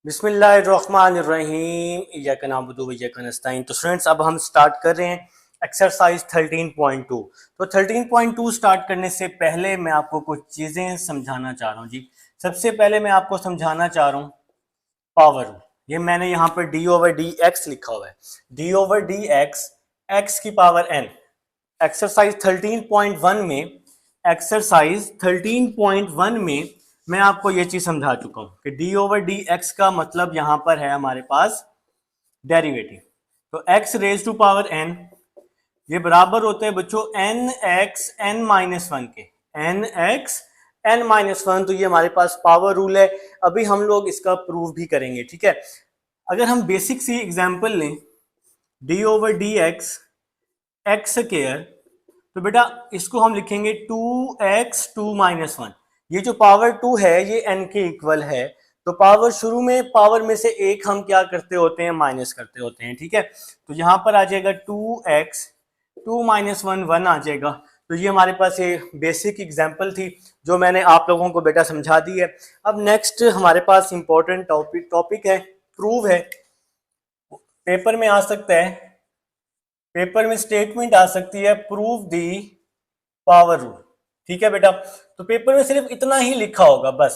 बिस्मिल्लाहिर्रहमानिर्रहीम इय्याका नअबुदु व इय्याका नस्तईन। तो स्टूडेंट्स अब हम स्टार्ट कर रहे हैं एक्सरसाइज 13.2। तो 13.2 स्टार्ट करने से पहले मैं आपको कुछ चीज़ें समझाना चाह रहा हूँ जी। सबसे पहले मैं आपको समझाना चाह रहा हूँ पावर रूल। ये मैंने यहाँ पर डी ओवर डी एक्स लिखा हुआ है, D over d x x की पावर एन। एक्सरसाइज 13.1 में एक्सरसाइज 13.1 में मैं आपको ये चीज समझा चुका हूं कि डी ओवर डी एक्स का मतलब यहां पर है हमारे पास डेरिवेटिव। तो x raise to power n ये बराबर होते हैं बच्चों n x n minus one के, n x n minus one. तो ये हमारे पास पावर रूल है। अभी हम लोग इसका प्रूव भी करेंगे, ठीक है। अगर हम बेसिक सी एग्जांपल लें, D over d x x square, तो बेटा इसको हम लिखेंगे 2x 2 माइनस वन। ये जो पावर 2 है ये n के इक्वल है। तो पावर शुरू में पावर में से एक हम क्या करते होते हैं, माइनस करते होते हैं, ठीक है। तो यहां पर आ जाएगा 2x 2 माइनस वन 1 आ जाएगा। तो ये हमारे पास ये बेसिक एग्जांपल थी जो मैंने आप लोगों को बेटा समझा दी है। अब नेक्स्ट हमारे पास इंपॉर्टेंट टॉपिक है, प्रूव है। पेपर में आ सकता है, पेपर में स्टेटमेंट आ सकती है प्रूव दी पावर रूल, ठीक है बेटा। तो पेपर में सिर्फ इतना ही लिखा होगा बस,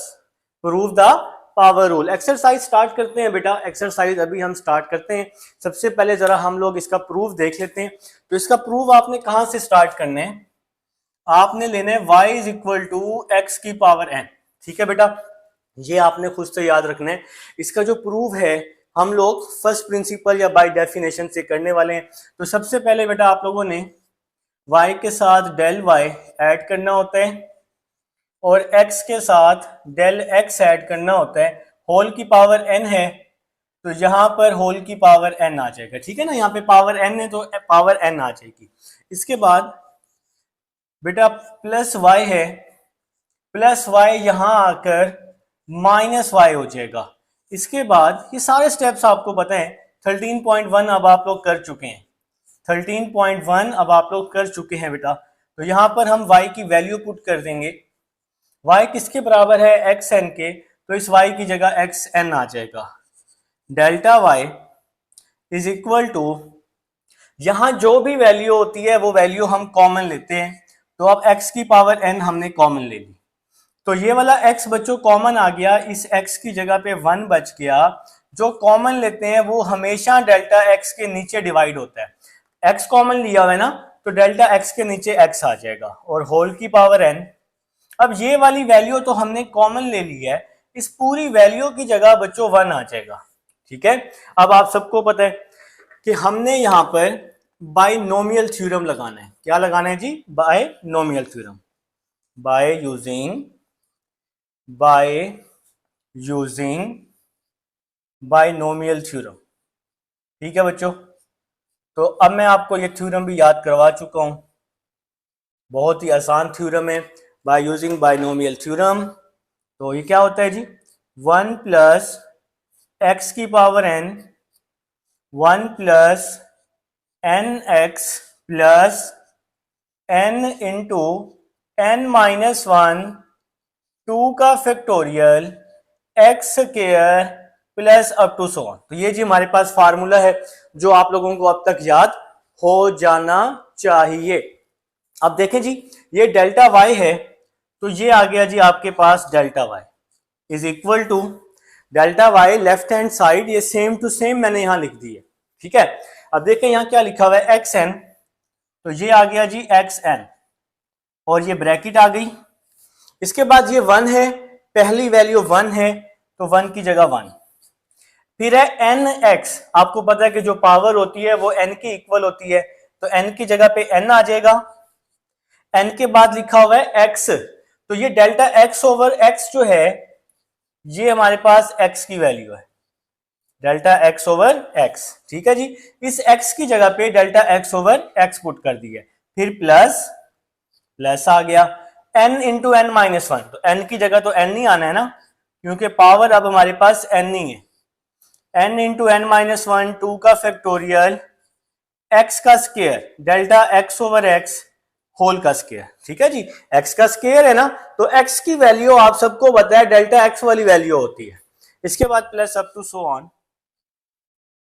prove the power rule. Exercise start करते हैं बेटा। एक्सरसाइज अभी हम स्टार्ट करते हैं। सबसे पहले जरा हम लोग इसका प्रूफ देख लेते हैं। तो इसका प्रूफ आपने कहां से स्टार्ट करना है, आपने लेना है y is equal to x की पावर n, ठीक है बेटा। ये आपने खुद से याद रखना है। इसका जो प्रूफ है हम लोग फर्स्ट प्रिंसिपल या बाय डेफिनेशन से करने वाले हैं। तो सबसे पहले बेटा आप लोगों ने y के साथ डेल y ऐड करना होता है और x के साथ डेल x ऐड करना होता है। होल की पावर n है तो यहां पर होल की पावर n आ जाएगा, ठीक है ना। यहाँ पे पावर n है तो पावर n आ जाएगी। इसके बाद बेटा प्लस y है, प्लस y यहां आकर माइनस y हो जाएगा। इसके बाद ये सारे स्टेप्स आपको पता है। 13.1 अब आप लोग कर चुके हैं, 13.1 अब आप लोग कर चुके हैं बेटा। तो यहां पर हम y की वैल्यू पुट कर देंगे। y किसके बराबर है, एक्स एन के। तो इस y की जगह एक्स एन आ जाएगा। Delta y is equal to, यहां जो भी वैल्यू होती है वो वैल्यू हम कॉमन लेते हैं। तो अब x की पावर n हमने कॉमन ले ली। तो ये वाला x बच्चों कॉमन आ गया, इस x की जगह पे 1 बच गया। जो कॉमन लेते हैं वो हमेशा डेल्टा x के नीचे डिवाइड होता है। x कॉमन लिया हुआ है ना, तो डेल्टा x के नीचे x आ जाएगा और होल की पावर n। अब ये वाली वैल्यू तो हमने कॉमन ले ली है, इस पूरी वैल्यू की जगह बच्चों 1 आ जाएगा, ठीक है। अब आप सबको पता है कि हमने यहाँ पर बायनोमियल थ्योरम लगाना है। क्या लगाना है जी, binomial theorem. By using binomial theorem, ठीक है बच्चों। तो अब मैं आपको ये थ्योरम भी याद करवा चुका हूं, बहुत ही आसान थ्योरम है, बाय यूजिंग बायनोमियल थ्योरम। तो ये क्या होता है जी, 1 प्लस एक्स की power n 1 plus n x plus n into n minus one 2 का factorial x square plus up to so on. तो ये जी हमारे पास फार्मूला है जो आप लोगों को अब तक याद हो जाना चाहिए। अब देखें जी, ये डेल्टा y है तो ये आ गया जी आपके पास delta y is equal to delta y left hand side ये सेम टू सेम मैंने यहां लिख दी है, ठीक है। अब देखें यहां क्या लिखा हुआ है, एक्स एन, तो ये आ गया जी एक्स एन और ये ब्रैकेट आ गई। इसके बाद ये 1 है, पहली वैल्यू 1 है तो 1 की जगह 1। फिर है एन एक्स, आपको पता है कि जो पावर होती है वो n की इक्वल होती है, तो n की जगह पे n आ जाएगा। n के बाद लिखा हुआ है x, तो ये डेल्टा x ओवर x जो है ये हमारे पास x की वैल्यू है, डेल्टा x ओवर x, ठीक है जी। इस x की जगह पे delta x over x put कर दिया। फिर प्लस प्लस आ गया n into n minus one, तो n की जगह तो n ही आना है ना, क्योंकि पावर अब हमारे पास n ही है। n into n minus one 2 का फैक्टोरियल x का square delta x over x whole का स्क्वायर, ठीक है जी। x का स्क्वायर है ना, तो x की वैल्यू आप सबको पता है डेल्टा x वाली वैल्यू होती है। इसके बाद plus up to so on,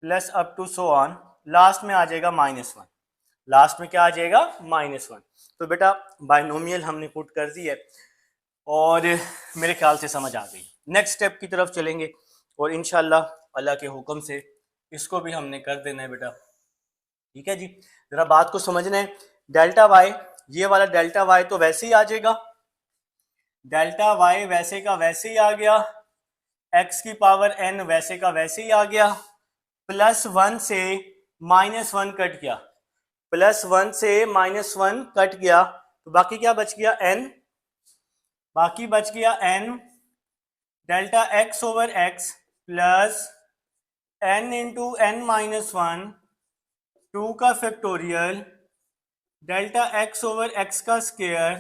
plus up to so on, last में आ जाएगा -1, लास्ट में क्या आ जाएगा -1। तो बेटा बाइनोमियल हमने पुट कर दी है और मेरे ख्याल से समझ आ गई। नेक्स्ट स्टेप की तरफ चलेंगे और इंशाल्लाह अल्लाह के हुक्म से इसको भी हमने कर देना है बेटा। ठीक है जी, जरा बात को समझना है। डेल्टा वाई, ये वाला डेल्टा वाई तो वैसे ही आ जाएगा, डेल्टा वाई वैसे का वैसे ही आ गया, एक्स की पावर n वैसे का वैसे ही आ गया, +1 से -1 कट गया, +1 से -1 कट गया, तो बाकी क्या बच गया n, बाकी बच गया n delta x over x plus n into n-1 2 का factorial delta x over x का square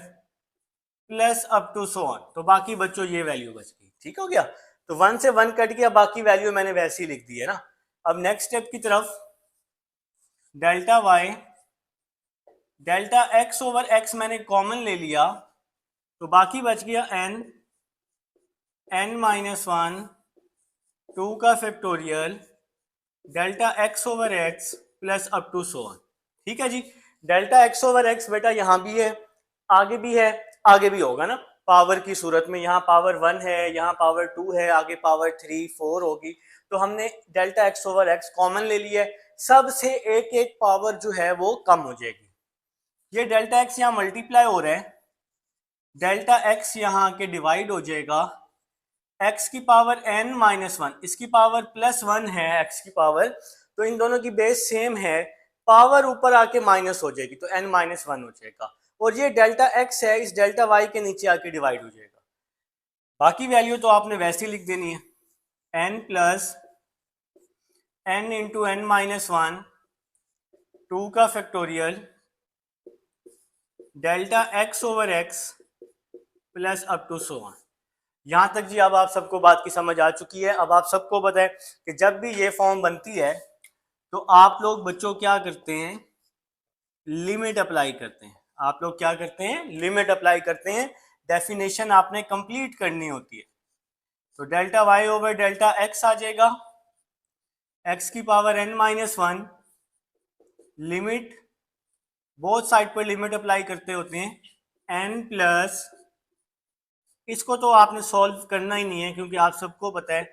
plus up to so on. तो बाकी बच्चों ये वैल्यू बच गई। ठीक हो गया, तो 1 से 1 कट गया, बाकी वैल्यू मैंने वैसे ही लिख दी है ना। अब नेक्स्ट स्टेप की तरफ, delta y, delta x over x मैंने कॉमन ले लिया, तो बाकी बच गया n-1 2 का factorial delta x over x plus up to so on. ठीक है जी, डेल्टा x ओवर x बेटा यहाँ भी है, आगे भी है, आगे भी होगा ना पावर की सूरत में। यहाँ पावर 1 है, यहाँ पावर 2 है, आगे पावर 3 4 होगी। तो हमने delta x over x common ले लिया है, सबसे एक एक पावर जो है वो कम हो जाएगी। ये डेल्टा x यहाँ मल्टीप्लाई हो रहा है, डेल्टा x यहाँ के डिवाइड हो जाएगा, x की पावर n-1, इसकी पावर +1 है x की पावर, तो इन दोनों की बेस सेम है, पावर ऊपर आके माइनस हो जाएगी तो n-1 हो जाएगा, और ये डेल्टा x है इस डेल्टा y के नीचे आके डिवाइड हो जाएगा। बाकी वैल्यू तो आपने वैसे ही लिख देनी है, n plus n into n-1 2 का factorial delta x over x plus up to so on. यहां तक जी अब आप सबको बात की समझ आ चुकी है। अब आप सबको पता है कि जब भी ये फॉर्म बनती है तो आप लोग बच्चों क्या करते हैं, लिमिट अप्लाई करते हैं। आप लोग क्या करते हैं, लिमिट अप्लाई करते हैं, डेफिनेशन आपने कंप्लीट करनी होती है। तो delta y over delta x आ जाएगा, एक्स की power n-1, limit both side पर लिमिट अप्लाई करते होते हैं n प्लस, इसको तो आपने सॉल्व करना ही नहीं है क्योंकि आप सबको पता है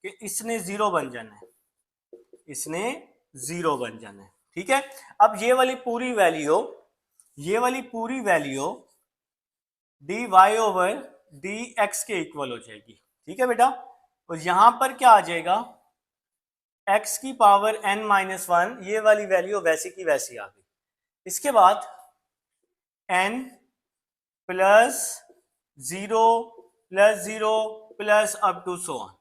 कि इसने 0 बन जाना है, इसने 0 बन जाना है। ठीक है, अब ये वाली पूरी वैल्यू, ये वाली पूरी वैल्यू dy ओवर dx के इक्वल हो जाएगी। ठीक है बेटा, और यहां पर क्या आ जाएगा, x की पावर n-1, ये वाली वैल्यू वैसी की वैसी आ गई। इसके बाद n plus 0 plus 0 plus up to so on.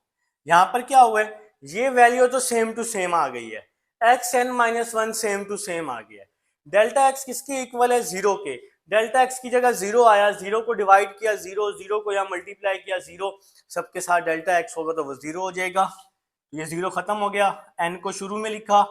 यहां पर क्या हुआ है, ये वैल्यू तो सेम टू सेम आ गई है, x n-1 same to same आ गया है। डेल्टा x किसके इक्वल है, 0 के, डेल्टा x की जगह 0 आया, 0 को डिवाइड किया 0, 0 को यहाँ मल्टीप्लाई किया 0, सबके साथ डेल्टा x होगा तो वो 0 हो जाएगा। ये 0 खत्म हो गया, n को शुरू में लिखा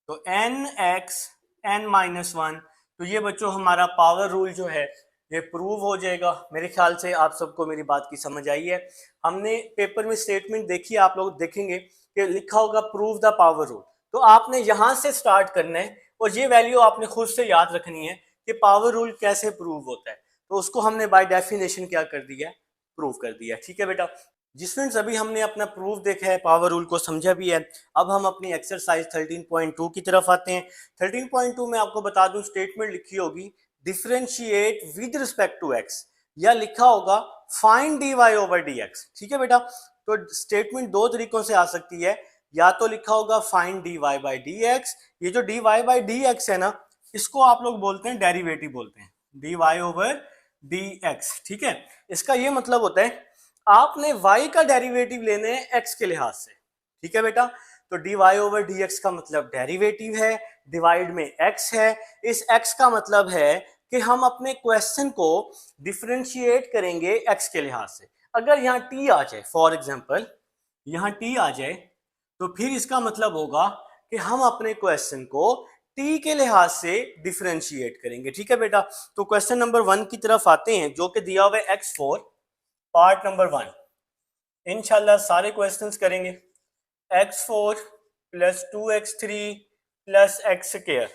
तो nx n-1। तो ये बच्चों हमारा पावर रूल जो है ये प्रूव हो जाएगा। मेरे ख्याल से आप सबको मेरी बात की समझ आई है। हमने पेपर में स्टेटमेंट देखी, आप लोग देखेंगे कि लिखा होगा प्रूव द पावर रूल, तो आपने यहां से स्टार्ट करना है और ये वैल्यू आपने खुद से याद रखनी है कि पावर रूल कैसे प्रूव होता है। तो उसको हमने बाय डेफिनेशन क्या कर दिया है, प्रूव कर दिया। ठीक है बेटा, जिस फ्रेंड्स अभी हमने अपना प्रूफ देखा है, पावर रूल को समझा भी है, अब हम अपनी एक्सरसाइज 13.2 की तरफ आते हैं। 13.2 में आपको बता दूं स्टेटमेंट लिखी होगी differentiate with respect to x, या लिखा होगा फाइंड dy ओवर dx। ठीक है बेटा, तो स्टेटमेंट दो तरीकों से आ सकती है, या तो लिखा होगा फाइंड dy बाई dx, ये जो dy बाई dx है ना, इसको आप लोग बोलते हैं डेरिवेटिव बोलते हैं, dy ओवर dx। ठीक है, इसका ये मतलब होता है आपने y का डेरिवेटिव लेने हैं x के लिहाज से। ठीक है बेटा, तो dy ओवर dx का मतलब डेरिवेटिव है, डिवाइड में x है, इस x का मतलब है कि हम अपने क्वेश्चन को डिफरेंशिएट करेंगे x के लिहाज से। अगर यहाँ t आ जाए, फॉर एग्जांपल यहाँ t आ जाए, तो फिर इसका मतलब होगा कि हम अपने क्वेश्चन को t के लिहाज से डिफरेंशिएट करेंगे। ठीक है बेटा, तो क्वेश्चन नंबर 1 की तरफ आते हैं जो कि दिया हुआ है x4, पार्ट नंबर 1। इंशाल्लाह सारे क्वेश्चंस करेंगे। x4 plus 2x3 plus x square,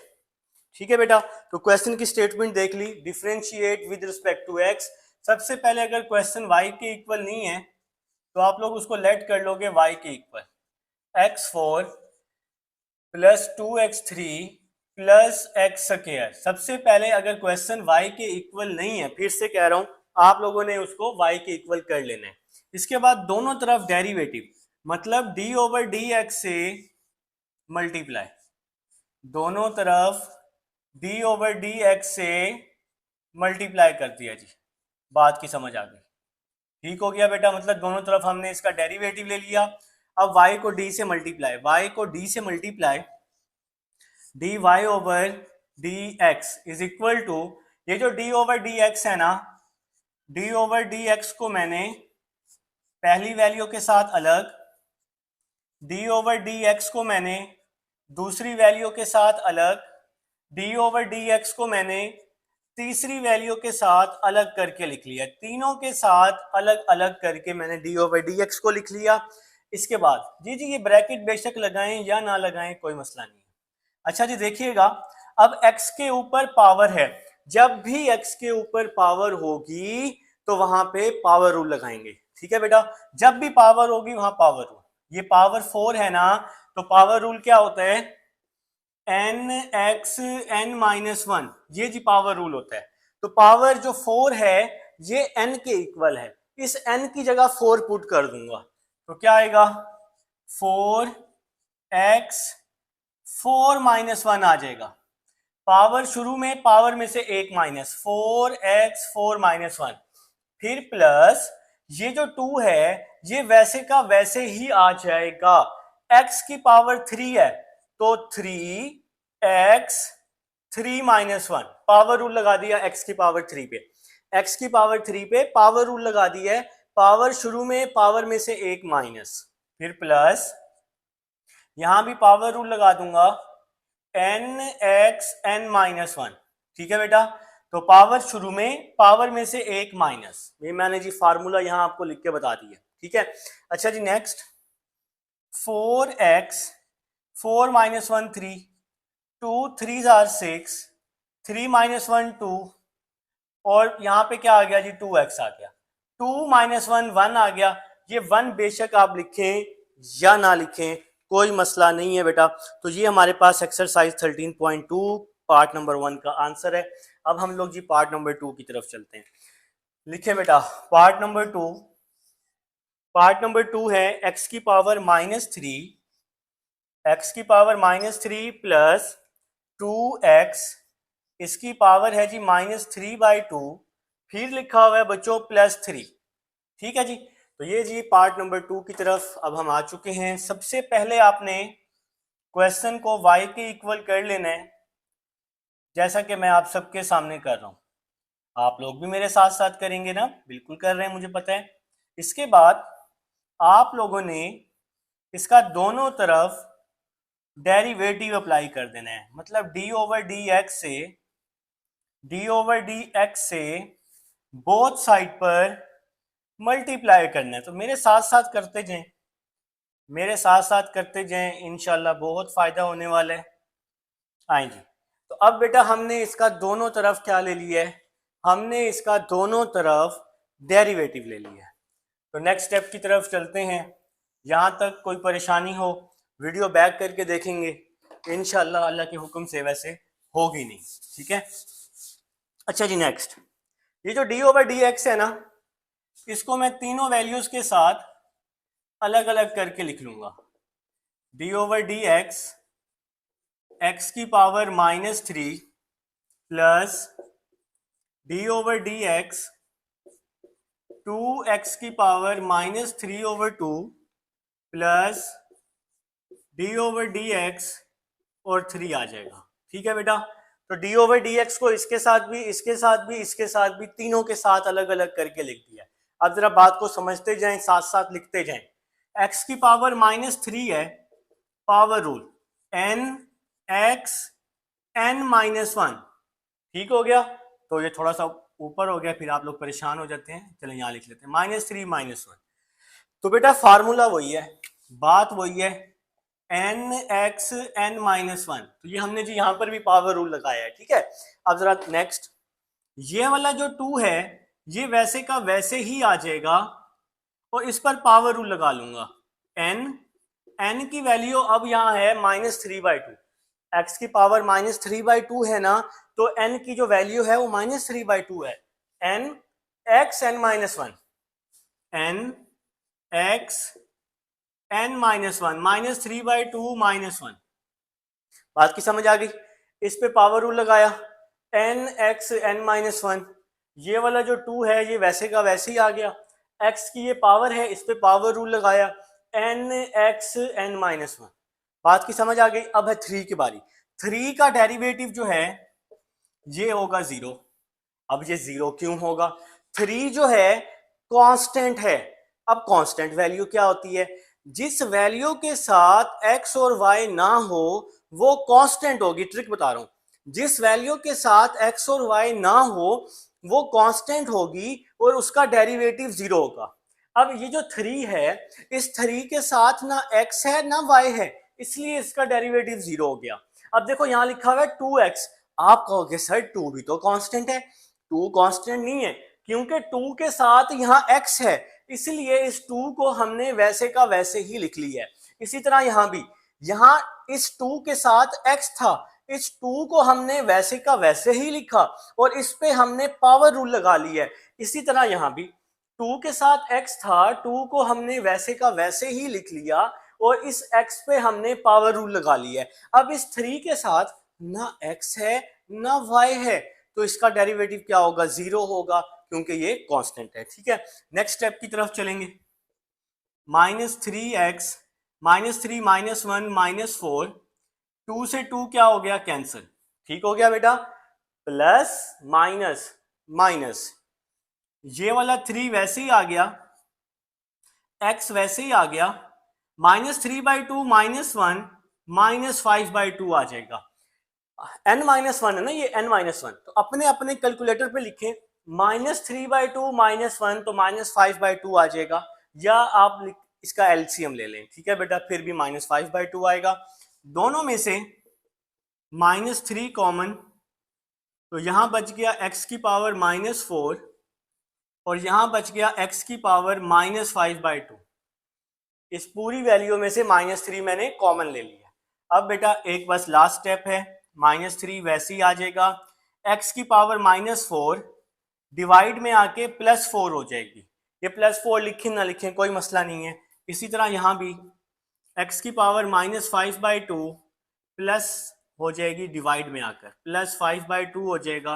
ठीक है बेटा। तो क्वेश्चन की स्टेटमेंट देख ली, differentiate with respect to x। सबसे पहले अगर क्वेश्चन y के इक्वल नहीं है तो आप लोग उसको लेट कर लोगे y के equal. x4 plus 2x3 plus x square, सबसे पहले अगर क्वेश्चन y के इक्वल नहीं है, फिर से कह रहा हूं, आप लोगों ने उसको y के इक्वल कर लेना है। इसके बाद दोनों तरफ डेरिवेटिव, मतलब d ओवर डी एक्स से मल्टीप्लाई, दोनों तरफ d ओवर डी एक्स से मल्टीप्लाई कर दिया जी। बात की समझ आ गई? ठीक हो गया बेटा, मतलब दोनों तरफ हमने इसका डेरिवेटिव ले लिया। अब y को d से मल्टीप्लाई, y को d से multiply, dy over d x is equal to, ये जो d ओवर डी एक्स है ना, d ओवर डी एक्स को मैंने पहली वैल्यू के साथ अलग, d ओवर डी एक्स को मैंने दूसरी वैल्यू के साथ अलग, d ओवर डी एक्स को मैंने तीसरी वैल्यू के साथ अलग करके लिख लिया। तीनों के साथ अलग अलग करके मैंने d ओवर डी एक्स को लिख लिया। इसके बाद जी ये ब्रैकेट बेशक लगाएं या ना लगाएं कोई मसला नहीं है। अच्छा जी देखिएगा, अब x के ऊपर पावर है, जब भी x के ऊपर पावर होगी तो वहां पे पावर रूल लगाएंगे, ठीक है बेटा। जब भी पावर होगी वहां पावर रूल, ये पावर 4 है ना, तो पावर रूल क्या होता है, n x n माइनस 1, ये जी पावर रूल होता है। तो पावर जो 4 है ये n के इक्वल है, इस n की जगह 4 पुट कर दूंगा तो क्या आएगा, 4x 4 माइनस 1 आ जाएगा। पावर शुरू में पावर में से एक माइनस, 4x 4 माइनस 1, फिर प्लस ये जो 2 है ये वैसे का वैसे ही आ जाएगा। x की पावर 3 है तो 3x 3 माइनस 1, पावर रूल लगा दिया x की पावर 3 पे, x की पावर 3 पे पावर रूल लगा दिया है। पावर शुरू में पावर में से एक माइनस, फिर प्लस, यहां भी पावर रूल लगा दूंगा, nx n माइनस 1, ठीक है बेटा। तो पावर शुरू में पावर में से एक माइनस, ये मैंने जी फार्मूला यहां आपको लिख के बता दिया, ठीक है। अच्छा जी next, 4x 4 minus 1 3, 2 3 or 6, 3 minus 1 2, और यहाँ पे क्या आ गया जी 2x आ गया, 2 माइनस 1 1 आ गया। ये 1 बेशक आप लिखें या ना लिखें कोई मसला नहीं है बेटा। तो ये हमारे पास एक्सरसाइज 13.2 पार्ट नंबर 1 का आंसर है। अब हम लोग जी पार्ट नंबर 2 की तरफ चलते हैं। लिखे बेटा पार्ट नंबर 2, पार्ट नंबर 2 है x की पावर -3, x की पावर -3 प्लस 2x, इसकी पावर है जी -3/2, फिर लिखा हुआ है बच्चों +3, ठीक है जी। तो ये जी पार्ट नंबर 2 की तरफ अब हम आ चुके हैं। सबसे पहले आपने क्वेश्चन को y के इक्वल कर लेना है, जैसा कि मैं आप सबके सामने कर रहा हूं। आप लोग भी मेरे साथ साथ करेंगे ना, बिल्कुल कर रहे हैं मुझे पता है। इसके बाद आप लोगों ने इसका दोनों तरफ डेरिवेटिव अप्लाई कर देना है, मतलब d ओवर डी एक्स से बोथ साइड पर मल्टीप्लाई करना है। तो मेरे साथ साथ करते जाएं, मेरे साथ साथ करते जाएं, इंशाल्लाह बहुत फायदा होने वाला है। आए जी, तो अब बेटा हमने इसका दोनों तरफ क्या ले लिया है, हमने इसका दोनों तरफ डेरिवेटिव ले लिया है। तो नेक्स्ट स्टेप की तरफ चलते हैं। यहाँ तक कोई परेशानी हो वीडियो बैक करके देखेंगे, इंशाल्लाह अल्लाह के हुक्म से वैसे होगी नहीं, ठीक है। अच्छा जी नेक्स्ट, ये जो d ओवर डी एक्स है ना, इसको मैं तीनों वैल्यूज के साथ अलग अलग करके लिख लूंगा। d ओवर डी एक्स की power -3 plus d over d x 2x की power -3 over 2 plus d over d x और 3 आ जाएगा, ठीक है बेटा। तो d ओवर डी एक्स को इसके साथ भी, इसके साथ भी, इसके साथ भी, तीनों के साथ अलग अलग करके लिख दिया। अब जरा बात को समझते जाएं, साथ साथ लिखते जाएं। x की पावर -3 है, power rule n x n minus 1, ठीक हो गया। तो ये थोड़ा सा ऊपर हो गया, फिर आप लोग परेशान हो जाते हैं, चलो यहाँ लिख लेते हैं -3 -1। तो बेटा फार्मूला वही है, बात वही है, n x n minus one. तो ये हमने जी यहाँ पर भी पावर रूल लगाया है, ठीक है। अब जरा नेक्स्ट, ये वाला जो टू है ये वैसे का वैसे ही आ जाएगा और इस पर पावर रूल लगा लूंगा। एन एन की वैल्यू अब यहाँ है -3/2, एक्स की पावर -3/2 है ना, तो एन की जो वैल्यू है वो -3/2 है। N x n minus one, n x n minus one, -3/2 -1। बात की समझ आ गई। इस पे पावर रूल लगाया, n x n minus one, ये वाला जो टू है ये वैसे का वैसे ही आ गया, एक्स की ये पावर है, इस पे पावर रूल लगाया, n x n minus one. बात की समझ आ गई। अब है थ्री की बारी। थ्री का डेरिवेटिव जो है ये होगा जीरो। अब ये जीरो क्यों होगा? थ्री जो है कांस्टेंट है। अब कांस्टेंट वैल्यू क्या होती है? जिस वैल्यू के साथ एक्स और वाई ना हो वो कांस्टेंट होगी। ट्रिक बता रहा हूं, जिस वैल्यू के साथ एक्स और वाई ना हो वो कांस्टेंट होगी और उसका डेरिवेटिव जीरो होगा। अब ये जो थ्री है, इस थ्री के साथ ना एक्स है ना वाई है, इसलिए इसका डेरिवेटिव जीरो हो गया। अब देखो यहां लिखा हुआ है 2x, आप कहोगे सर टू भी तो कांस्टेंट है। टू कांस्टेंट नहीं है क्योंकि टू के साथ यहाँ x है, इसलिए इस टू को हमने वैसे का वैसे ही लिख लिया है। इसी तरह यहां भी, यहां इस टू के साथ x था, इस टू को हमने वैसे का वैसे ही लिखा और इस पे हमने पावर रूल लगा लिया है। इसी तरह यहां भी टू के साथ x था, टू को हमने वैसे का वैसे ही लिख लिया और इस x पे हमने पावर रूल लगा लिया है। अब इस थ्री के साथ ना x है ना y है, तो इसका डेरिवेटिव क्या होगा? जीरो होगा क्योंकि ये कांस्टेंट है, ठीक है। नेक्स्ट स्टेप की तरफ चलेंगे। -3x -3 -1 -4, टू से टू क्या हो गया? कैंसिल, ठीक हो गया बेटा। प्लस माइनस माइनस, ये वाला थ्री वैसे ही आ गया, x वैसे ही आ गया, -3/2 -1 -5/2 आ जाएगा। n-1 है ना ये, n-1, तो अपने अपने कैलकुलेटर पे लिखें, -3/2 -1 तो -5/2 आ जाएगा, या आप इसका एलसीएम ले लें, ठीक है बेटा, फिर भी -5/2 आएगा। दोनों में से -3 कॉमन, तो यहां बच गया x की पावर -4 और यहां बच गया x की पावर -5/2। इस पूरी वैल्यू में से -3 मैंने कॉमन ले लिया। अब बेटा एक बस लास्ट स्टेप है, -3 वैसे ही आ जाएगा, x की पावर -4 डिवाइड में आके +4 हो जाएगी। ये +4 लिखें ना लिखें कोई मसला नहीं है। इसी तरह यहाँ भी x की पावर -5/2 प्लस हो जाएगी डिवाइड में आकर, +5/2 हो जाएगा।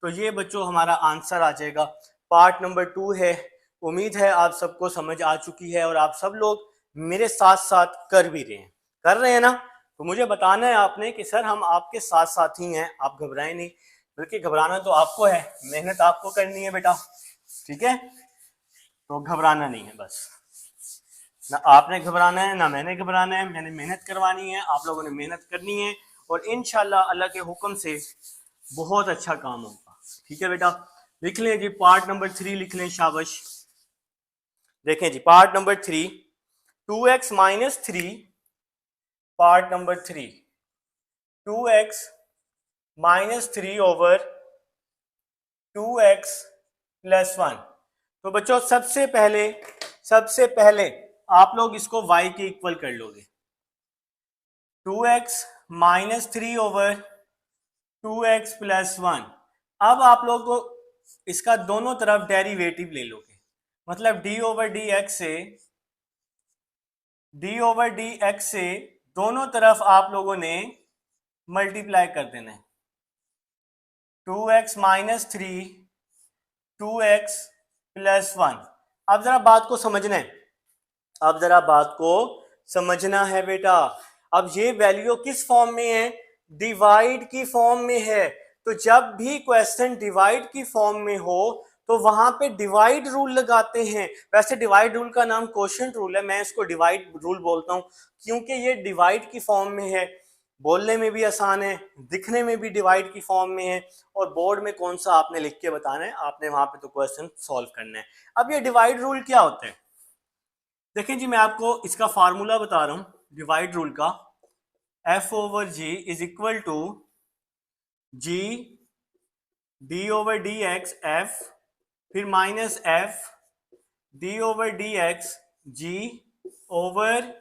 तो ये बच्चों हमारा आंसर आ जाएगा। पार्ट नंबर 2 है। उम्मीद है आप सबको समझ आ चुकी है और आप सब लोग मेरे साथ साथ कर भी रहे हैं, कर रहे हैं ना? तो मुझे बताना है आपने कि सर हम आपके साथ साथ ही हैं, आप घबराएं नहीं, बल्कि घबराना तो आपको है, मेहनत आपको करनी है बेटा, ठीक है। तो घबराना नहीं है, बस ना आपने घबराना है ना मैंने घबराना है, मैंने मेहनत करवानी है, आप लोगों ने मेहनत करनी है और इंशाल्लाह अल्लाह के हुक्म से बहुत अच्छा काम होगा, ठीक है बेटा। लिख लें जी पार्ट नंबर 3, लिख लें, शाबाश। देखें जी part number 3, 2x - 3, part number 3, 2x - 3 over 2x + 1। तो बच्चों सबसे पहले आप लोग इसको y के इक्वल कर लोगे। 2x - 3 over 2x + 1। अब आप लोग को इसका दोनों तरफ डेरिवेटिव ले लोगे, मतलब d/dx से दोनों तरफ आप लोगों ने मल्टीप्लाई कर देना है। 2x - 3 2x + 1। अब जरा बात को समझना है, अब जरा बात को समझना है बेटा। अब ये वैल्यू किस फॉर्म में है? डिवाइड की फॉर्म में है। तो जब भी क्वेश्चन डिवाइड की फॉर्म में हो तो वहां पे डिवाइड रूल लगाते हैं। वैसे डिवाइड रूल का नाम क्वोशिएंट रूल है, मैं इसको डिवाइड रूल बोलता हूं क्योंकि ये डिवाइड की फॉर्म में है, बोलने में भी आसान है, दिखने में भी डिवाइड की फॉर्म में है, और बोर्ड में कौन सा आपने लिख के बताना है, आपने वहां पे तो क्वेश्चन सॉल्व करना है। अब ये डिवाइड रूल क्या होता है? देखें जी, मैं आपको इसका फार्मूला बता रहा हूँ डिवाइड रूल का। F over g is equal to g d over d x f, फिर minus f d over d x g over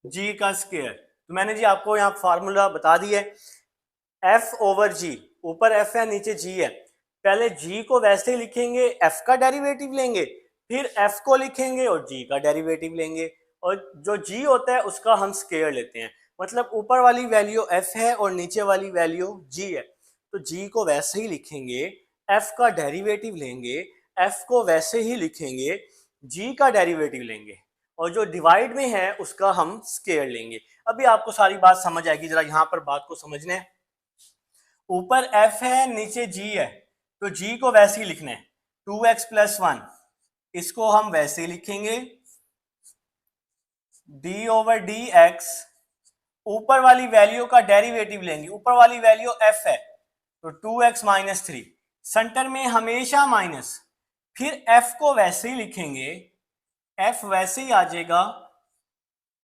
g का स्क्वायर। तो मैंने जी आपको यहाँ फार्मूला बता दिया है। एफ ओवर जी, ऊपर एफ है नीचे जी है, पहले जी को वैसे ही लिखेंगे, एफ का डेरिवेटिव लेंगे, फिर एफ को लिखेंगे और जी का डेरिवेटिव लेंगे, और जो जी होता है उसका हम स्क्वायर लेते हैं। मतलब ऊपर वाली वैल्यू एफ है और नीचे वाली वैल्यू जी है, तो जी को वैसे ही लिखेंगे, एफ का डेरिवेटिव लेंगे, एफ को वैसे ही लिखेंगे, जी का डेरिवेटिव लेंगे, और जो डिवाइड में है उसका हम स्क्वायर लेंगे। अभी आपको सारी बात समझ आएगी, जरा यहां पर बात को समझना है। ऊपर एफ है नीचे जी है, तो जी को वैसे ही लिखना है 2x प्लस 1, इसको हम वैसे ही लिखेंगे डी ओवर डी एक्स, ऊपर वाली वैल्यू का डेरिवेटिव लेंगे, ऊपर वाली वैल्यू एफ है तो 2x माइनस 3, सेंटर में हमेशा माइनस, फिर एफ को वैसे ही लिखेंगे, एफ वैसे ही आ जाएगा,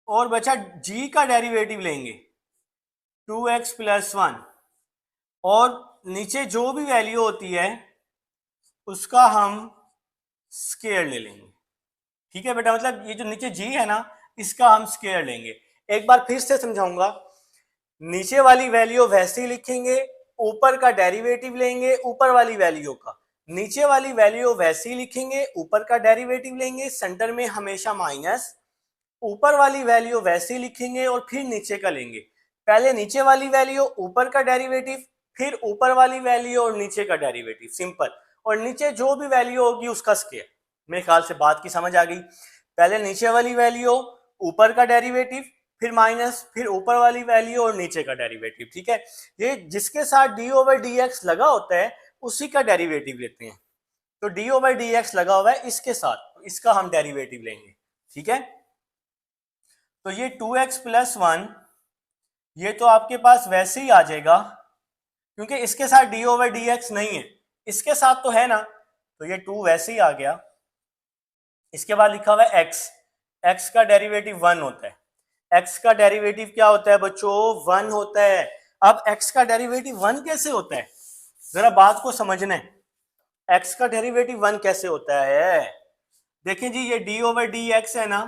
और बचा जी का डेरिवेटिव लेंगे 2x प्लस 1, और नीचे जो भी वैल्यू होती है उसका हम स्क्वायर ले लेंगे। ठीक है बेटा, मतलब ये जो नीचे जी है ना, इसका हम स्क्वायर लेंगे। एक बार फिर से समझाऊंगा, नीचे वाली वैल्यू वैसे ही लिखेंगे, ऊपर का डेरिवेटिव लेंगे ऊपर वाली वैल्यू का, नीचे वाली वैल्यू वैसे ही लिखेंगे, ऊपर का डेरिवेटिव लेंगे, सेंटर में हमेशा माइनस, ऊपर वाली वैल्यू वैसे ही लिखेंगे और फिर नीचे का लेंगे, पहले नीचे वाली वैल्यू ऊपर का डेरिवेटिव, फिर ऊपर वाली वैल्यू और नीचे का डेरिवेटिव, सिंपल, और नीचे जो भी वैल्यू होगी उसका स्क्वायर। मेरे ख्याल से बात की समझ आ गई। पहले नीचे वाली वैल्यू, ऊपर का डेरिवेटिव, फिर माइनस, फिर ऊपर वाली वैल्यू और नीचे का डेरिवेटिव। ठीक है, ये जिसके साथ डी ओवर डी एक्स लगा होता है उसी का डेरिवेटिव लेते हैं। तो डी ओवर डी एक्स लगा हुआ है इसके साथ, इसका हम डेरिवेटिव लेंगे। ठीक है, तो ये 2x प्लस 1, ये तो आपके पास वैसे ही आ जाएगा क्योंकि इसके साथ डी ओवर डी एक्स नहीं है, इसके साथ तो है ना, तो ये 2 वैसे ही आ गया। इसके बाद लिखा हुआ है x, x का डेरिवेटिव 1 होता है। x का डेरिवेटिव क्या होता है बच्चों? 1 होता है। अब x का डेरिवेटिव 1 कैसे होता है, जरा बात को समझना है। x का डेरिवेटिव 1 कैसे होता है? देखें जी, ये डी ओवर डी एक्स है ना,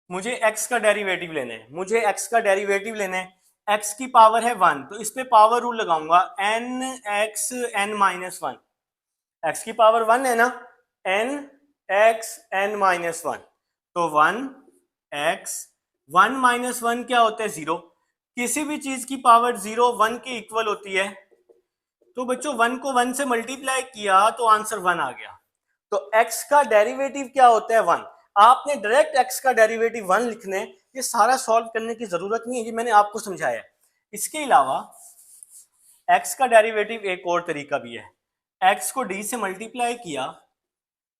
मुझे x का डेरिवेटिव लेना है, मुझे x का डेरिवेटिव लेना है, x की पावर है 1, तो इस पे पावर रूल लगाऊंगा n x n minus 1, x की पावर 1 है ना, n x n माइनस 1, तो 1 x 1 माइनस 1 क्या होता है? 0। किसी भी चीज की पावर 0 1 के इक्वल होती है, तो बच्चों 1 को 1 से मल्टीप्लाई किया तो आंसर 1 आ गया। तो x का डेरिवेटिव क्या होता है? 1। आपने डायरेक्ट x का डेरिवेटिव 1 लिखने, ये सारा सॉल्व करने की जरूरत नहीं है, ये मैंने आपको समझाया। इसके अलावा x का डेरिवेटिव एक और तरीका भी है, x को d से मल्टीप्लाई किया,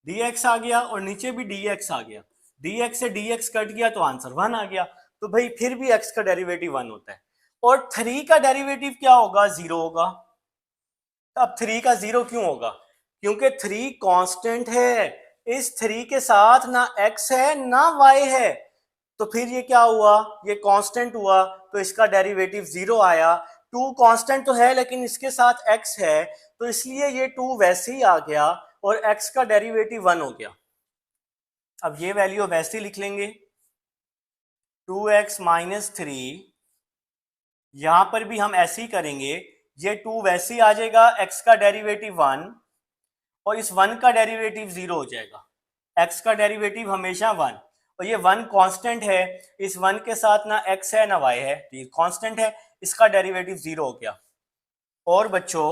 dx आ गया, और नीचे भी dx आ गया, dx से dx कट गया तो आंसर 1 आ गया। तो भाई फिर भी x का डेरिवेटिव 1 होता है। और 3 का डेरिवेटिव क्या होगा? 0 होगा। अब 3 का 0 क्यों होगा? क्योंकि 3 कांस्टेंट है, इस 3 के साथ ना x है ना y है, तो फिर ये क्या हुआ? ये कांस्टेंट हुआ, तो इसका डेरिवेटिव 0 आया। 2 कांस्टेंट तो है लेकिन इसके साथ x है, तो इसलिए ये 2 वैसे ही आ गया और x का डेरिवेटिव 1 हो गया। अब ये वैल्यू वैसे ही लिख लेंगे 2x माइनस 3, यहां पर भी हम ऐसे ही करेंगे, ये 2 वैसे ही आ जाएगा, x का डेरिवेटिव 1 और इस 1 का डेरिवेटिव 0 हो जाएगा। x का डेरिवेटिव हमेशा 1, और ये 1 कांस्टेंट है, इस 1 के साथ ना x है ना y है, तो ये कांस्टेंट है, इसका डेरिवेटिव 0 हो गया। और बच्चों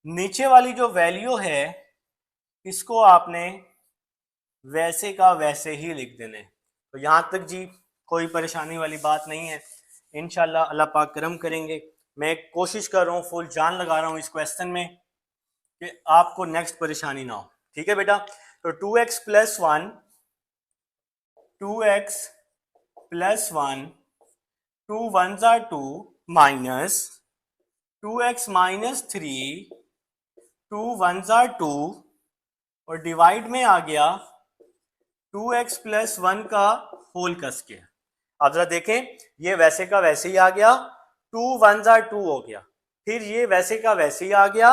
नीचे वाली जो वैल्यू है इसको आपने वैसे का वैसे ही लिख देने। तो यहां तक जी कोई परेशानी वाली बात नहीं है, इंशाल्लाह अल्लाह पाक करम करेंगे। मैं कोशिश कर रहा हूँ, फुल जान लगा रहा हूँ इस क्वेश्चन में कि आपको नेक्स्ट परेशानी ना हो। ठीक है बेटा, तो 2x plus 1, 2x plus 1, 2 1s are 2 minus 2x minus 3, 2 1s are 2, और डिवाइड में आ गया 2x प्लस 1 का होल का स्क्वायर। आप जरा देखें, ये वैसे का वैसे ही आ गया, 2 1 जार 2 हो गया, फिर ये वैसे का वैसे ही आ गया,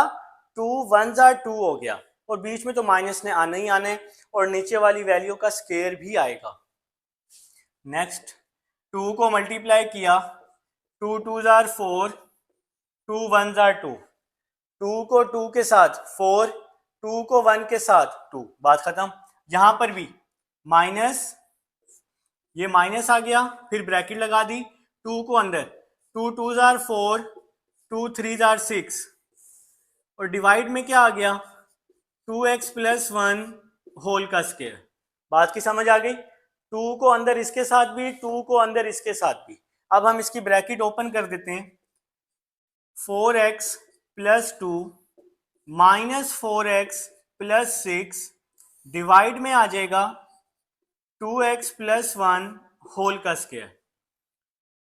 2 1 जार 2 हो गया, और बीच में तो माइनस ने आना ही आने, और नीचे वाली वैल्यू का स्क्वायर भी आएगा। नेक्स्ट 2 को मल्टीप्लाई किया, 2 2 जार 4, 2 1 जार 2, 2 को 2 के साथ 4, 2 को 1 के साथ 2, बात खत्म। यहां पर भी माइनस, ये माइनस आ गया, फिर ब्रैकेट लगा दी, 2 को अंदर, 2 2 जार 4, 2 3 जार 6, और डिवाइड में क्या आ गया, 2x प्लस 1 होल का स्क्वायर। बात की समझ आ गई? 2 को अंदर इसके साथ भी, 2 को अंदर इसके साथ भी। अब हम इसकी ब्रैकेट ओपन कर देते हैं, 4x plus 2 minus 4x plus 6 divide में आ जाएगा 2x प्लस 1 होल का स्क्वायर।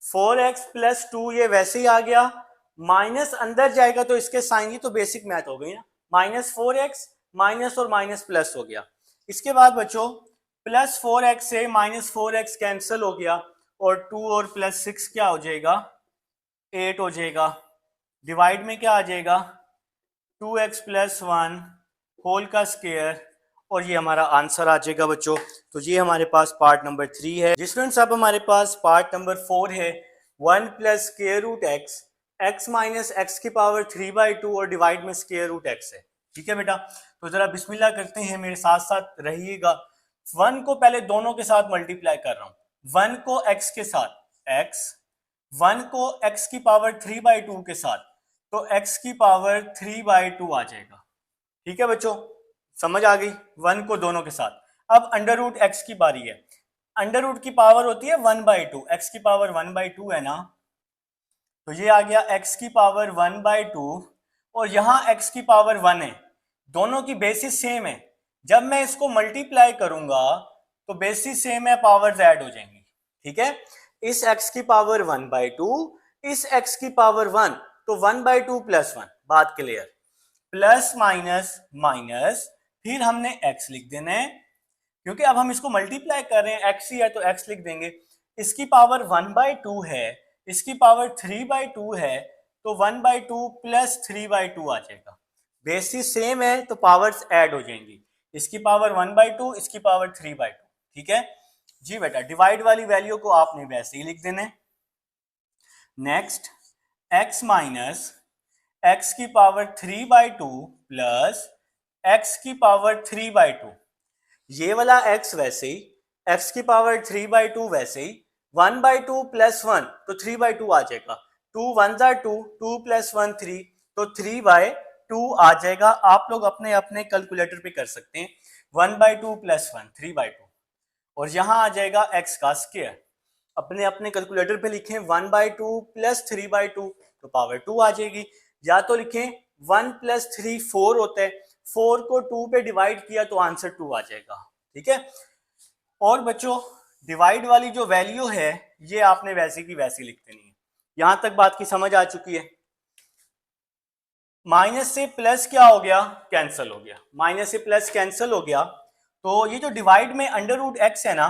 4x प्लस 2 ये वैसे ही आ गया, माइनस अंदर जाएगा तो इसके साइन, ये तो बेसिक मैथ हो गई ना, माइनस 4x माइनस और माइनस प्लस हो गया। इसके बाद बच्चों प्लस 4x से माइनस 4x कैंसिल हो गया, और 2 और प्लस 6 क्या हो जाएगा, 8 हो जाएगा। डिवाइड में क्या आ जाएगा, 2x प्लस 1 होल का स्क्वायर, और ये हमारा आंसर आ जाएगा बच्चों। तो ये हमारे पास पार्ट नंबर 3 है। जिस फ्रेंड्स अब हमारे पास पार्ट नंबर 4 है, 1 plus square root x, x minus x की पावर 3/2 और डिवाइड में स्क्वायर रूट एक्स है। ठीक है बेटा, तो जरा बिस्मिल्लाह करते हैं, मेरे साथ साथ रहिएगा। 1 को पहले दोनों के साथ मल्टीप्लाई कर रहा हूं, 1 को x के साथ x, 1 को x की पावर 3/2 के साथ, तो x की पावर 3/2 आ जाएगा। ठीक है बच्चों, समझ आ गई? 1 को दोनों के साथ। अब अंडर रूट एक्स की बारी है, अंडर रूट की पावर होती है 1/2, एक्स की पावर 1/2 है ना, तो ये आ गया x की पावर 1/2, और यहां x की पावर 1 है, दोनों की बेसिस सेम है। जब मैं इसको मल्टीप्लाई करूंगा तो बेसिस सेम है, पावर्स ऐड हो जाएंगी। ठीक है, इस x की पावर 1/2, इस x की पावर 1, तो 1/2 प्लस 1, बात क्लियर। प्लस माइनस माइनस, फिर हमने x लिख देना है, क्योंकि अब हम इसको मल्टीप्लाई कर रहे हैं, x ही है तो x लिख देंगे। इसकी पावर 1/2 है, इसकी पावर 3/2 है, तो 1/2 प्लस 3/2 आ जाएगा। बेसिस सेम है तो पावर्स ऐड हो जाएंगी, इसकी पावर 1/2, इसकी पावर 3/2। ठीक है जी बेटा, डिवाइड वाली वैल्यू को आपने वैसे ही लिख देना है। नेक्स्ट x माइनस एक्स की पावर 3/2 प्लस x की पावर 3/2, ये वाला x वैसे ही, x की पावर 3/2 वैसे ही, 1/2 प्लस 1 तो 3/2 आ जाएगा, 2 1 जार 2, 2 प्लस 1 3, तो 3/2 आ जाएगा। आप लोग अपने अपने कैलकुलेटर पे कर सकते हैं, 1/2 प्लस 1 3/2, और यहां आ जाएगा x का स्क्वायर। अपने अपने कैलकुलेटर पे लिखें 1/2 प्लस 3/2, तो पावर 2 आ जाएगी। या तो लिखें 1 प्लस 3 4 होता है, 4 को 2 पे डिवाइड किया तो आंसर 2 आ जाएगा। ठीक है, और बच्चों डिवाइड वाली जो वैल्यू है ये आपने वैसे की वैसी लिख देनी है। यहां तक बात की समझ आ चुकी है? माइनस से प्लस क्या हो गया, कैंसिल हो गया, माइनस से प्लस कैंसिल हो गया। तो ये जो डिवाइड में अंडर रूट एक्स है ना,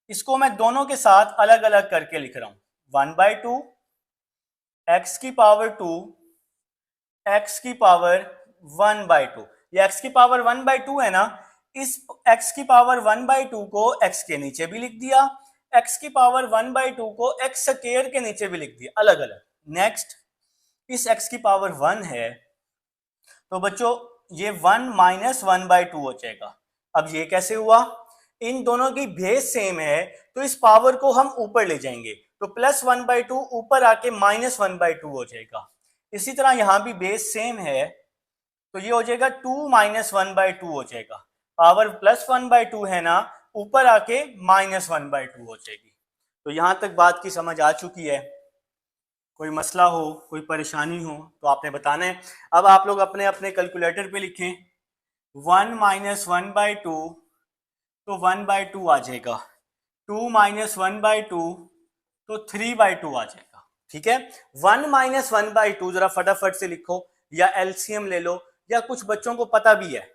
इसको मैं दोनों के साथ अलग अलग करके लिख रहा हूं, 1/2 एक्स की पावर 2, एक्स की पावर 1/2। ये x की पावर 1/2 है ना, इस x की पावर 1/2 को x के नीचे भी लिख दिया, x की पावर 1/2 को x स्क्वायर के नीचे भी लिख दिया, अलग अलग। नेक्स्ट इस x की पावर 1 है, तो बच्चों ये 1 माइनस 1/2 हो जाएगा। अब ये कैसे हुआ, इन दोनों की बेस सेम है तो इस पावर को हम ऊपर ले जाएंगे, तो प्लस 1/2 ऊपर आके माइनस 1/2 हो जाएगा। इसी तरह यहां भी बेस सेम है, तो ये हो जाएगा 2 माइनस 1/2 हो जाएगा। पावर प्लस 1/2 है ना, ऊपर आके माइनस 1/2 हो जाएगी। तो यहां तक बात की समझ आ चुकी है? कोई मसला हो, कोई परेशानी हो तो आपने बताना है। अब आप लोग अपने अपने कैलकुलेटर पे लिखें 1 माइनस 1/2, तो 1/2 आ जाएगा, 2 माइनस 1/2 तो 3/2 आ जाएगा। ठीक है, 1 माइनस 1/2 जरा फटाफट से लिखो, या एलसीएम ले लो, या कुछ बच्चों को पता भी है,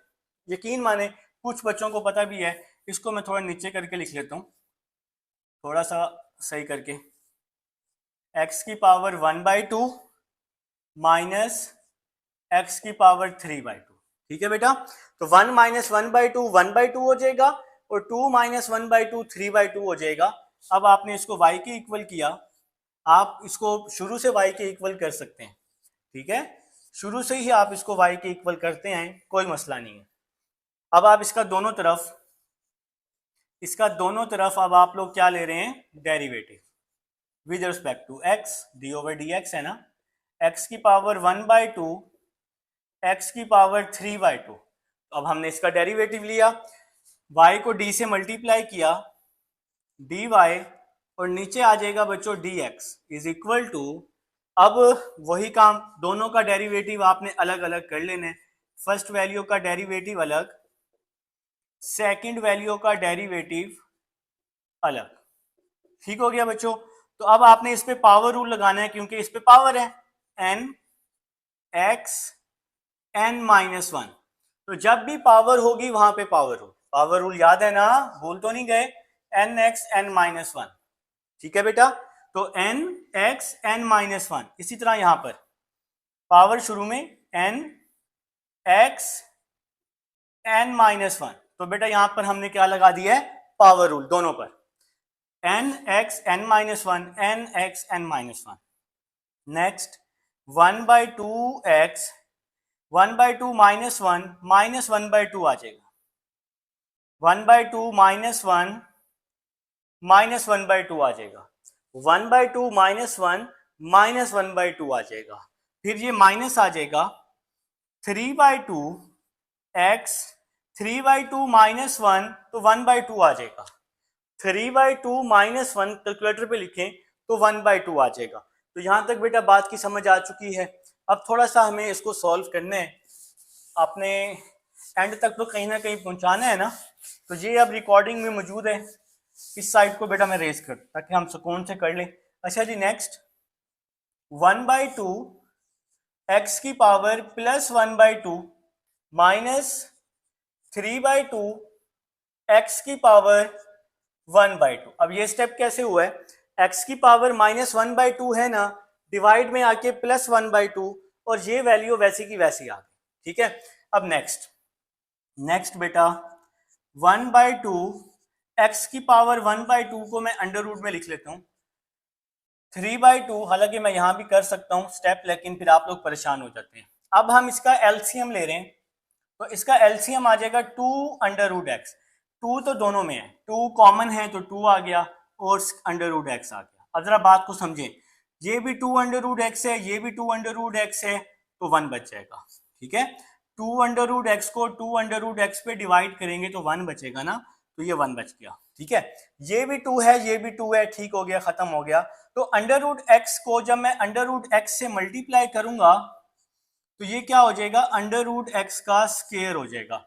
यकीन माने कुछ बच्चों को पता भी है, इसको मैं थोड़ा नीचे करके लिख लेता हूँ, थोड़ा सा सही करके। एक्स की पावर 1/2 माइनस एक्स की पावर 3/2। ठीक है बेटा, तो 1 माइनस 1/2 1/2 हो जाएगा, और 2 माइनस 1/2 3/2 हो जाएगा। अब आपने इसको y के इक्वल किया, आप इसको शुरू से y के इक्वल कर सकते हैं। ठीक है, शुरू से ही आप इसको y के इक्वल करते हैं, कोई मसला नहीं है। अब आप इसका दोनों तरफ अब आप लोग क्या ले रहे हैं, derivative with respect to x, d over d x है ना, x की पावर 1/2 x की पावर 3/2। अब हमने इसका डेरिवेटिव लिया, y को d से मल्टीप्लाई किया, dy, और नीचे आ जाएगा बच्चों dx इज इक्वल टू, अब वही काम, दोनों का डेरिवेटिव आपने अलग अलग कर लेना है। फर्स्ट वैल्यू का डेरिवेटिव अलग, सेकंड वैल्यू का डेरिवेटिव अलग। ठीक हो गया बच्चों। तो अब आपने इस पे पावर रूल लगाना है, क्योंकि इस पे पावर है n x n-1। तो जब भी पावर होगी वहां पे पावर रूल याद है ना, भूल तो नहीं गए, n(x n-1). ठीक है बेटा, तो n(x n-1), इसी तरह यहां पर पावर शुरू में n(x n-1), तो बेटा यहां पर हमने क्या लगा दिया है, पावर रूल दोनों पर, n(x n-1 n(x n-1). Next 1/2x 1/2 minus 1 minus 1/2 आ जाएगा, 1/2 माइनस 1 माइनस 1/2 आ जाएगा, 1/2 माइनस 1 माइनस 1/2 आ जाएगा। फिर ये माइनस आ जाएगा 3/2 x, 3/2 माइनस 1 तो 1/2 आ जाएगा, 3/2 माइनस 1 कैलकुलेटर पे लिखें तो 1/2 आ जाएगा। तो यहां तक बेटा बात की समझ आ चुकी है। अब थोड़ा सा हमें इसको सॉल्व करना है, आपने एंड तक तो कहीं ना कहीं पहुंचाना है ना। तो ये अब रिकॉर्डिंग में मौजूद है, इस साइड को बेटा मैं रेज कर ताकि हम सुकून से कर लें। अच्छा जी, नेक्स्ट 1/2 x की पावर प्लस 1/2 माइनस 3/2 x की पावर 1/2। अब ये स्टेप कैसे हुआ है, x की पावर माइनस 1/2 है ना, डिवाइड में आके प्लस 1/2, और ये वैल्यू वैसी की वैसी आ गई। ठीक है, अब नेक्स्ट बेटा 1/2 x की पावर 1/2 को मैं अंडर रूट में लिख लेता हूं, 3/2, हालांकि मैं यहां भी कर सकता हूं स्टेप, लेकिन फिर आप लोग परेशान हो जाते हैं। अब हम इसका एलसीएम ले रहे हैं, तो इसका एलसीएम आ जाएगा 2√x। 2 तो दोनों में है, 2 कॉमन है तो 2 आ गया, और √x आ गया। अब जरा बात को समझें, ये भी 2√x है, ये भी 2√x है, तो 1 बच जाएगा। ठीक है, 2√x को 2√x पे डिवाइड करेंगे तो 1 बचेगा ना, तो ये 1 बच गया। ठीक है, ये भी 2 है, ये भी 2 है, ठीक हो गया, खत्म हो गया। तो √x को जब मैं √x से मल्टीप्लाई करूंगा तो ये क्या हो जाएगा, √x का स्क्वायर हो जाएगा।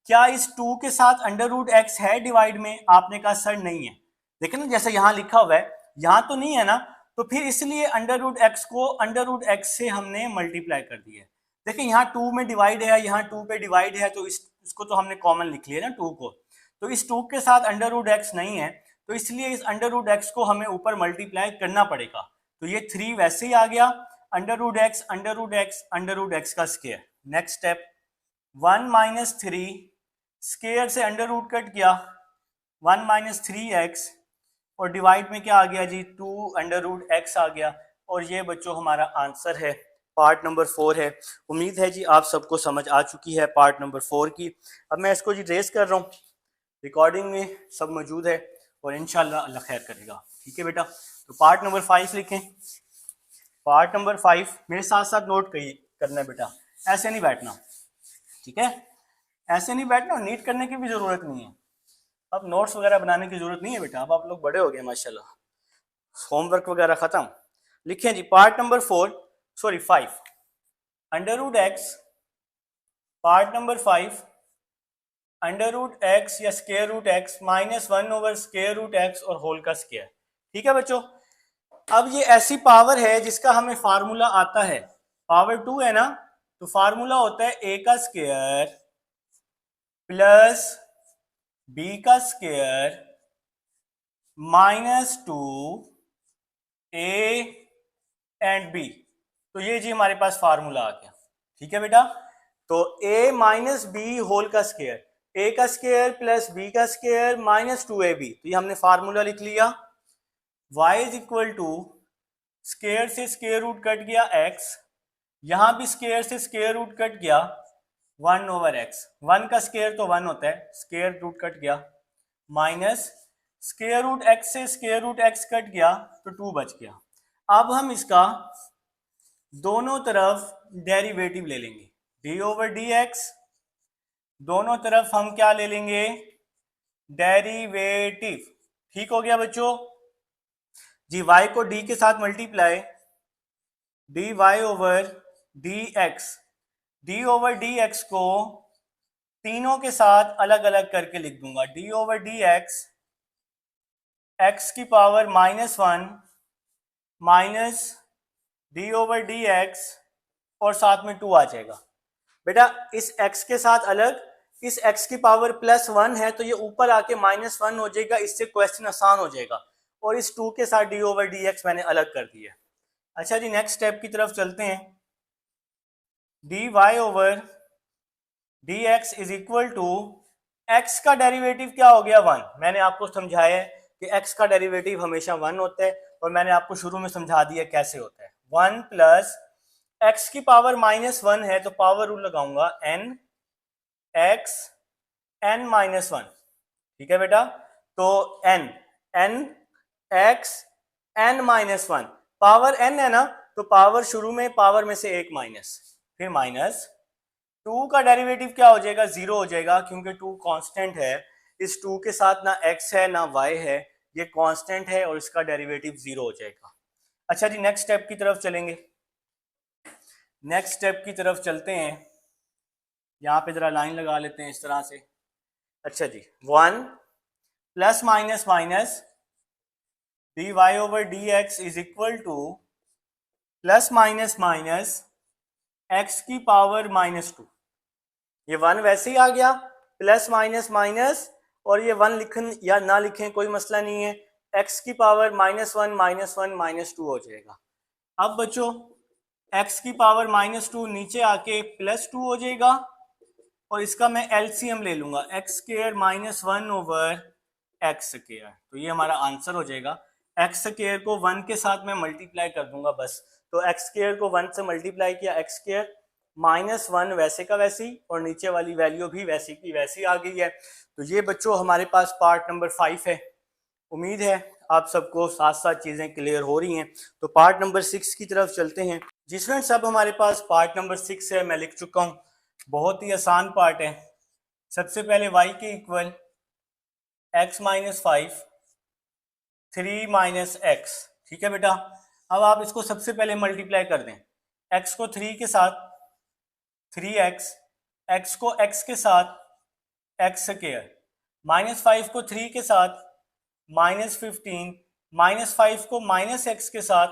क्या इस 2 के साथ √x है डिवाइड में, आपने कहा सर नहीं है। देखिए ना, जैसे यहां लिखा हुआ है, यहां तो नहीं है ना, तो फिर इसलिए √x को √x से हमने मल्टीप्लाई कर दिया। देखिए यहाँ 2 में डिवाइड है, यहाँ 2 पे डिवाइड है, तो इसको तो हमने कॉमन लिख लिया ना 2 को, तो इस 2 के साथ √x नहीं है, तो इसलिए इस √x को हमें ऊपर मल्टीप्लाई करना पड़ेगा। तो ये 3 वैसे ही आ गया, √x √x का square. Next step 1 minus 3 square से अंडर कट किया, 1 माइनस 3x, और डिवाइड में क्या आ गया जी, 2 √x आ गया। और ये बच्चों हमारा आंसर है, पार्ट नंबर 4 है। उम्मीद है जी आप सबको समझ आ चुकी है पार्ट नंबर 4 की। अब मैं इसको जी रेस कर रहा हूँ, रिकॉर्डिंग में सब मौजूद है, और इंशाल्लाह अल्लाह खैर करेगा। ठीक है बेटा, तो पार्ट नंबर 5 लिखें। पार्ट नंबर 5 मेरे साथ साथ नोट करना है बेटा, ऐसे नहीं बैठना। ठीक है, ऐसे नहीं बैठना, नीट करने की भी जरूरत नहीं है, अब नोट्स वगैरह बनाने की जरूरत नहीं है बेटा, अब आप लोग बड़े हो गए माशाल्लाह, होमवर्क वगैरह खत्म। लिखें जी part number 5 √x, part number 5 √x या √x माइनस 1/√x और होल का स्क्वायर। ठीक है बच्चों, अब ये ऐसी पावर है जिसका हमें फार्मूला आता है, पावर 2 है ना, तो फार्मूला होता है a का स्क्वायर प्लस बी का स्क्वायर -2 ए एंड बी। तो ये जी हमारे पास फार्मूला आ गया। ठीक है बेटा, तो a माइनस बी होल का स्क्वायर, a का स्क्वायर प्लस b का स्क्वायर -2ab, तो ये हमने फार्मूला लिख लिया। y is equal to square से स्क्वायर रूट कट गया x, यहां भी स्क्वायर से स्क्वायर रूट कट गया 1/x, 1 का स्क्वायर तो 1 होता है, स्क्वायर रूट कट गया, माइनस स्क्वायर रूट x से स्क्वायर रूट x कट गया तो 2 बच गया। अब हम इसका दोनों तरफ डेरिवेटिव ले लेंगे, d/dx, दोनों तरफ हम क्या ले लेंगे, डेरिवेटिव। ठीक हो गया बच्चों जी, y को d के साथ मल्टीप्लाई, dy/dx, d/dx को तीनों के साथ अलग अलग करके लिख दूंगा, d/dx x की पावर -1 माइनस d/dx और साथ में 2 आ जाएगा। बेटा इस x के साथ अलग, इस x की पावर +1 है तो ये ऊपर आके -1 हो जाएगा, इससे क्वेश्चन आसान हो जाएगा। और इस 2 के साथ d/dx मैंने अलग कर दिया। अच्छा जी, नेक्स्ट स्टेप की तरफ चलते हैं। dy/dx is equal to x का डेरिवेटिव क्या हो गया 1। मैंने आपको समझाया है कि x का डेरिवेटिव हमेशा 1 होता है और मैंने आपको शुरू में समझा दिया कैसे होता है। 1 प्लस x की पावर -1 है तो पावर रूल लगाऊंगा n x n -1। ठीक है बेटा, तो n x n -1, power n है ना, तो पावर शुरू में पावर में से एक माइनस, फिर माइनस 2 का डेरिवेटिव क्या हो जाएगा, 0 हो जाएगा, क्योंकि 2 कांस्टेंट है। इस 2 के साथ ना x है ना y है, ये कांस्टेंट है और इसका डेरिवेटिव 0 हो जाएगा। अच्छा जी, नेक्स्ट स्टेप की तरफ चलेंगे। नेक्स्ट स्टेप की तरफ चलते हैं, यहाँ पे जरा लाइन लगा लेते हैं इस तरह से। अच्छा जी, 1 plus minus minus dy/dx is equal two plus minus minus x की पावर -2। ये 1 वैसे ही आ गया, प्लस माइनस माइनस, और ये 1 लिखन या ना लिखें कोई मसला नहीं है, x की पावर -1 -2 हो जाएगा। अब बच्चों x की पावर -2 नीचे आके +2 हो जाएगा और इसका मैं एलसीएम ले लूंगा, x² -1/x², तो ये हमारा आंसर हो जाएगा। x² को 1 के साथ मैं मल्टीप्लाई कर दूंगा बस, तो x² को 1 से मल्टीप्लाई किया, x² -1 वैसे का वैसी और नीचे वाली वैल्यू भी वैसी की वैसी आ गई है। तो ये बच्चों हमारे पास पार्ट नंबर 5 है। उम्मीद है आप सबको साथ साथ चीज़ें क्लियर हो रही हैं। तो पार्ट नंबर 6 की तरफ चलते हैं। जी फ्रेंड्स, अब हमारे पास पार्ट नंबर 6 है, मैं लिख चुका हूँ, बहुत ही आसान पार्ट है। सबसे पहले y के इक्वल x -5 3 -x। ठीक है बेटा, अब आप इसको सबसे पहले मल्टीप्लाई कर दें, x को 3 के साथ 3x, x को x के साथ x², -5 को 3 के साथ -15, -5 को -x के साथ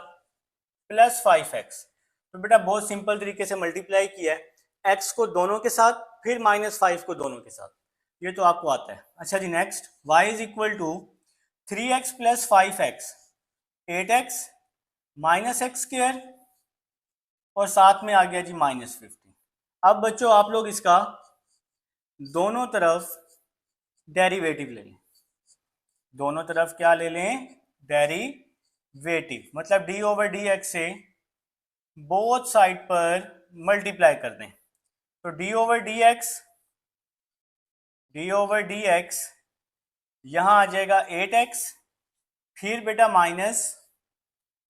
+5x। तो बेटा बहुत सिंपल तरीके से मल्टीप्लाई किया है, x को दोनों के साथ फिर -5 को दोनों के साथ, ये तो आपको आता है। अच्छा जी, next y is equal to 3x + 5x 8x -x² और साथ में आ गया जी -15। अब बच्चों आप लोग इसका दोनों तरफ डेरिवेटिव ले लें, दोनों तरफ क्या ले लें, डेरिवेटिव, मतलब d/dx से बोथ साइड पर मल्टीप्लाई कर दें। तो d/dx यहां आ जाएगा 8x, फिर बेटा माइनस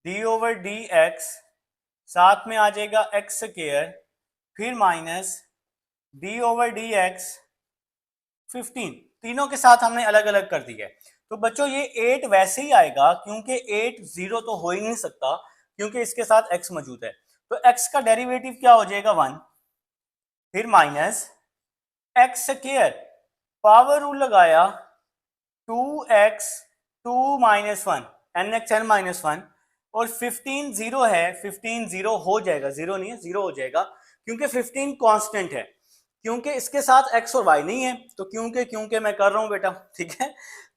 d/dx साथ में आ जाएगा x², फिर माइनस d/dx 15, तीनों के साथ हमने अलग अलग कर दिया है। तो बच्चों ये 8 वैसे ही आएगा, क्योंकि 8 0 तो हो ही नहीं सकता, क्योंकि इसके साथ x मौजूद है। तो x का डेरिवेटिव क्या हो जाएगा 1, फिर माइनस x², पावर रूल लगाया 2x 2 -1 nx n -1, और 15 0 है, 15 0 हो जाएगा, 0 नहीं है 0 हो जाएगा, क्योंकि 15 कांस्टेंट है, क्योंकि इसके साथ एक्स और वाई नहीं है, तो क्योंकि मैं कर रहा हूं बेटा, ठीक है।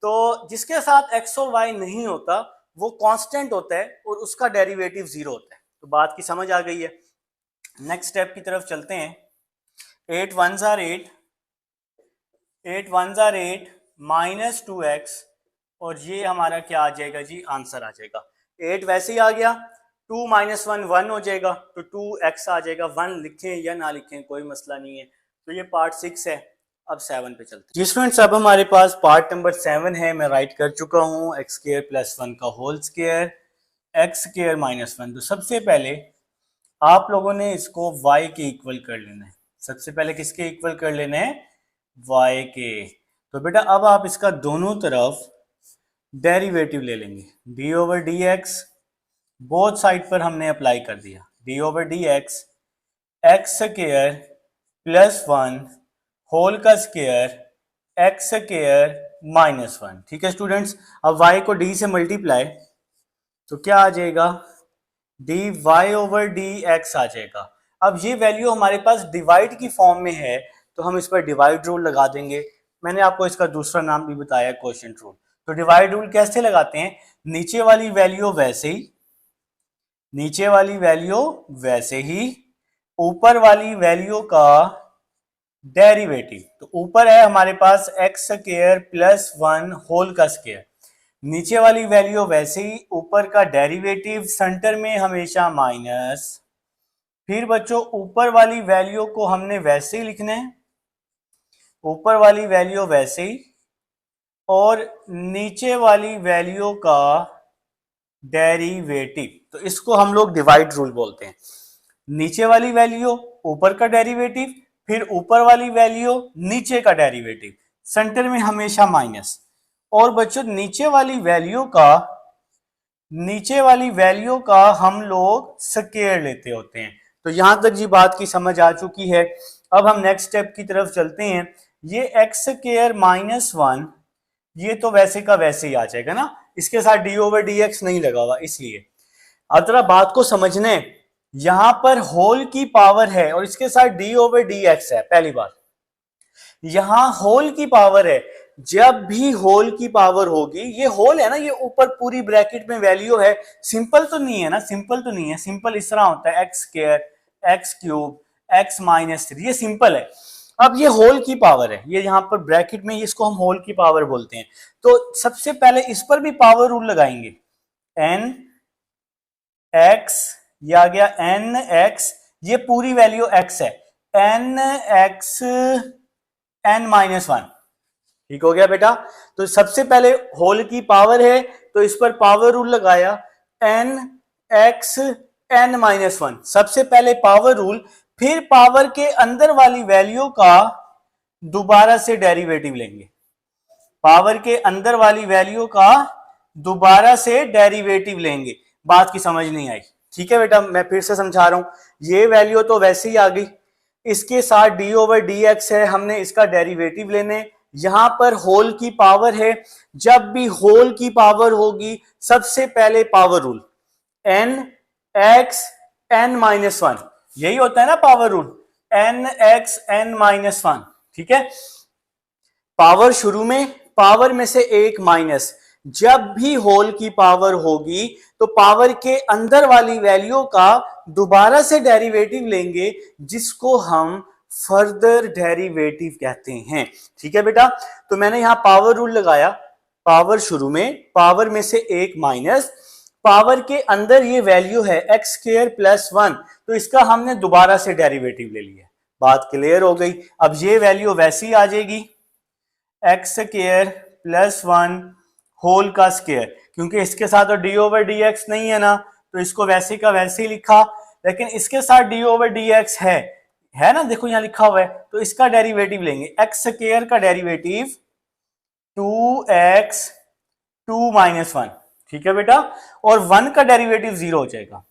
तो जिसके साथ एक्स और वाई नहीं होता वो कांस्टेंट होता है और उसका डेरिवेटिव जीरो होता है। तो बात की समझ आ गई है। नेक्स्ट स्टेप की तरफ चलते हैं। 8 1s are 8, 8 1s are 8 minus 2x, और ये हमारा क्या आ जाएगा जी, आंसर आ जाएगा। 8 वैसे ही आ गया, 2 माइनस 1 1 हो जाएगा, तो 2x आ जाएगा। 1 लिखें या ना लिखें कोई मसला नहीं है। तो ये पार्ट 6 है। अब 7 पे चलते हैं जी स्टूडेंट्स। अब हमारे पास पार्ट नंबर 7 है। मैं राइट कर चुका हूँ एक्स स्क्वायर प्लस 1 का whole square, x square minus 1। तो सबसे पहले आप लोगों ने इसको y के इक्वल कर लेना है। सबसे पहले किसके इक्वल कर लेना है, y के। तो बेटा अब आप इसका दोनों तरफ डेरिवेटिव ले लेंगे, d over d x, both side पर हमने अप्लाई कर दिया, d over d x, x square plus 1 whole का स्क्वायर एक्स स्क्वायर माइनस 1। ठीक है स्टूडेंट्स। अब y को d से मल्टीप्लाई, तो क्या आ जाएगा, d y over d x आ जाएगा। अब ये वैल्यू हमारे पास डिवाइड की फॉर्म में है, तो हम इस पर डिवाइड रूल लगा देंगे। मैंने आपको इसका दूसरा नाम भी बताया, क्वोशिएंट रूल। तो डिवाइड रूल कैसे लगाते हैं, नीचे वाली वैल्यू वैसे ही, नीचे वाली वैल्यू वैसे ही, ऊपर वाली वैल्यू का डेरिवेटिव। तो ऊपर है हमारे पास एक्स स्क्वायर प्लस 1 होल का स्क्वायर, नीचे वाली वैल्यू वैसे ही, ऊपर का डेरिवेटिव, सेंटर में हमेशा माइनस। फिर बच्चों ऊपर वाली वैल्यू को हमने वैसे ही लिखना है, ऊपर वाली वैल्यू वैसे ही, और नीचे वाली वैल्यू का डेरिवेटिव। तो इसको हम लोग डिवाइड रूल बोलते हैं। नीचे वाली वैल्यू ऊपर का डेरिवेटिव, फिर ऊपर वाली वैल्यू नीचे का डेरिवेटिव, सेंटर में हमेशा माइनस। और बच्चों नीचे वाली वैल्यू का हम लोग स्क्वायर लेते होते हैं। तो यहां तक जी बात की समझ आ चुकी है। अब हम नेक्स्ट स्टेप की तरफ चलते हैं। ये एक्स स्क्वायर माइनस 1, ये तो वैसे का वैसे ही आ जाएगा ना, इसके साथ डी ओवर डी एक्स नहीं लगा हुआ, इसलिए। अब जरा बात को समझने, यहां पर होल की पावर है और इसके साथ डी ओवर डी एक्स है। पहली बात, यहां होल की पावर है, जब भी होल की पावर होगी, ये होल है ना, ये ऊपर पूरी ब्रैकेट में वैल्यू है, सिंपल तो नहीं है ना, सिंपल तो नहीं है। सिंपल इस तरह होता है x square, x cube, x minus 3, ये सिंपल है। अब ये होल की पावर है, ये यहां पर ब्रैकेट में, इसको हम होल की पावर बोलते हैं। तो सबसे पहले इस पर भी पावर रूल लगाएंगे, एन एक्स, ये आ गया एन एक्स, ये पूरी वैल्यू एक्स है, एन एक्स एन माइनस 1। ठीक हो गया बेटा। तो सबसे पहले होल की पावर है, तो इस पर पावर रूल लगाया, एन एक्स एन माइनस 1, सबसे पहले पावर रूल। फिर पावर के अंदर वाली वैल्यू का दोबारा से डेरिवेटिव लेंगे, पावर के अंदर वाली वैल्यू का दोबारा से डेरिवेटिव लेंगे। बात की समझ नहीं आई, ठीक है बेटा, मैं फिर से समझा रहा हूं। ये वैल्यू तो वैसे ही आ गई, इसके साथ डी ओवर डी एक्स है, हमने इसका डेरिवेटिव लेने। यहां पर होल की पावर है, जब भी होल की पावर होगी सबसे पहले power rule, n x n minus 1, यही होता है ना power rule, n x n minus 1। ठीक है, पावर शुरू में, पावर में से एक माइनस, जब भी होल की पावर होगी तो पावर के अंदर वाली वैल्यू का दोबारा से डेरिवेटिव लेंगे, जिसको हम फर्दर डेरिवेटिव कहते हैं। ठीक है बेटा, तो मैंने यहां पावर रूल लगाया, पावर शुरू में, पावर में से एक माइनस, पावर के अंदर ये वैल्यू है एक्स स्क्वायर प्लस 1, तो इसका हमने दोबारा से डेरिवेटिव ले लिया। बात क्लियर हो गई। अब ये वैल्यू वैसी आ जाएगी, एक्स स्क्वायर प्लस 1 होल का स्क्वायर, क्योंकि इसके साथ तो डी ओवर डी एक्स नहीं है ना, तो इसको वैसे का वैसे ही लिखा। लेकिन इसके साथ डी ओवर डी एक्स है ना, देखो यहां लिखा हुआ है, तो इसका डेरिवेटिव लेंगे। एक्स स्क्वायर का डेरिवेटिव 2x 2 माइनस 1। ठीक है बेटा, और 1 का डेरिवेटिव 0 हो जाएगा।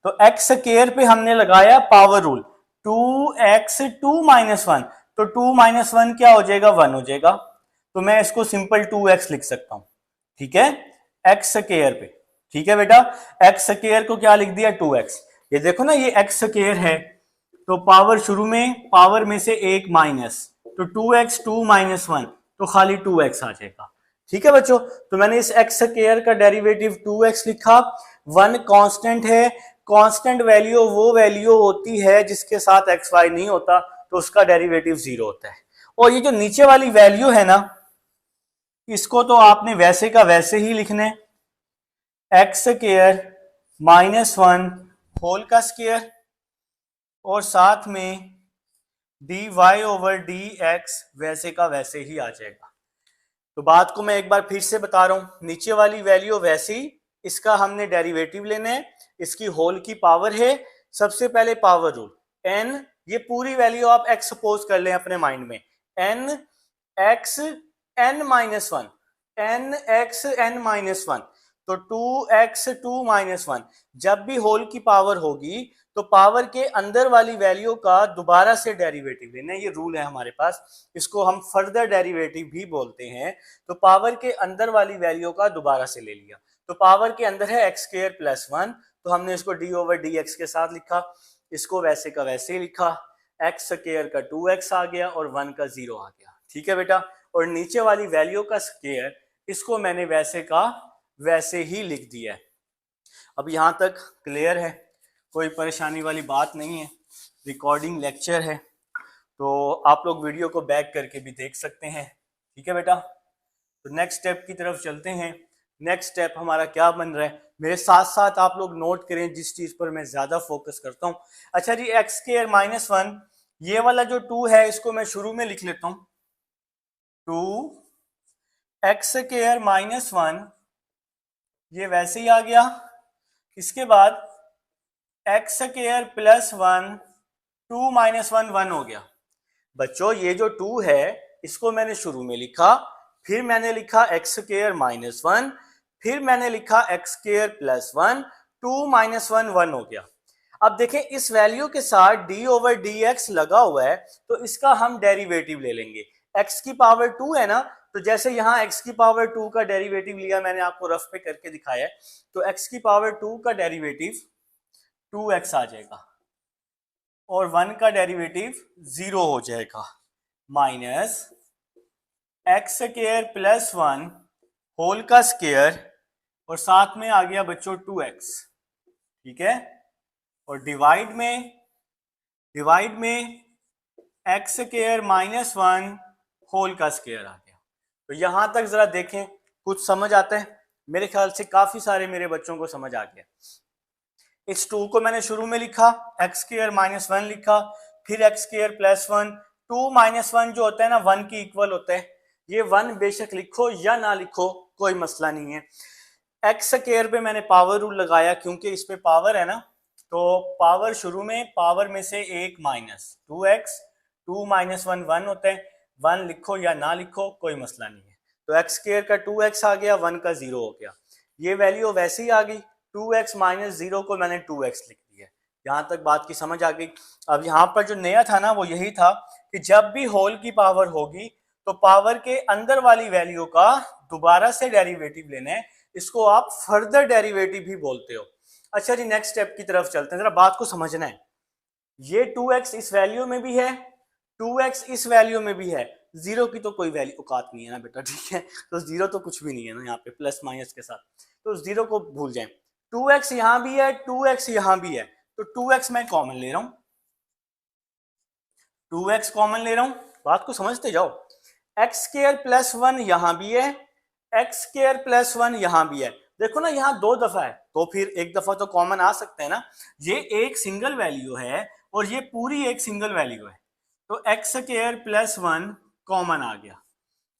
तो एक्स स्क्वायर पे हमने लगाया पावर रूल, 2x 2 माइनस 1, तो 2 माइनस 1 क्या हो जाएगा, 1 हो जाएगा। तो मैं इसको सिंपल 2x लिख सकता हूं। ठीक है, एक्स स्क्वायर पे। ठीक है बेटा, एक्स स्क्वायर को क्या लिख दिया, 2x। ये देखो ना, ये एक्स स्क्वायर है, तो पावर शुरू में पावर में से एक माइनस, तो 2x 2 माइनस 1, तो खाली 2x आ जाएगा। ठीक है बच्चों, तो मैंने इस x स्क्वायर का डेरिवेटिव 2x लिखा। 1 कांस्टेंट है, कांस्टेंट वैल्यू वो वैल्यू होती है जिसके साथ एक्स वाई नहीं होता, तो उसका डेरिवेटिव 0 होता है। और ये जो नीचे वाली वैल्यू है ना, इसको तो आपने वैसे का वैसे ही लिखना है, एक्स स्क्वायर माइनस 1 होल का स्क्वायर, और साथ में d y over d x वैसे का वैसे ही आ जाएगा। तो बात को मैं एक बार फिर से बता रहा हूं, नीचे वाली वैल्यू वैसी, इसका हमने डेरिवेटिव लेना है, इसकी होल की पावर है। सबसे पहले पावर रूल, n, ये पूरी वैल्यू आप x सपोज कर लें अपने माइंड में, n x n minus 1, n x n minus 1, तो 2x 2 माइनस 1। जब भी होल की पावर होगी तो पावर के अंदर वाली वैल्यू का दोबारा से डेरिवेटिव लेना, ये रूल है हमारे पास, इसको हम फर्दर डेरिवेटिव भी बोलते हैं। तो पावर के अंदर वाली वैल्यू का दोबारा से ले लिया, तो पावर के अंदर है एक्स स्क्वायर प्लस 1, तो हमने इसको डी ओवर डी एक्स के साथ लिखा, इसको वैसे का वैसे ही लिखा, एक्स स्क्वायर का 2x आ गया और 1 का 0 आ गया। ठीक है बेटा, और नीचे वाली वैल्यू का स्क्वायर, इसको मैंने वैसे का वैसे ही लिख दिया है। अब यहां तक क्लियर है, कोई परेशानी वाली बात नहीं है। रिकॉर्डिंग लेक्चर है, तो आप लोग वीडियो को बैक करके भी देख सकते हैं। ठीक है बेटा, तो नेक्स्ट स्टेप की तरफ चलते हैं। नेक्स्ट स्टेप हमारा क्या बन रहा है, मेरे साथ साथ आप लोग नोट करें जिस चीज पर मैं ज्यादा फोकस करता हूं। अच्छा जी, एक्स स्क्वायर माइनस 1, ये वाला जो 2 है इसको मैं शुरू में लिख लेता हूं, 2 एक्स स्क्वायर माइनस 1, ये वैसे ही आ गया। इसके बाद एक्स स्क्वायर प्लस 1, 2 माइनस 1 1 हो गया। बच्चों ये जो 2 है इसको मैंने शुरू में लिखा, फिर मैंने लिखा एक्स स्क्वायर माइनस 1, फिर मैंने लिखा एक्स स्क्वायर प्लस 1, 2 माइनस 1 1 हो गया। अब देखें इस वैल्यू के साथ डी ओवर डी एक्स लगा हुआ है, तो इसका हम डेरिवेटिव ले लेंगे। एक्स की पावर 2 है ना, तो जैसे यहाँ x की पावर 2 का डेरिवेटिव लिया, मैंने आपको रफ पे करके दिखाया है, तो x की पावर 2 का डेरिवेटिव 2x आ जाएगा और 1 का डेरिवेटिव 0 हो जाएगा, minus x square plus 1 whole का स्क्वायर, और साथ में आ गया बच्चों 2x। ठीक है, और डिवाइड में एक्स स्क्वायर माइनस 1 होल का स्क्वायर आ गया। तो यहां तक जरा देखें, कुछ समझ आता है? मेरे ख्याल से काफी सारे मेरे बच्चों को समझ आ गया। इस 2 को मैंने शुरू में लिखा, एक्स स्क्वायर माइनस 1 लिखा, फिर एक्स स्क्वायर प्लस 1, 2 माइनस 1 जो होता है ना 1 की इक्वल होता है, ये 1 बेशक लिखो या ना लिखो कोई मसला नहीं है। एक्स स्क्वायर पे मैंने पावर रूल लगाया क्योंकि इस पे पावर है ना, तो पावर शुरू में पावर में से एक माइनस 2x, 2 माइनस 1 1 होता है, 1 लिखो या ना लिखो कोई मसला नहीं है। तो एक्स स्क्वायर का 2x आ गया, 1 का 0 हो गया, ये वैल्यू वैसे ही आ गई, 2x माइनस 0 को मैंने 2x लिख दिया। यहां तक बात की समझ आ गई। अब यहाँ पर जो नया था ना वो यही था कि जब भी होल की पावर होगी तो पावर के अंदर वाली वैल्यू का दोबारा से डेरिवेटिव लेना है, इसको आप फर्दर डेरिवेटिव भी बोलते हो। अच्छा जी, नेक्स्ट स्टेप की तरफ चलते हैं, जरा बात को समझना है। ये 2x इस वैल्यू में भी है, 2x इस वैल्यू में भी है, 0 की तो कोई वैल्यू औकात नहीं है ना बेटा, ठीक है, तो 0 तो कुछ भी नहीं है ना यहाँ पे प्लस माइनस के साथ, तो 0 को भूल जाएं। 2x यहां भी है, 2x यहां भी है, तो 2x मैं कॉमन ले रहा हूं, 2x कॉमन ले रहा हूं, बात को समझते जाओ। एक्स स्क्वायर प्लस 1 यहां भी है, एक्स स्क्वायर प्लस 1 यहां भी है, देखो ना यहाँ 2 दफा है, तो फिर एक दफा तो कॉमन आ सकते हैं ना। ये एक सिंगल वैल्यू है और ये पूरी एक सिंगल वैल्यू है, तो एक्स स्क्वायर प्लस 1 कॉमन आ गया।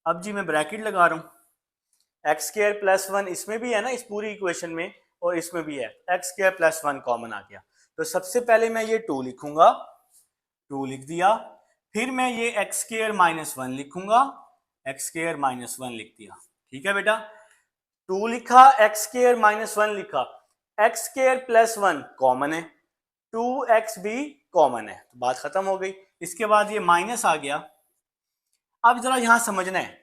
अब जी मैं ब्रैकेट लगा रहा हूं, एक्स स्क्वायर प्लस 1 इसमें भी है ना, इस पूरी इक्वेशन में, और इसमें भी है, एक्स स्क्वायर प्लस 1 कॉमन आ गया। तो सबसे पहले मैं ये 2 लिखूंगा, 2 लिख दिया, फिर मैं ये एक्स स्क्वायर माइनस 1 लिखूंगा, एक्स स्क्वायर माइनस 1 लिख दिया। ठीक है बेटा, 2 लिखा, एक्स स्क्वायर माइनस 1 लिखा, एक्स स्क्वायर प्लस 1 कॉमन है, 2x भी कॉमन है, तो बात खत्म हो गई। इसके बाद ये माइनस आ गया। अब जरा यहां समझना है,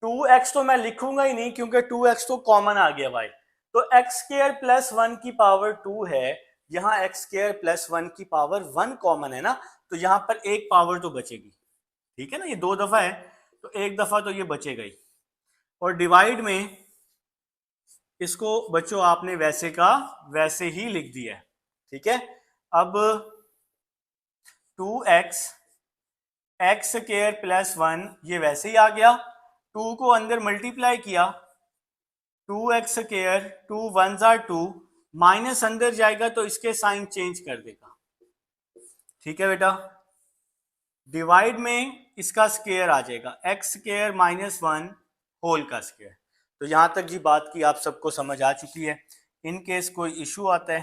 2x तो मैं लिखूंगा ही नहीं क्योंकि 2x तो कॉमन आ गया भाई, तो एक्स स्क्वायर प्लस 1 की पावर 2 है, यहाँ एक्स स्क्वायर प्लस 1 की पावर 1 कॉमन है ना, तो यहाँ पर एक पावर तो बचेगी, ठीक है ना, ये 2 दफा है तो एक दफा तो ये बचेगा ही। और डिवाइड में इसको बच्चों आपने वैसे का वैसे ही लिख दिया है, ठीक है। अब 2x एक्स स्क्वायर प्लस 1 ये वैसे ही आ गया, 2 को अंदर मल्टीप्लाई किया, 2x square 2 one jar 2, minus अंदर जाएगा तो इसके साइन चेंज कर देगा, ठीक है बेटा। डिवाइड में इसका स्क्वायर आ जाएगा, एक्स स्क्वायर माइनस 1 होल का स्क्वायर। तो यहां तक जी बात की आप सबको समझ आ चुकी है। इन केस कोई इशू आता है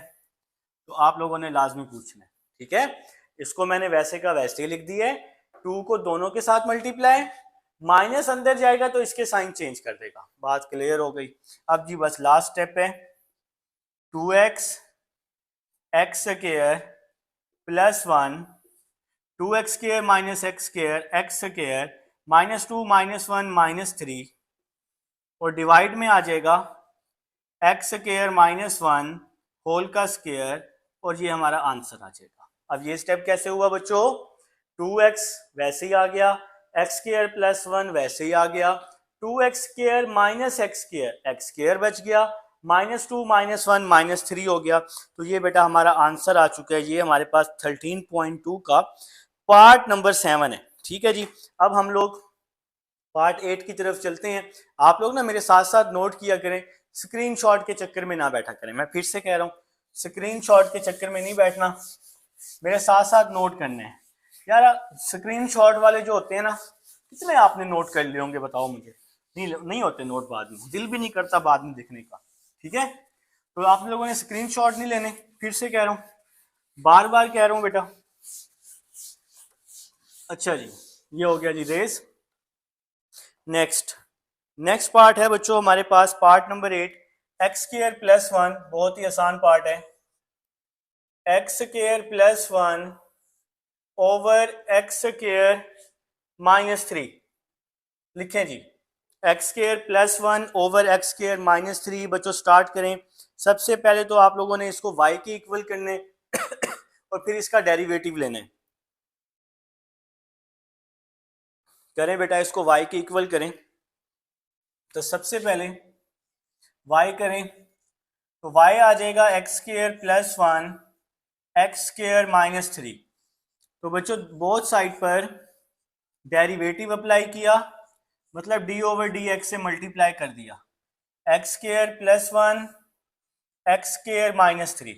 तो आप लोगों ने लाजमी पूछना है, ठीक है। इसको मैंने वैसे का वैसे ही लिख दिया है, 2 को दोनों के साथ मल्टीप्लाई, माइनस अंदर जाएगा तो इसके साइन चेंज कर देगा, बात क्लियर हो गई। अब जी बस लास्ट स्टेप है, 2x x square plus 1, 2x square minus x square x square minus 2 minus 1 minus 3, और डिवाइड में आ जाएगा एक्स स्क्वायर माइनस 1 होल का स्क्वायर, और ये हमारा आंसर आ जाएगा। अब ये स्टेप कैसे हुआ बच्चों, 2x वैसे ही आ गया, एक्स स्क्वायर प्लस 1 वैसे ही आ गया, 2x square minus x square बच गया, माइनस 2 माइनस 1 माइनस 3 हो गया। तो ये बेटा हमारा आंसर आ चुका है, ये हमारे पास 13.2 का पार्ट नंबर 7 है, ठीक है जी। अब हम लोग पार्ट 8 की तरफ चलते हैं। आप लोग ना मेरे साथ साथ नोट किया करें, स्क्रीनशॉट के चक्कर में ना बैठा करें, मैं फिर से कह रहा हूँ स्क्रीनशॉट के चक्कर में नहीं बैठना, मेरे साथ साथ नोट करने हैं। यार स्क्रीनशॉट वाले जो होते हैं ना, कितने आपने नोट कर लिए होंगे बताओ मुझे, नहीं होते नोट बाद में, दिल भी नहीं करता बाद में देखने का, ठीक है। तो आप लोगों ने स्क्रीनशॉट नहीं लेने, फिर से कह रहा हूँ, बार बार कह रहा हूँ बेटा। अच्छा जी, ये हो गया जी रेस। नेक्स्ट पार्ट है बच्चों हमारे पास part number 8, x square plus 1, बहुत ही आसान पार्ट है, x square plus 1 over x square minus 3। लिखें जी, x square plus 1 over x square minus 3। बच्चों स्टार्ट करें, सबसे पहले तो आप लोगों ने इसको y के इक्वल करने और फिर इसका डेरिवेटिव लेना है। करें बेटा, इसको y के इक्वल करें, तो सबसे पहले y करें तो y आ जाएगा x square plus 1 x square minus 3। तो बच्चों बोथ साइड पर डेरिवेटिव अप्लाई किया, मतलब डी ओवर डी एक्स से मल्टीप्लाई कर दिया, x square plus 1 x square minus 3।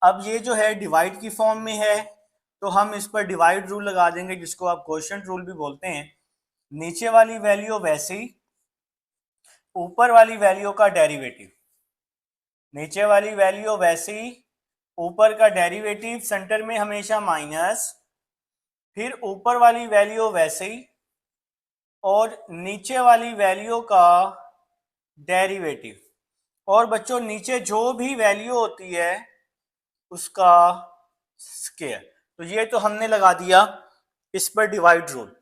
अब ये जो है डिवाइड की फॉर्म में है, तो हम इस पर डिवाइड रूल लगा देंगे, जिसको आप क्वोशिएंट रूल भी बोलते हैं। नीचे वाली वैल्यू वैसे ही, ऊपर वाली वैल्यू का डेरिवेटिव, नीचे वाली वैल्यू वैसे ही, ऊपर का डेरिवेटिव, सेंटर में हमेशा माइनस, फिर ऊपर वाली वैल्यू वैसे ही और नीचे वाली वैल्यू का डेरिवेटिव। और बच्चों नीचे जो भी वैल्यू होती है उसका स्क्वायर। तो ये तो हमने लगा दिया इस पर डिवाइड रूल,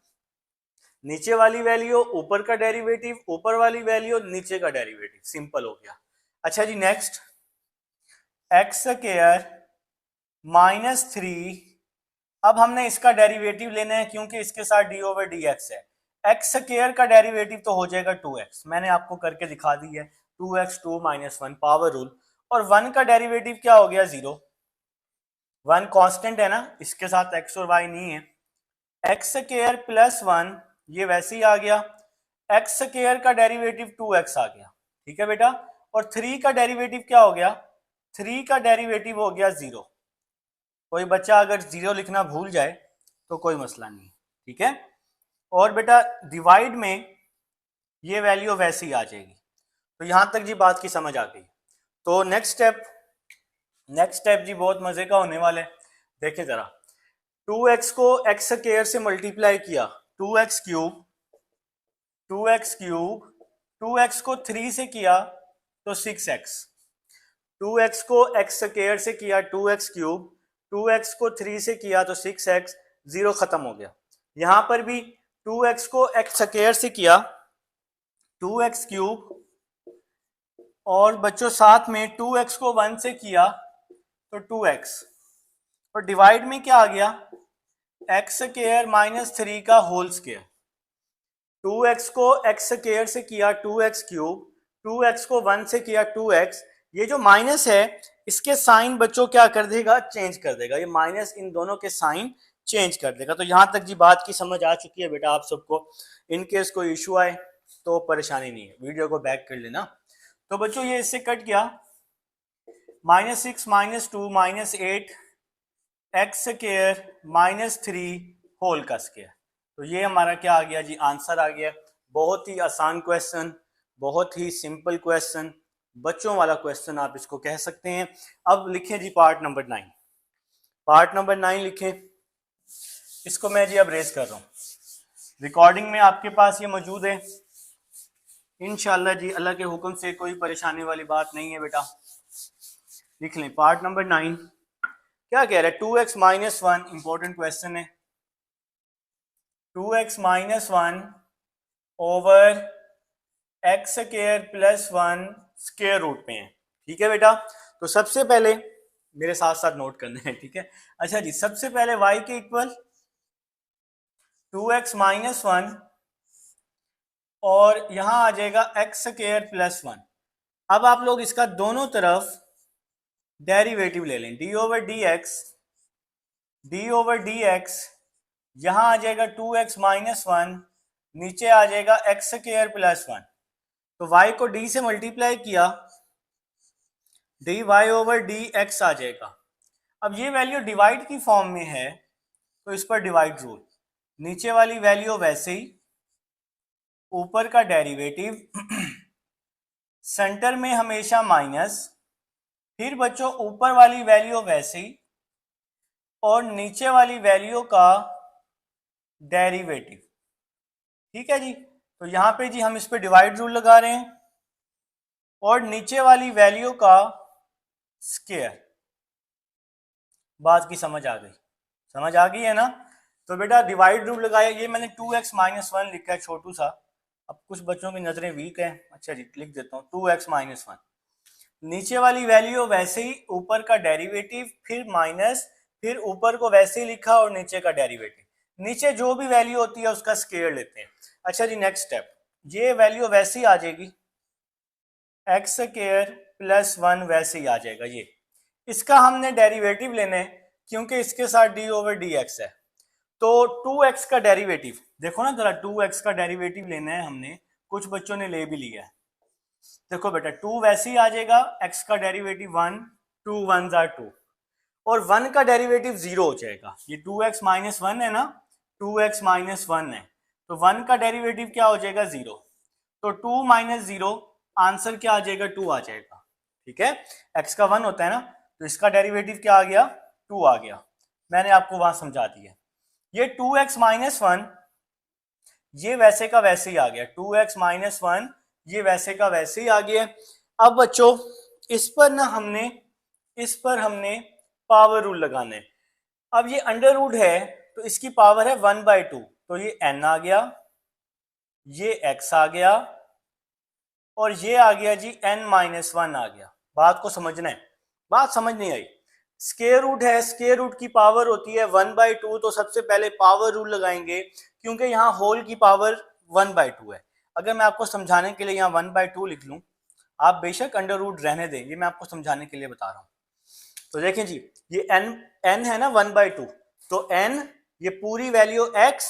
नीचे वाली वैल्यू ऊपर का डेरिवेटिव, ऊपर वाली वैल्यू नीचे का डेरिवेटिव, सिंपल हो गया। अच्छा जी नेक्स्ट, एक्स स्क्वायर माइनस 3। अब हमने इसका डेरिवेटिव लेना है, क्योंकि इसके साथ डी ओवर डी एक्स है। एक्स स्क्वायर का डेरिवेटिव तो हो जाएगा 2x, मैंने आपको करके दिखा दी है, 2x 2 माइनस 1 पावर रूल। और 1 का डेरिवेटिव क्या हो गया, 0। 1 कांस्टेंट है ना, इसके साथ x और y नहीं है। एक्स स्क्वायर प्लस 1 ये वैसे ही आ गया, एक्स स्क्वायर का डेरिवेटिव 2x आ गया, ठीक है बेटा। और 3 का डेरिवेटिव क्या हो गया, 3 का डेरिवेटिव हो गया 0। कोई बच्चा अगर 0 लिखना भूल जाए तो कोई मसला नहीं, ठीक है। और बेटा डिवाइड में ये वैल्यू वैसे ही आ जाएगी। तो यहां तक जी बात की समझ आ गई। तो नेक्स्ट स्टेप जी बहुत मजे का होने वाला है। देखिए जरा, 2x को एक्स स्क्वायर से मल्टीप्लाई किया, 2x क्यूब, 2x को 3 से किया तो 6x, 2x को एक्स स्क्वायर से किया 2x क्यूब, 2x को 3 से किया तो 6x, 0 खत्म हो गया। यहां पर भी 2x को एक्स स्क्वायर से किया 2x क्यूब, और बच्चों साथ में 2x को 1 से किया तो 2x, और डिवाइड में क्या आ गया, एक्स स्क्वायर माइनस 3 का होल स्क्वायर। 2x को एक्स स्क्वायर से किया 2x क्यूब, 2x को 1 से किया 2x। ये जो माइनस है इसके साइन बच्चों क्या कर देगा, चेंज कर देगा, ये माइनस इन दोनों के साइन चेंज कर देगा। तो यहां तक जी बात की समझ आ चुकी है बेटा आप सबको। इन केस कोई इशू आए तो परेशानी नहीं है, वीडियो को बैक कर लेना। तो बच्चों ये इससे कट गया, -6 -2 -8 एक्स स्क्वायर -3 होल का स्क्वायर। तो ये हमारा क्या आ गया जी, आंसर आ गया। बहुत ही आसान क्वेश्चन, बहुत ही सिंपल क्वेश्चन, बच्चों वाला क्वेश्चन आप इसको कह सकते हैं। अब लिखें जी पार्ट नंबर 9, पार्ट नंबर 9 लिखें। इसको मैं जी अब रेस कर रहा हूँ, रिकॉर्डिंग में आपके पास ये मौजूद है इंशाल्लाह जी, अल्लाह के हुक्म से कोई परेशानी वाली बात नहीं है बेटा। लिख लें पार्ट नंबर 9 क्या कह रहा है, 2x माइनस 1, इंपॉर्टेंट क्वेश्चन है। 2x minus 1 over x square plus 1 square root पे है, ठीक है बेटा। तो सबसे पहले मेरे साथ साथ नोट करना है, ठीक है। अच्छा जी, सबसे पहले y के इक्वल 2x माइनस 1 और यहां आ जाएगा एक्स स्क्वायर प्लस 1। अब आप लोग इसका दोनों तरफ डेरिवेटिव ले लें, डी ओवर डी एक्स, यहां आ जाएगा 2x माइनस 1, नीचे आ जाएगा एक्स स्क्वायर प्लस 1। तो y को d से मल्टीप्लाई किया, d y over d x आ जाएगा। अब ये वैल्यू डिवाइड की फॉर्म में है तो इस पर डिवाइड रूल, नीचे वाली वैल्यू वैसे ही, ऊपर का डेरिवेटिव सेंटर में हमेशा माइनस, फिर बच्चों ऊपर वाली वैल्यू वैसे ही और नीचे वाली वैल्यू का डेरिवेटिव, ठीक है जी। तो यहां पे जी हम इस पे डिवाइड रूल लगा रहे हैं और नीचे वाली वैल्यू का स्क्वायर। बात की समझ आ गई, समझ आ गई है ना। तो बेटा डिवाइड रूल लगाया, ये मैंने 2x माइनस 1 लिखा है छोटू सा, अब कुछ बच्चों की नजरें वीक है, अच्छा जी लिख देता हूँ 2x माइनस 1, नीचे वाली वैल्यू वैसे ही, ऊपर का डेरिवेटिव, फिर माइनस, फिर ऊपर को वैसे ही लिखा और नीचे का डेरिवेटिव, नीचे जो भी वैल्यू होती है उसका स्क्वायर लेते हैं। अच्छा जी नेक्स्ट स्टेप, ये वैल्यू वैसे ही आ जाएगी, एक्स स्क्वायर प्लस 1 वैसे ही आ जाएगा। ये इसका हमने डेरिवेटिव लेना है क्योंकि इसके साथ डी ओवर डी एक्स है। तो 2x का डेरिवेटिव देखो ना जरा, 2x का डेरिवेटिव लेना है हमने, कुछ बच्चों ने ले भी लिया है। देखो बेटा 2 वैसे ही आ जाएगा, x का डेरिवेटिव 1, 2 1 जार 2, और 1 का डेरिवेटिव 0 हो जाएगा। ये 2x माइनस 1 है ना, 2x माइनस 1 है, तो 1 का डेरिवेटिव क्या हो जाएगा 0, तो 2 माइनस 0 आंसर क्या आ जाएगा 2 आ जाएगा, ठीक है। x का 1 होता है ना, तो इसका डेरिवेटिव क्या आ गया 2 आ गया, मैंने आपको वहां समझा दिया। ये 2x माइनस 1 ये वैसे का वैसे ही आ गया, 2x माइनस 1 ये वैसे का वैसे ही आ गया। अब बच्चों इस पर हमने पावर रूल लगाना है। अब ये अंडर रूट है तो इसकी पावर है 1/2, तो ये n आ गया, ये x आ गया और ये आ गया जी n माइनस 1 आ गया। बात को समझना है, बात समझ नहीं आई। स्क्वायर रूट है, स्क्वायर रूट की पावर होती है 1/2, तो सबसे पहले पावर रूल लगाएंगे क्योंकि यहाँ होल की पावर 1/2 है। अगर मैं आपको समझाने के लिए यहाँ 1/2 लिख लूँ, आप बेशक अंडर रूट रहने दें, ये मैं आपको समझाने के लिए बता रहा हूँ। तो देखें जी ये n है ना 1/2, तो n ये पूरी वैल्यू x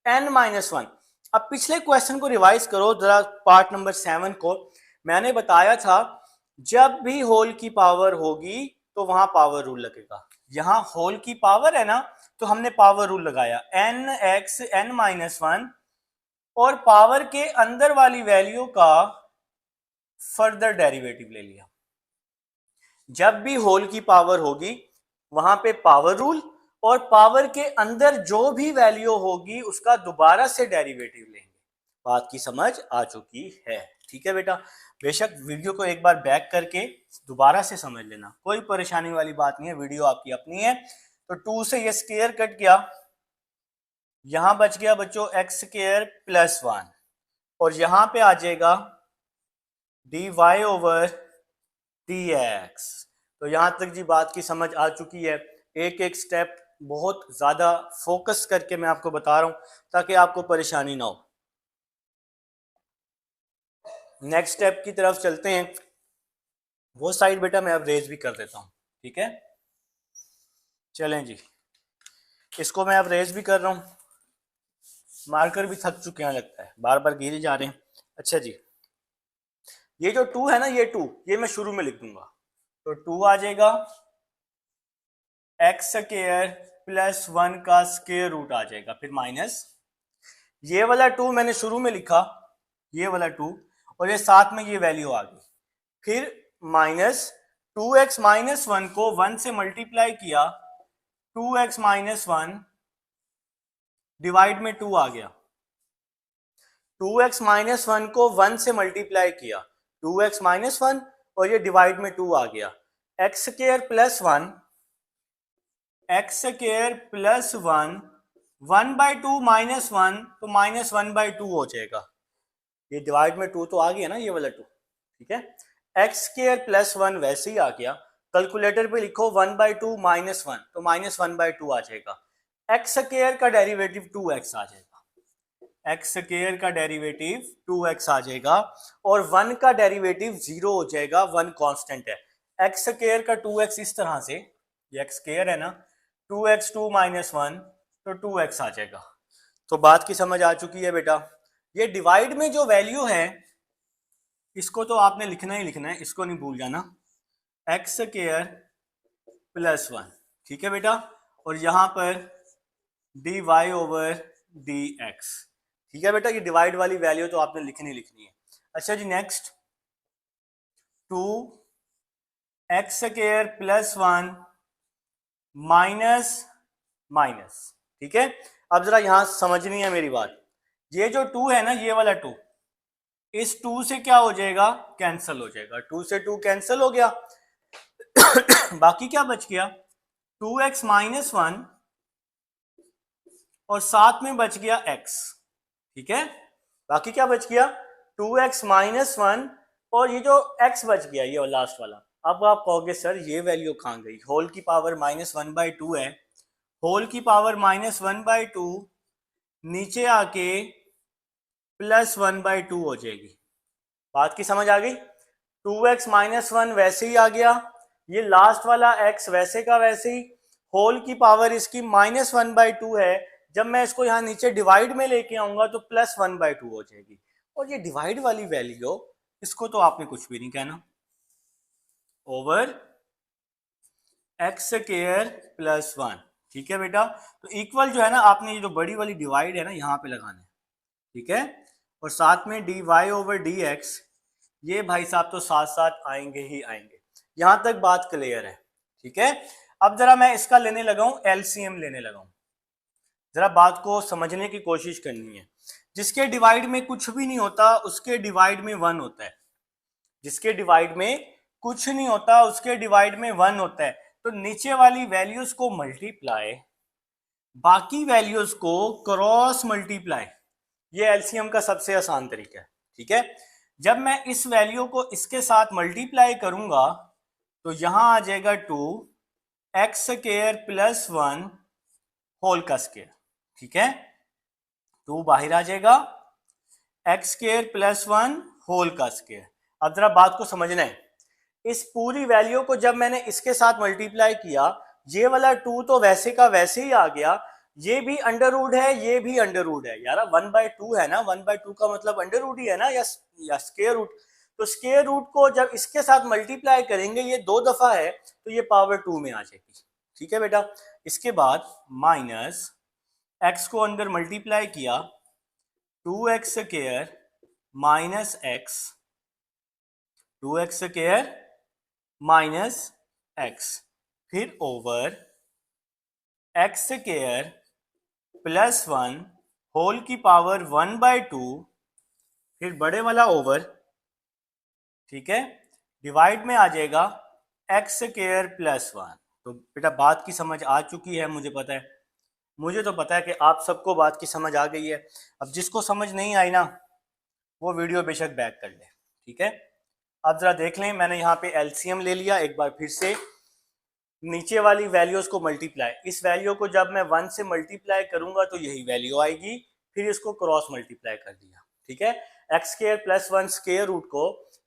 n माइनस 1। अब पिछले क्वेश्चन को रिवाइज करो जरा, पार्ट नंबर 7 को। मैंने बताया था जब भी होल की पावर होगी तो वहां पावर रूल लगेगा। यहां होल की पावर है ना, तो हमने पावर रूल लगाया nx n माइनस 1 और पावर के अंदर वाली वैल्यू का फर्दर डेरिवेटिव ले लिया। जब भी होल की पावर होगी वहां पे पावर रूल, और पावर के अंदर जो भी वैल्यू होगी उसका दोबारा से डेरिवेटिव लेंगे। बात की समझ आ चुकी है, ठीक है बेटा। बेशक वीडियो को एक बार बैक करके दोबारा से समझ लेना, कोई परेशानी वाली बात नहीं है, वीडियो आपकी अपनी है। तो 2 से ये स्क्वायर कट गया, यहां बच गया बच्चों एक्स स्क्वायर प्लस 1 और यहां पे आ जाएगा dy ओवर dx। तो यहाँ तक जी बात की समझ आ चुकी है। एक एक स्टेप बहुत ज़्यादा फोकस करके मैं आपको बता रहा हूँ ताकि आपको परेशानी ना हो। नेक्स्ट स्टेप की तरफ चलते हैं। वो साइड बेटा मैं अब रेज भी कर देता हूँ, ठीक है। चलें जी, इसको मैं अब रेज भी कर रहा हूँ। मार्कर भी थक चुके हैं लगता है, बार बार गिरे जा रहे हैं। अच्छा जी, ये जो 2 है ना, ये 2 ये मैं शुरू में लिख दूंगा। तो 2 आ जाएगा, एक्स स्क्वायर प्लस 1 का स्क्वायर रूट आ जाएगा, फिर माइनस ये वाला 2 मैंने शुरू में लिखा, ये वाला 2, और ये साथ में ये वैल्यू आ गई, फिर माइनस 2x माइनस 1 को 1 से मल्टीप्लाई किया, 2x माइनस 1 डिवाइड में 2 आ गया। 2x माइनस 1 को 1 से मल्टीप्लाई किया, 2x माइनस 1 और ये डिवाइड में 2 आ गया। X square plus 1, x square plus 1, 1/2 minus 1 तो माइनस 1/2 हो जाएगा। ये डिवाइड में 2 तो आ गया ना, ये वाला 2, ठीक है। एक्स स्क्वायर प्लस 1 वैसे ही आ गया, कैलकुलेटर पे लिखो 1/2 माइनस 1 तो माइनस 1/2 आ जाएगा। एक्स स्क्वायर का डेरिवेटिव 2x आ जाएगा, एक्स स्क्वायर का डेरिवेटिव 2x आ जाएगा, और 1 का डेरिवेटिव 0 हो जाएगा, 1 कांस्टेंट है। एक्स स्क्वायर का 2x इस तरह से, ये एक्स स्क्वायर है ना, 2x 2 माइनस 1 तो 2x आ जाएगा। तो बात की समझ आ चुकी है बेटा। ये डिवाइड में जो वैल्यू है इसको तो आपने लिखना ही लिखना है, इसको नहीं भूल जाना, एक्स स्क्वायर प्लस 1, ठीक है बेटा, और यहां पर dy ओवर dx, ठीक है बेटा। ये डिवाइड वाली वैल्यू तो आपने लिखनी लिखनी है। अच्छा जी, next 2x square plus 1 minus minus, ठीक है। अब जरा यहां समझनी है मेरी बात। ये जो 2 है ना, ये वाला 2, इस 2 से क्या हो जाएगा, कैंसिल हो जाएगा, 2 से 2 कैंसिल हो गया। बाकी क्या बच गया, 2x माइनस 1 और साथ में बच गया x, ठीक है। बाकी क्या बच गया, 2x माइनस 1 और ये जो x बच गया, ये लास्ट वाला। अब आप कहोगे सर ये वैल्यू कहाँ गई, होल की पावर -1/2 है, होल की पावर -1/2 नीचे आके +1/2 हो जाएगी। बात की समझ आ गई। 2x माइनस 1 वैसे ही आ गया, ये लास्ट वाला x वैसे का वैसे ही, होल की पावर इसकी -1/2 है। जब मैं इसको यहाँ नीचे डिवाइड में लेके आऊंगा तो +1/2 हो जाएगी। और ये डिवाइड वाली वैल्यू, इसको तो आपने कुछ भी नहीं कहना, ओवर एक्स स्क्वायर प्लस 1, ठीक है बेटा। तो इक्वल जो है ना, आपने ये जो बड़ी वाली डिवाइड है ना, यहाँ पे लगाना है, ठीक है। और साथ में dy ओवर dx, ये भाई साहब तो साथ साथ आएंगे ही आएंगे। यहां तक बात क्लियर है, ठीक है। अब जरा मैं इसका लेने लगा हूं, एलसीएम लेने लगा हूं। जरा बात को समझने की कोशिश करनी है। जिसके डिवाइड में कुछ भी नहीं होता उसके डिवाइड में 1 होता है, जिसके डिवाइड में कुछ नहीं होता उसके डिवाइड में 1 होता है। तो नीचे वाली वैल्यूज को मल्टीप्लाई, बाकी वैल्यूज को क्रॉस मल्टीप्लाई, ये एलसीएम का सबसे आसान तरीका है, ठीक है। जब मैं इस वैल्यू को इसके साथ मल्टीप्लाई करूंगा तो यहां आ जाएगा 2x स्क्वायर प्लस 1 होल का स्क्वायर, ठीक है। 2 बाहर आ जाएगा, एक्स स्क्वायर प्लस 1 होल का स्क्वायर। अब जरा बात को समझना है, इस पूरी वैल्यू को जब मैंने इसके साथ मल्टीप्लाई किया, ये वाला 2 तो वैसे का वैसे ही आ गया, ये भी अंडर रूट है, ये भी अंडर रूट है यार, 1/2 है ना, 1/2 का मतलब अंडर रूट ही है ना, या स्क्वायर रूट। तो स्क्वायर रूट को जब इसके साथ मल्टीप्लाई करेंगे, ये 2 दफा है तो ये पावर 2 में आ जाएगी, ठीक है बेटा। इसके बाद माइनस एक्स को अंदर मल्टीप्लाई किया, 2x square minus x, 2x square minus x, फिर over x square plus 1 whole की पावर 1/2, फिर बड़े वाला ओवर, ठीक है, डिवाइड में आ जाएगा एक्स स्क्वायर प्लस 1। तो बेटा बात की समझ आ चुकी है, मुझे पता है, मुझे तो पता है कि आप सबको बात की समझ आ गई है। अब जिसको समझ नहीं आई ना, वो वीडियो बेशक बैक कर ले, ठीक है। अब जरा देख लें, मैंने यहाँ पे एलसीएम ले लिया एक बार फिर से। नीचे वाली वैल्यूज को मल्टीप्लाई, इस वैल्यू को जब मैं 1 से मल्टीप्लाई करूंगा तो यही वैल्यू आएगी, फिर इसको क्रॉस मल्टीप्लाई कर दिया, ठीक है। X square plus 1 square root को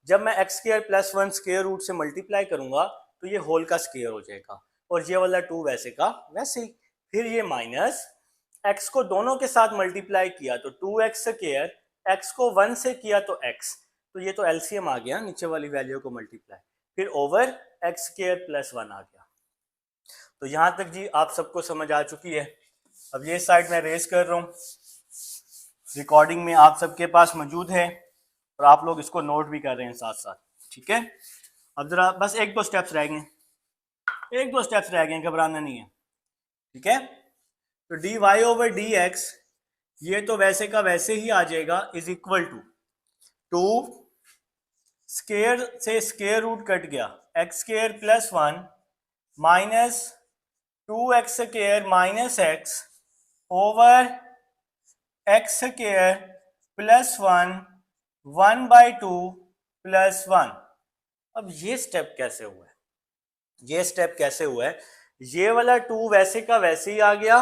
जब मैं x square plus 1 square root से मल्टीप्लाई करूंगा तो ये होल का स्क्वायर हो जाएगा, और ये वाला 2 वैसे का वैसे ही। फिर ये माइनस एक्स को दोनों के साथ मल्टीप्लाई किया तो 2x स्क्वायर, एक्स को 1 से किया तो x, तो ये तो एलसीएम आ गया नीचे वाली वैल्यू को मल्टीप्लाई, फिर ओवर एक्स स्क्वायर प्लस 1 आ गया। तो यहां तक जी आप सबको समझ आ चुकी है। अब ये साइड मैं रेस कर रहा हूं, रिकॉर्डिंग में आप सबके पास मौजूद है और आप लोग इसको नोट भी कर रहे हैं साथ साथ, ठीक है। अब जरा बस एक दो स्टेप्स रह गए, एक दो स्टेप्स रह गए, घबराना नहीं है, ठीक है। तो d y over d x ये तो वैसे का वैसे ही आ जाएगा, इज इक्वल टू 2 स्क्वायर से स्क्वायर रूट कट गया, x square plus 1 minus 2x square minus x over x square plus 1/2 plus 1। अब ये स्टेप कैसे हुआ है, ये स्टेप कैसे हुआ है, ये वाला 2 वैसे का वैसे ही आ गया,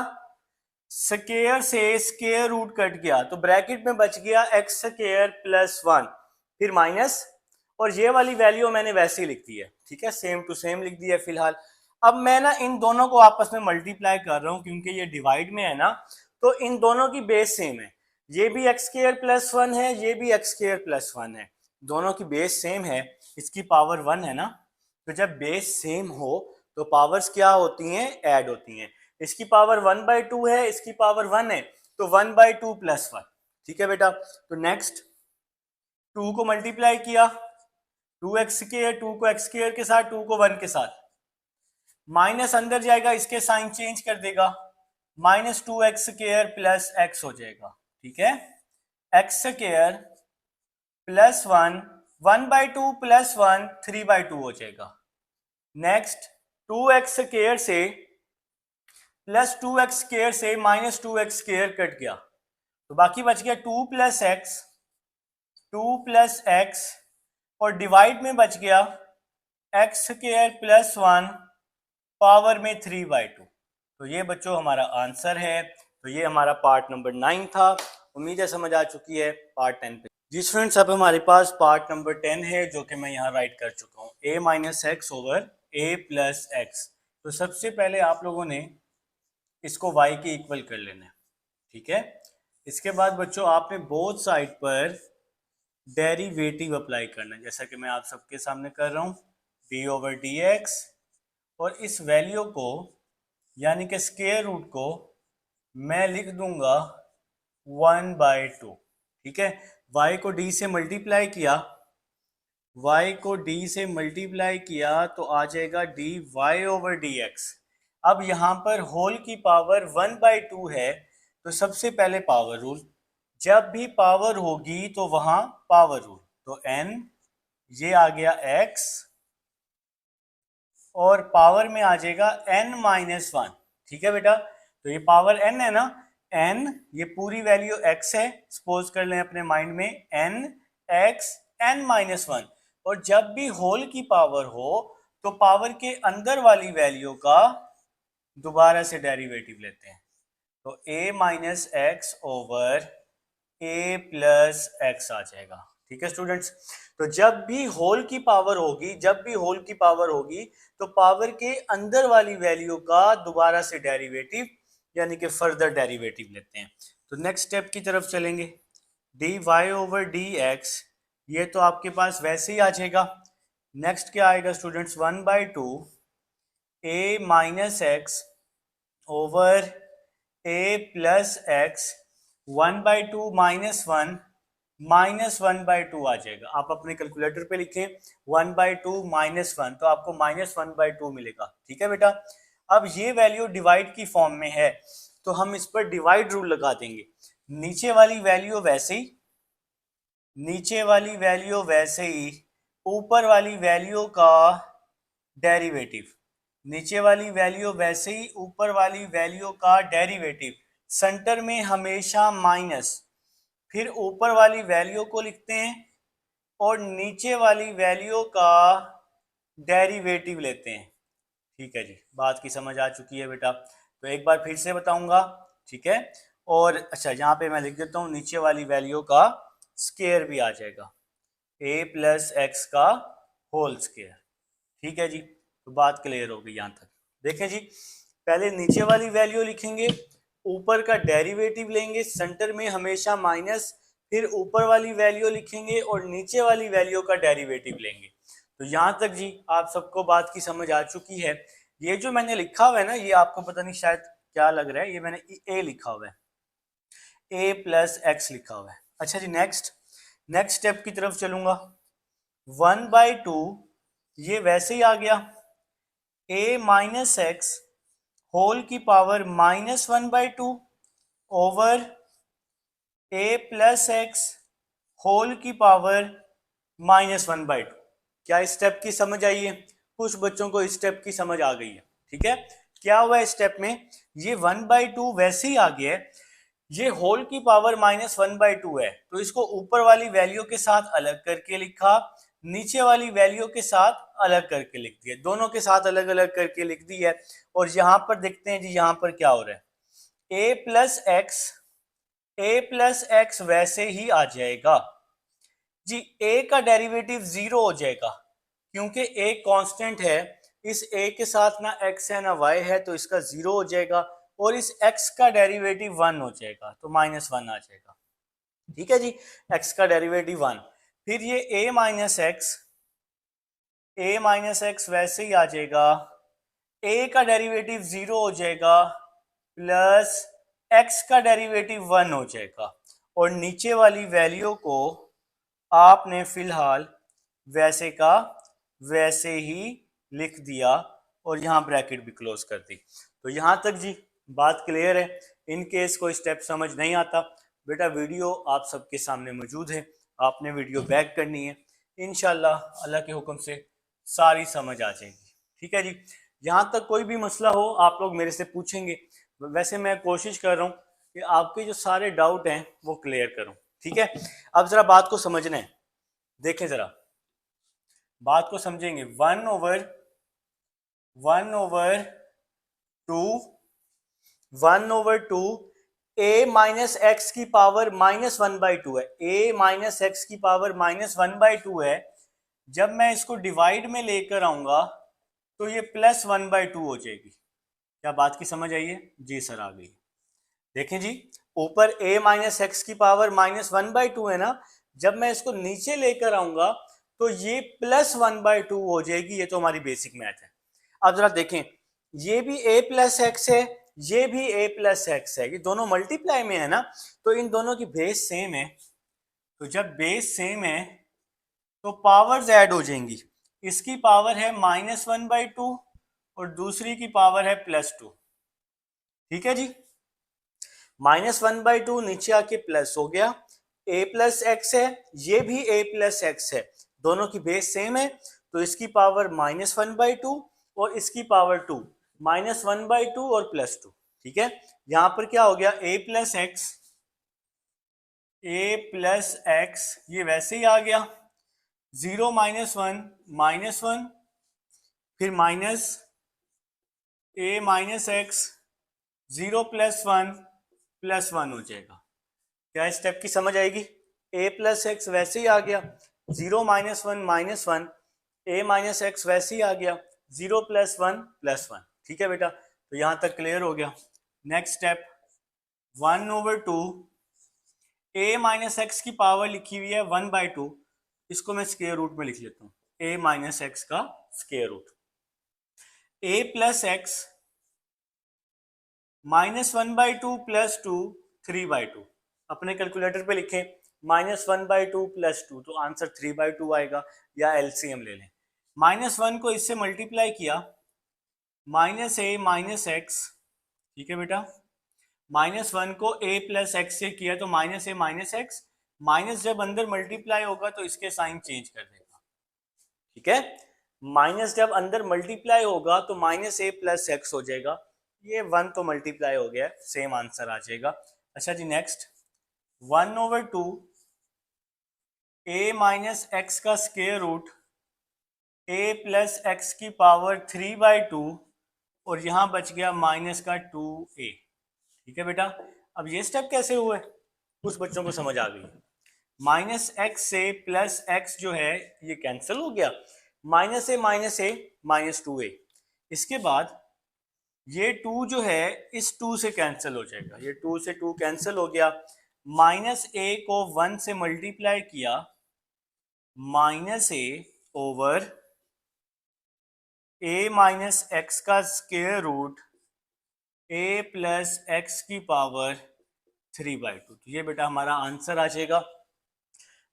स्क्वायर से स्क्वायर रूट कट गया तो ब्रैकेट में बच गया एक्स स्क्वायर प्लस 1, फिर माइनस, और ये वाली वैल्यू मैंने वैसे ही लिख दी है, ठीक है, सेम टू सेम लिख दी है फिलहाल। अब मैं ना इन दोनों को आपस में मल्टीप्लाई कर रहा हूं क्योंकि ये डिवाइड में है ना, तो इन दोनों की बेस सेम है, ये भी एक्स स्क्वायर प्लस 1 है, ये भी एक्स स्क्वायर प्लस 1 है, दोनों की बेस सेम है, इसकी पावर 1 है ना, तो जब बेस सेम हो तो पावर्स क्या होती हैं, ऐड होती हैं। इसकी पावर 1/2 है, इसकी पावर 1 है, तो 1/2 प्लस 1, ठीक है बेटा। तो नेक्स्ट 2 को मल्टीप्लाई किया, 2x स्क्वायर, 2 को x स्क्वायर के साथ, 2 को 1 के साथ, माइनस अंदर जाएगा, इसके साइन चेंज कर देगा, minus 2x square plus x हो जाएगा, ठीक है। x स्क्वायर प्लस 1, 1/2 प्लस 1 3/2 हो जाएगा। नेक्स्ट 2x स्क्वायर से प्लस 2x स्क्वायर से माइनस 2x स्क्वायर कट गया तो बाकी बच गया 2 प्लस एक्स, 2 प्लस एक्स, और डिवाइड में बच गया एक्स स्क्वायर प्लस 1 पावर में 3/2। तो ये बच्चों हमारा आंसर है। तो ये हमारा पार्ट नंबर 9 था, उम्मीद है समझ आ चुकी है। पार्ट 10 पे जी स्टूडेंट्स, अब हमारे पास पार्ट नंबर 10 है जो कि मैं यहाँ राइट कर चुका हूँ, a minus x over a plus x. तो सबसे पहले आप लोगों ने इसको y के इक्वल कर लेना है, ठीक है। इसके बाद बच्चों आपने बोथ साइड पर डेरिवेटिव अप्लाई करना है, जैसा कि मैं आप सबके सामने कर रहा हूँ, d ओवर डी एक्स, और इस वैल्यू को यानी कि स्क्वायर रूट को मैं लिख दूंगा 1/2, ठीक है। y को d से मल्टीप्लाई किया, y को d से मल्टीप्लाई किया तो आ जाएगा dy ओवर dx। अब यहाँ पर होल की पावर 1/2 है, तो सबसे पहले पावर रूल, जब भी पावर होगी तो वहां पावर रूल, तो n ये आ गया x और पावर में आ जाएगा n-1, ठीक है बेटा। तो ये पावर n है ना, n ये पूरी वैल्यू x है, सपोज कर लें अपने माइंड में n x n-1, और जब भी होल की पावर हो तो पावर के अंदर वाली वैल्यू का दोबारा से डेरिवेटिव लेते हैं, तो a minus x over a plus x आ जाएगा, ठीक है स्टूडेंट्स। तो जब भी होल की पावर होगी, जब भी होल की पावर होगी तो पावर के अंदर वाली वैल्यू का दोबारा से डेरिवेटिव यानी कि फर्दर डेरिवेटिव लेते हैं। तो नेक्स्ट स्टेप की तरफ चलेंगे, d y over d x, ये तो आपके पास वैसे ही आ जाएगा। नेक्स्ट क्या आएगा students, 1/2 a minus x over a plus x, 1/2 minus 1 minus 1/2 आ जाएगा। आप अपने कैलकुलेटर पे लिखें 1/2 माइनस 1, तो आपको माइनस 1/2 मिलेगा, ठीक है बेटा। अब ये वैल्यू डिवाइड की फॉर्म में है तो हम इस पर डिवाइड रूल लगा देंगे, नीचे वाली वैल्यू वैसे ही, नीचे वाली वैल्यू वैसे ही, ऊपर वाली वैल्यू का डेरिवेटिव, नीचे वाली वैल्यू वैसे ही, ऊपर वाली वैल्यू का डेरिवेटिव, सेंटर में हमेशा माइनस, फिर ऊपर वाली वैल्यू को लिखते हैं और नीचे वाली वैल्यू का डेरिवेटिव लेते हैं, ठीक है जी, बात की समझ आ चुकी है बेटा। तो एक बार फिर से बताऊंगा, ठीक है। और अच्छा, यहाँ पे मैं लिख देता हूँ नीचे वाली वैल्यू का स्केयर भी आ जाएगा, a प्लस एक्स का होल स्केयर। ठीक है जी, तो बात क्लियर हो गई यहाँ तक। देखें जी, पहले नीचे वाली वैल्यू लिखेंगे, ऊपर का डेरिवेटिव लेंगे, सेंटर में हमेशा माइनस, फिर ऊपर वाली वैल्यू लिखेंगे और नीचे वाली वैल्यू का डेरिवेटिव लेंगे। तो यहाँ तक जी आप सबको बात की समझ आ चुकी है। ये जो मैंने लिखा हुआ है ना, ये आपको पता नहीं शायद क्या लग रहा है, ये मैंने ए लिखा हुआ है, ए प्लस एक्स लिखा हुआ है। अच्छा जी, नेक्स्ट नेक्स्ट स्टेप की तरफ चलूंगा। 1/2 ये वैसे ही आ गया, ए माइनस एक्स होल की पावर -1/2 ओवर ए प्लस एक्स होल की पावर -1/2। क्या इस स्टेप की समझ आई है? कुछ बच्चों को इस स्टेप की समझ आ गई है। ठीक है, क्या हुआ है स्टेप में, ये 1/2 वैसे ही आ गया है, ये होल की पावर -1/2 है, तो इसको ऊपर वाली वैल्यू के साथ अलग करके लिखा, नीचे वाली वैल्यू के साथ अलग करके लिख दिया, दोनों के साथ अलग अलग करके लिख दी है। और यहां पर देखते हैं जी, यहां पर क्या हो रहा है, ए प्लस एक्स वैसे ही आ जाएगा जी। ए का डेरिवेटिव 0 हो जाएगा, क्योंकि ए कांस्टेंट है, इस ए के साथ ना एक्स है ना वाई है, तो इसका 0 हो जाएगा, और इस एक्स का डेरिवेटिव 1 हो जाएगा, तो -1 आ जाएगा। ठीक है जी, एक्स का डेरिवेटिव 1। फिर ये ए माइनस एक्स वैसे ही आ जाएगा, ए का डेरिवेटिव 0 हो जाएगा, प्लस एक्स का डेरिवेटिव 1 हो जाएगा, और नीचे वाली वैल्यू को आपने फिलहाल वैसे का वैसे ही लिख दिया, और यहां ब्रैकेट भी क्लोज कर दी। तो यहां तक जी बात क्लियर है। इन केस कोई स्टेप समझ नहीं आता बेटा, वीडियो आप सबके सामने मौजूद है, आपने वीडियो बैक करनी है, इंशाल्लाह अल्लाह के हुक्म से सारी समझ आ जाएगी। ठीक है जी, यहां तक कोई भी मसला हो आप लोग मेरे से पूछेंगे, वैसे मैं कोशिश कर रहा हूं कि आपके जो सारे डाउट हैं वो क्लियर करूं। ठीक है, अब जरा बात को समझना है, देखें जरा बात को समझेंगे। 1/2 ए माइनस एक्स की पावर -1/2 है, ए माइनस एक्स की पावर -1/2 है। जब मैं इसको डिवाइड में लेकर आऊंगा तो ये +1/2 हो जाएगी। क्या बात की समझ आई है? जी सर, आ गई। देखें जी, ऊपर a माइनस एक्स की पावर -1/2 है ना, जब मैं इसको नीचे लेकर आऊंगा तो ये +1/2 हो जाएगी। ये तो हमारी बेसिक मैथ है। अब जरा देखें, ये भी a प्लस एक्स है, ये भी a प्लस एक्स है, ये दोनों मल्टीप्लाई में है ना, तो इन दोनों की बेस सेम है। तो जब बेस सेम है तो पावर्स ऐड हो जाएंगी। इसकी पावर है -1/2 और दूसरी की पावर है +2। ठीक है जी, -1/2 नीचे आके प्लस हो गया, a प्लस एक्स है, ये भी a प्लस एक्स है, दोनों की बेस सेम है, तो इसकी पावर -1/2 और इसकी पावर 2, -1/2 और +2। ठीक है, यहां पर क्या हो गया, a प्लस एक्स ये वैसे ही आ गया, 0 -1 फिर माइनस a माइनस एक्स, 0 +1 हो जाएगा। क्या स्टेप की समझ आएगी? a प्लस एक्स वैसे ही आ गया, 0 -1 a माइनस एक्स वैसे ही आ गया, 0 +1 ठीक है बेटा, तो यहां तक क्लियर हो गया। Next step, 1/2 a minus x की पावर लिखी हुई है 1/2, इसको मैं स्क्वायर रूट में लिख लेता हूं, a माइनस एक्स का square root, a plus x -1/2 +2 3/2। अपने कैलकुलेटर पे लिखें, -1/2 +2, तो आंसर 3/2 आएगा, या एलसीएम ले लें। -1 को इससे मल्टीप्लाई किया, -a माइनस एक्स, ठीक है बेटा, -1 को a प्लस एक्स से किया तो -a माइनस एक्स, माइनस जब अंदर मल्टीप्लाई होगा तो इसके साइन चेंज कर देगा। ठीक है, माइनस जब अंदर मल्टीप्लाई होगा तो -a प्लस एक्स हो जाएगा, ये 1 तो मल्टीप्लाई हो गया, सेम आंसर आ जाएगा। अच्छा जी, नेक्स्ट 1/2 a माइनस एक्स का square root a plus x की पावर 3/2 और यहाँ बच गया माइनस का 2a। ठीक है बेटा, अब ये स्टेप कैसे हुए कुछ बच्चों को समझ आ गई। माइनस एक्स से प्लस एक्स जो है ये कैंसिल हो गया, माइनस ए माइनस 2a। इसके बाद ये 2 जो है इस 2 से कैंसिल हो जाएगा, ये 2 से 2 कैंसिल हो गया। माइनस ए को 1 से मल्टीप्लाई किया, माइनस ए ओवर ए माइनस एक्स का स्क्वायर रूट ए प्लस एक्स की पावर 3/2। तो ये बेटा हमारा आंसर आ जाएगा।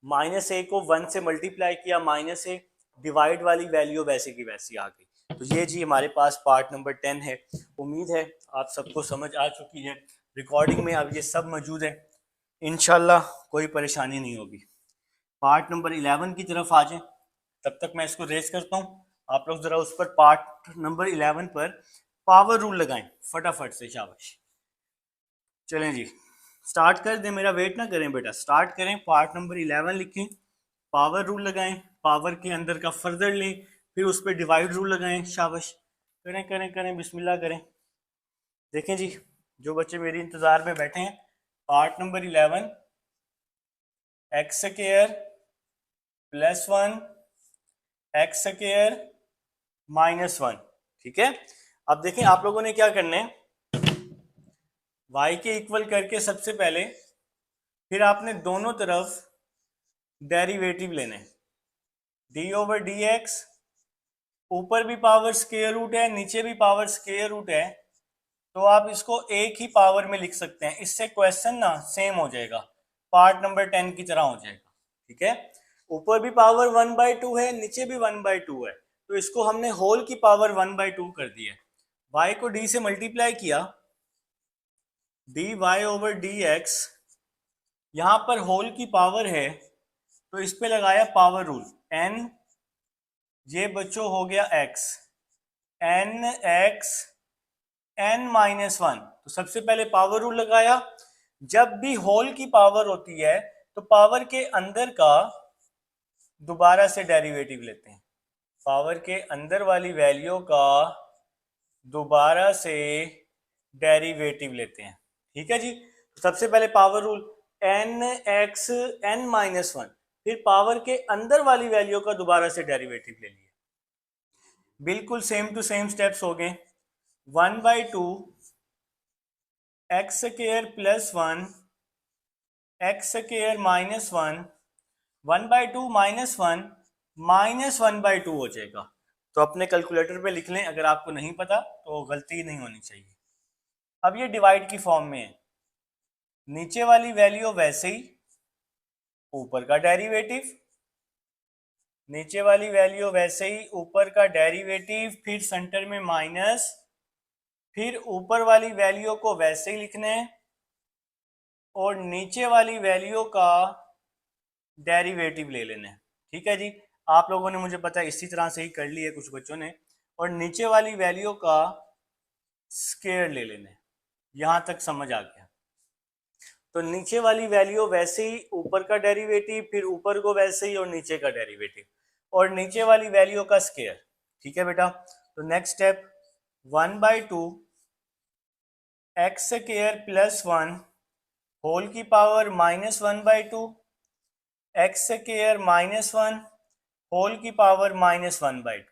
माइनस ए को 1 से मल्टीप्लाई किया, माइनस ए डिवाइड वाली वैल्यू वैसे की वैसी आ गई। तो ये जी हमारे पास पार्ट नंबर 10 है। उम्मीद है आप सबको समझ आ चुकी है। रिकॉर्डिंग में अब ये सब मौजूद है, इंशाल्लाह कोई परेशानी नहीं होगी। पार्ट नंबर 11 की तरफ आ जाएं, तब तक मैं इसको रेस करता हूँ। आप लोग जरा उस पर पार्ट नंबर 11 पर पावर रूल लगाएं फटाफट से, शाबाश। चलें जी, स्टार्ट कर दें, मेरा वेट ना करें बेटा, स्टार्ट करें। पार्ट नंबर 11 लिखें, पावर रूल लगाएं, पावर के अंदर का फर्दर लें, फिर उस पर डिवाइड रूल लगाएं, शाबाश। करें करें करें, बिस्मिल्लाह करें। देखें जी, जो बच्चे मेरी इंतज़ार में बैठे हैं, part number 11 x square plus 1 x square minus 1। ठीक है, अब देखें आप लोगों ने क्या करना है, y के इक्वल करके सबसे पहले फिर आपने दोनों तरफ डेरिवेटिव लेने, डी ओवर डी एक्स, ऊपर भी पावर स्क्वायर रूट है नीचे भी पावर स्क्वायर रूट है, तो आप इसको एक ही पावर में लिख सकते हैं। इससे क्वेश्चन ना सेम हो जाएगा, पार्ट नंबर 10 की तरह हो जाएगा। ठीक है, ऊपर भी पावर 1/2 है नीचे भी 1/2 है, तो इसको हमने होल की पावर 1/2 कर दी है। y को d से मल्टीप्लाई किया, dy ओवर dx, यहां पर होल की पावर है तो इस पे लगाया पावर रूल, n, ये बच्चों हो गया x, n x n minus 1। तो सबसे पहले पावर रूल लगाया। जब भी होल की पावर होती है तो पावर के अंदर का दोबारा से डेरिवेटिव लेते हैं, पावर के अंदर वाली वैल्यू का दोबारा से डेरिवेटिव लेते हैं। ठीक है जी, तो सबसे पहले power rule n x n minus 1, फिर पावर के अंदर वाली वैल्यू का दोबारा से डेरिवेटिव ले लिया। बिल्कुल सेम टू सेम स्टेप्स हो गए। 1/2 x square plus 1 x square minus 1, 1/2 minus 1 minus 1/2 हो जाएगा। तो अपने कैलकुलेटर पे लिख लें, अगर आपको नहीं पता तो गलती नहीं होनी चाहिए। अब ये डिवाइड की फॉर्म में है, नीचे वाली वैल्यू वैसे ही, ऊपर का डेरिवेटिव, नीचे वाली वैल्यू वैसे ही ऊपर का डेरिवेटिव, फिर सेंटर में माइनस, फिर ऊपर वाली वैल्यू को वैसे ही लिखना है और नीचे वाली वैल्यू का डेरिवेटिव ले लेना है। ठीक है जी, आप लोगों ने मुझे पता है इसी तरह से ही कर ली है कुछ बच्चों ने, और नीचे वाली वैल्यू का स्क्वायर ले लेना है। यहां तक समझ आ गया? तो नीचे वाली वैल्यू वैसे ही, ऊपर का डेरिवेटिव, फिर ऊपर को वैसे ही और नीचे का डेरिवेटिव, और नीचे वाली वैल्यू का स्क्वायर। ठीक है बेटा, तो next step 1/2 x square plus 1 whole की power minus 1/2 x square minus 1 whole की पावर माइनस 1/2।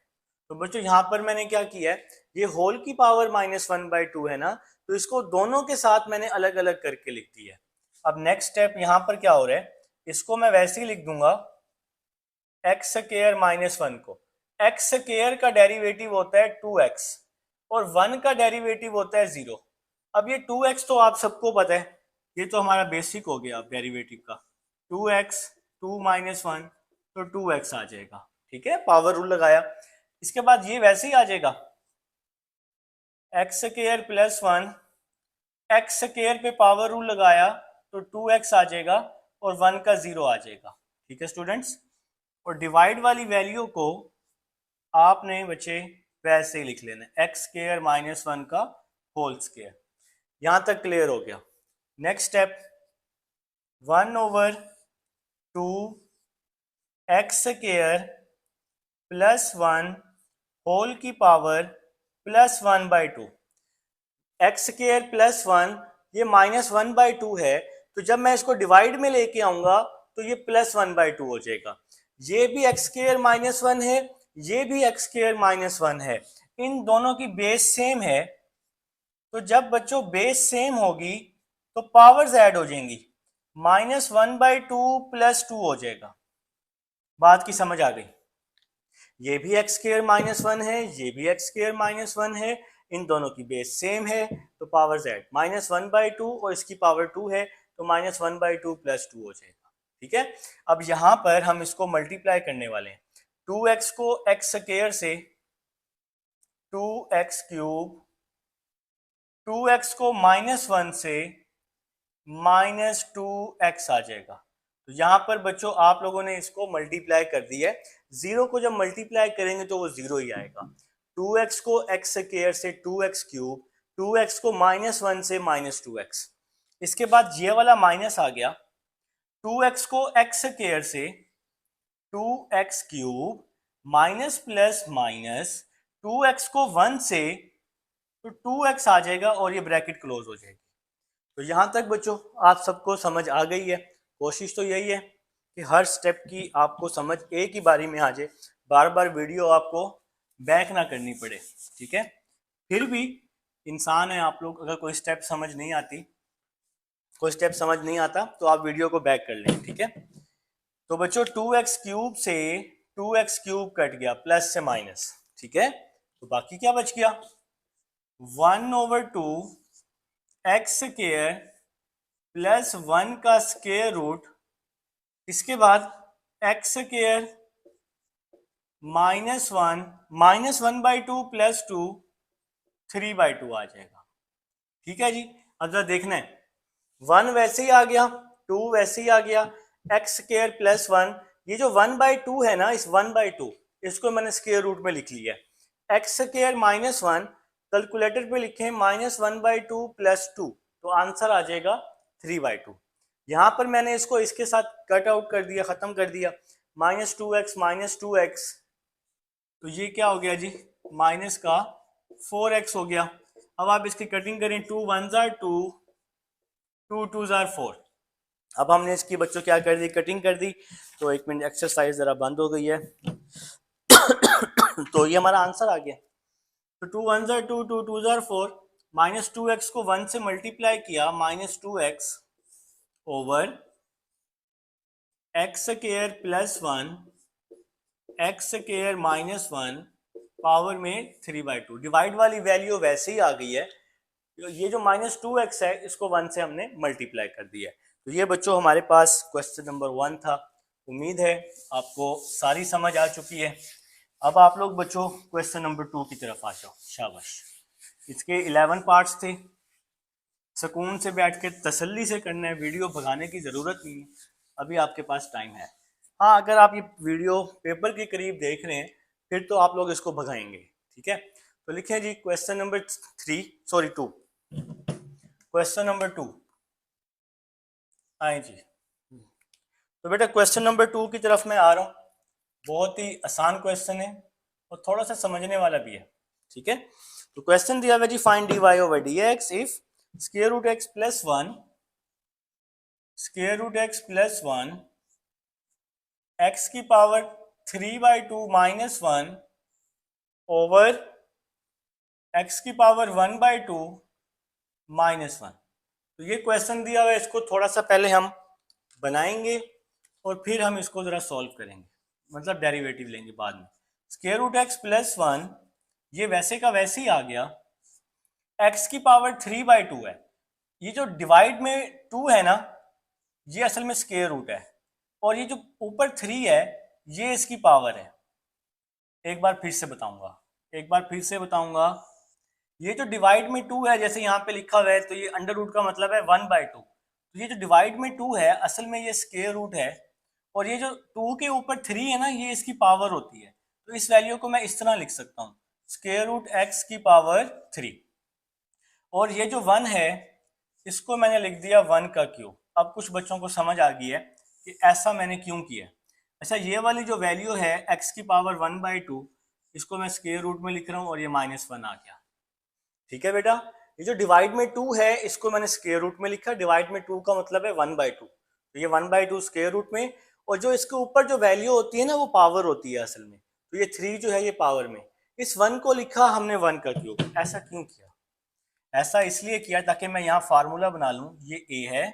तो बच्चों यहाँ पर मैंने क्या किया है, ये होल की पावर माइनस 1/2 है ना, तो इसको दोनों के साथ मैंने अलग अलग करके लिख दिया है। अब नेक्स्ट स्टेप यहाँ पर क्या हो रहा है, इसको मैं वैसे ही लिख दूंगा एक्स स्क्वायर माइनस 1 को। एक्स स्क्वायर का डेरिवेटिव होता है 2x और 1 का डेरिवेटिव होता है 0। अब ये 2x तो आप सबको पता है, ये तो हमारा बेसिक हो गया डेरिवेटिव का। 2x 2 माइनस 1 तो 2x आ जाएगा। ठीक है, पावर रूल लगाया। इसके बाद ये वैसे ही आ जाएगा, x square plus 1 x square पे पावर रूल लगाया तो 2x आ जाएगा और 1 का 0 आ जाएगा। ठीक है स्टूडेंट्स, और डिवाइड वाली वैल्यू को आपने बच्चे वैसे ही लिख लेना, एक्स स्क्वायर माइनस 1 का होल स्क्वायर। यहां तक क्लियर हो गया? Next step 1/2 x square plus 1 whole की power plus 1/2, x square plus 1, ये -1/2 है, तो जब मैं इसको डिवाइड में लेके आऊंगा तो ये +1/2 हो जाएगा। ये भी एक्स स्क्वायर -1 है, ये भी एक्स स्क्वायर -1 है, इन दोनों की बेस सेम है, तो जब बच्चों बेस सेम होगी तो पावर्स ऐड हो जाएंगी, -1/2 +2 हो जाएगा। बात की समझ आ गई? ये भी एक्स स्क्वायर -1 है, ये भी एक्स स्क्वायर -1 है, इन दोनों की बेस सेम है, तो पावर z -1/2 और इसकी पावर 2 है, तो -1/2 +2 हो जाएगा। ठीक है, अब यहां पर हम इसको मल्टीप्लाई करने वाले हैं। 2x को एक्स स्क्वायर से 2x³ 2x को -1 से -2x आ जाएगा। तो यहां पर बच्चों आप लोगों ने इसको मल्टीप्लाई कर दिया है, जीरो को जब मल्टीप्लाई करेंगे तो वो जीरो ही आएगा। 2x को एक्स स्क्वायर से 2x³, 2x को -1 से -2x, इसके बाद ये वाला माइनस आ गया। 2x को एक्स स्क्वायर से 2x³ minus plus minus 2x को 1 से, तो 2x आ जाएगा और ये ब्रैकेट क्लोज हो जाएगी। तो यहां तक बच्चों आप सबको समझ आ गई है। कोशिश तो यही है कि हर स्टेप की आपको समझ एक ही बारी में आ जाए, बार बार वीडियो आपको बैक ना करनी पड़े। ठीक है, फिर भी इंसान है आप लोग, अगर कोई स्टेप समझ नहीं आती, कोई स्टेप समझ नहीं आता तो आप वीडियो को बैक कर लें। ठीक है, तो बच्चों 2x³ से 2x³ कट गया प्लस से माइनस। ठीक है, तो बाकी क्या बच गया, 1/2 एक्स स्क्वायर प्लस 1 का स्क्वायर रूट, इसके बाद एक्स स्क्वायर -1/2 +2 3/2 आ जाएगा। ठीक है जी, अब जरा देखना है, 1 वैसे ही आ गया, 2 वैसे ही आ गया, एक्स स्क्वायर प्लस 1, ये जो 1/2 है ना, इस 1/2 इसको मैंने स्क्वायर रूट में लिख लिया है। एक्स स्क्वायर -1 कैलकुलेटर पे लिखे -1/2 +2, तो आंसर आ जाएगा 3/2। यहां पर मैंने इसको इसके साथ कट आउट कर दिया, खत्म कर दिया, -2x, तो ये क्या हो गया जी, माइनस का 4x हो गया। अब आप इसकी कटिंग करें, 2 1s are 2, 2 2s are 4। अब हमने इसकी बच्चों क्या कर दी, कटिंग कर दी। तो एक मिनट, एक्सरसाइज जरा बंद हो गई है। तो ये हमारा आंसर आ गया। तो 2 1s are 2, 2 2s are 4, -2x को 1 से मल्टीप्लाई किया, -2x over x square plus 1 x square -1 power में 3/2। डिवाइड वाली वैल्यू वैसे ही आ गई है, ये जो -2x है इसको 1 से हमने मल्टीप्लाई कर दिया है। तो ये बच्चों हमारे पास क्वेश्चन नंबर 1 था। उम्मीद है आपको सारी समझ आ चुकी है। अब आप लोग बच्चों क्वेश्चन नंबर 2 की तरफ आ जाओ। शाबाश, इसके 11 पार्ट्स थे, सुकून से बैठ के तसल्ली से करना है, वीडियो भगाने की ज़रूरत नहीं है, अभी आपके पास टाइम है। हाँ, अगर आप ये वीडियो पेपर के करीब देख रहे हैं फिर तो आप लोग इसको भगाएंगे। ठीक है, तो लिखें जी क्वेश्चन नंबर 2, क्वेश्चन नंबर 2 आए जी। तो बेटा क्वेश्चन नंबर 2 की तरफ मैं आ रहा हूँ। बहुत ही आसान क्वेश्चन है और थोड़ा सा समझने वाला भी है। ठीक है, तो क्वेश्चन दिया हुआ जी, find dy over dx if square root x plus 1 square root x plus 1 x की पावर 3/2 -1 ओवर x की पावर 1/2 -1। तो ये क्वेश्चन दिया हुआ है, इसको थोड़ा सा पहले हम बनाएंगे और फिर हम इसको जरा सॉल्व करेंगे, मतलब डेरिवेटिव लेंगे बाद में। स्क्वायर रूट x प्लस 1, ये वैसे का वैसे ही आ गया, x की पावर 3/2 है, ये जो डिवाइड में 2 है ना, ये असल में स्क्वायर रूट है, और ये जो ऊपर 3 है ये इसकी पावर है। एक बार फिर से बताऊंगा, ये जो डिवाइड में 2 है, जैसे यहाँ पे लिखा हुआ है, तो ये अंडर रूट का मतलब है 1/2। तो ये जो डिवाइड में 2 है असल में ये स्क्वायर रूट है, और ये जो 2 के ऊपर 3 है ना, ये इसकी पावर होती है। तो इस वैल्यू को मैं इस तरह लिख सकता हूँ, स्क्वायर रूट x की पावर 3, और ये जो 1 है इसको मैंने लिख दिया 1 का क्यूब। अब कुछ बच्चों को समझ आ गई है कि ऐसा मैंने क्यों किया। अच्छा, ये वाली जो वैल्यू है x की पावर 1/2, इसको मैं स्क्वायर रूट में लिख रहा हूँ और ये -1 आ गया। ठीक है बेटा, ये जो डिवाइड में 2 है इसको मैंने स्क्वायर रूट में लिखा, डिवाइड में 2 का मतलब है 1/2, तो ये 1/2 स्क्वायर रूट में, और जो इसके ऊपर जो वैल्यू होती है ना वो पावर होती है असल में, तो ये 3 जो है ये पावर में, इस 1 को लिखा हमने 1 का क्यूब। ऐसा क्यों किया? ऐसा इसलिए किया ताकि मैं यहाँ फार्मूला बना लूँ, ये a है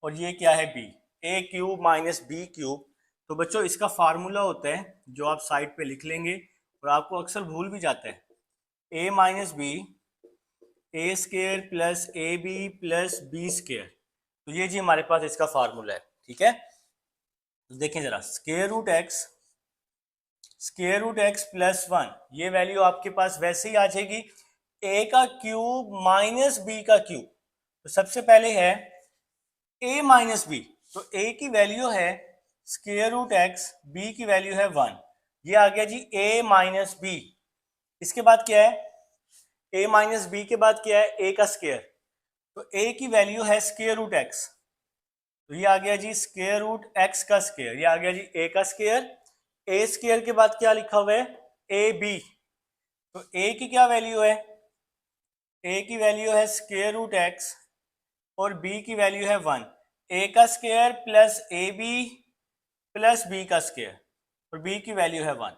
और ये क्या है b, a cube minus b cube. तो बच्चों इसका फार्मूला होता है जो आप साइड पे लिख लेंगे और आपको अक्सर भूल भी जाता है, a minus b a square plus a b plus b square. तो ये जी हमारे पास इसका फार्मूला है। ठीक है, तो देखें जरा, स्क्वायर रूट एक्स प्लस 1, ये वैल्यू आपके पास वैसे ही आ जाएगी a का क्यूब माइनस बी का क्यूब। तो सबसे पहले है a माइनस बी, तो a की वैल्यू है स्क्वायर रूट एक्स, b की वैल्यू है 1, ये आ गया जी a माइनस बी। इसके बाद क्या है, a माइनस बी के बाद क्या है, a का स्क्वायर, तो a की वैल्यू है स्क्वायर रूट एक्स, तो ये आ गया जी स्क्वायर रूट एक्स का स्क्वायर, ये आ गया जी a का स्क्वायर। a स्क्वायर के बाद क्या लिखा हुआ है, ए बी, तो a की क्या वैल्यू है, a की वैल्यू है स्क्वायर रूट एक्स और b की वैल्यू है 1, a का square plus a b plus b का स्क्वायर और b की वैल्यू है 1।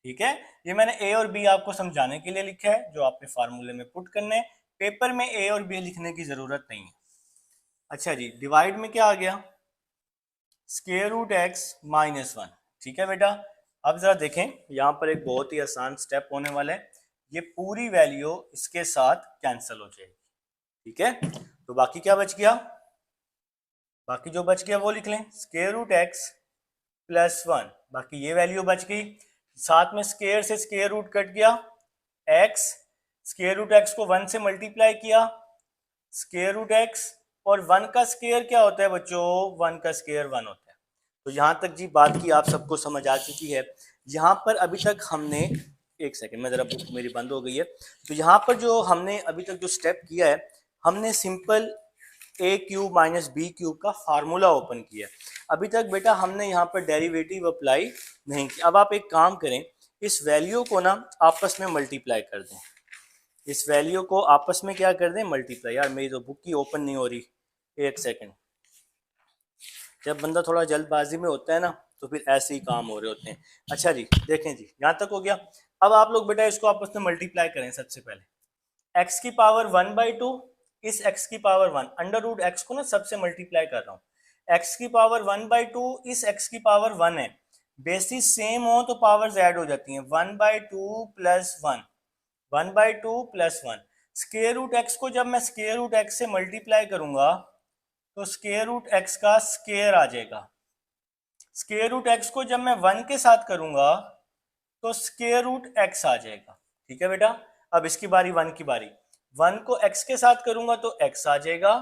ठीक है, ये मैंने a और b आपको समझाने के लिए लिखा है, जो आपने फार्मूले में पुट करने हैं, पेपर में a और b लिखने की जरूरत नहीं है। अच्छा जी, डिवाइड में क्या आ गया, स्क्वायर रूट एक्स माइनस 1। ठीक है बेटा, अब जरा देखें, यहाँ पर एक बहुत ही आसान स्टेप होने वाला है, ये पूरी वैल्यू इसके साथ कैंसिल हो जाएगी। ठीक है, तो बाकी क्या बच गया, बाकी जो बच गया वो लिख लें, स्क्वायर रूट एक्स प्लस 1, बाकी ये वैल्यू बच गई, साथ में स्क्वायर से स्क्वायर रूट कट गया, एक्स, स्क्वायर रूट एक्स को 1 से मल्टीप्लाई किया, स्क्वायर रूट एक्स, और 1 का स्क्वायर क्या होता है बच्चों, 1 का स्क्वायर 1 होता है। तो यहाँ तक जी बात की आप सबको समझ आ चुकी है। यहाँ पर अभी तक हमने, एक सेकंड में जरा बुक मेरी बंद हो गई है, तो यहाँ पर जो हमने अभी तक जो स्टेप किया है, हमने सिंपल ए क्यूब माइनस बी क्यूब का फार्मूला ओपन किया। अभी तक बेटा हमने यहाँ पर डेरिवेटिव अप्लाई नहीं किया। अब आप एक काम करें, इस वैल्यू को ना आपस में मल्टीप्लाई कर दें, इस वैल्यू को आपस में क्या कर दें, मल्टीप्लाई। यार मेरी तो बुक ही ओपन नहीं हो रही, एक सेकंड। जब बंदा थोड़ा जल्दबाजी में होता है ना तो फिर ऐसे ही काम हो रहे होते हैं। अच्छा जी, देखें जी, यहाँ तक हो गया। अब आप लोग बेटा इसको आपस में मल्टीप्लाई करें। सबसे पहले x की पावर 1/2, इस x की पावर 1, अंडर रूट एक्स को ना सबसे मल्टीप्लाई कर रहा हूँ, x की पावर 1/2, इस x की पावर 1 है, बेसिस सेम हो तो पावर्स ऐड हो जाती हैं, 1/2 plus 1, 1/2 plus 1। Square root x को जब मैं स्क्वायर रूट एक्स से मल्टीप्लाई करूंगा तो स्क्वायर रूट एक्स का स्क्वायर आ जाएगा। स्क्वायर रूट एक्स को जब मैं 1 के साथ करूंगा तो स्क्वायर रूट एक्स आ जाएगा। ठीक है बेटा, अब इसकी बारी, 1 की बारी, 1 को x के साथ करूंगा तो x आ जाएगा,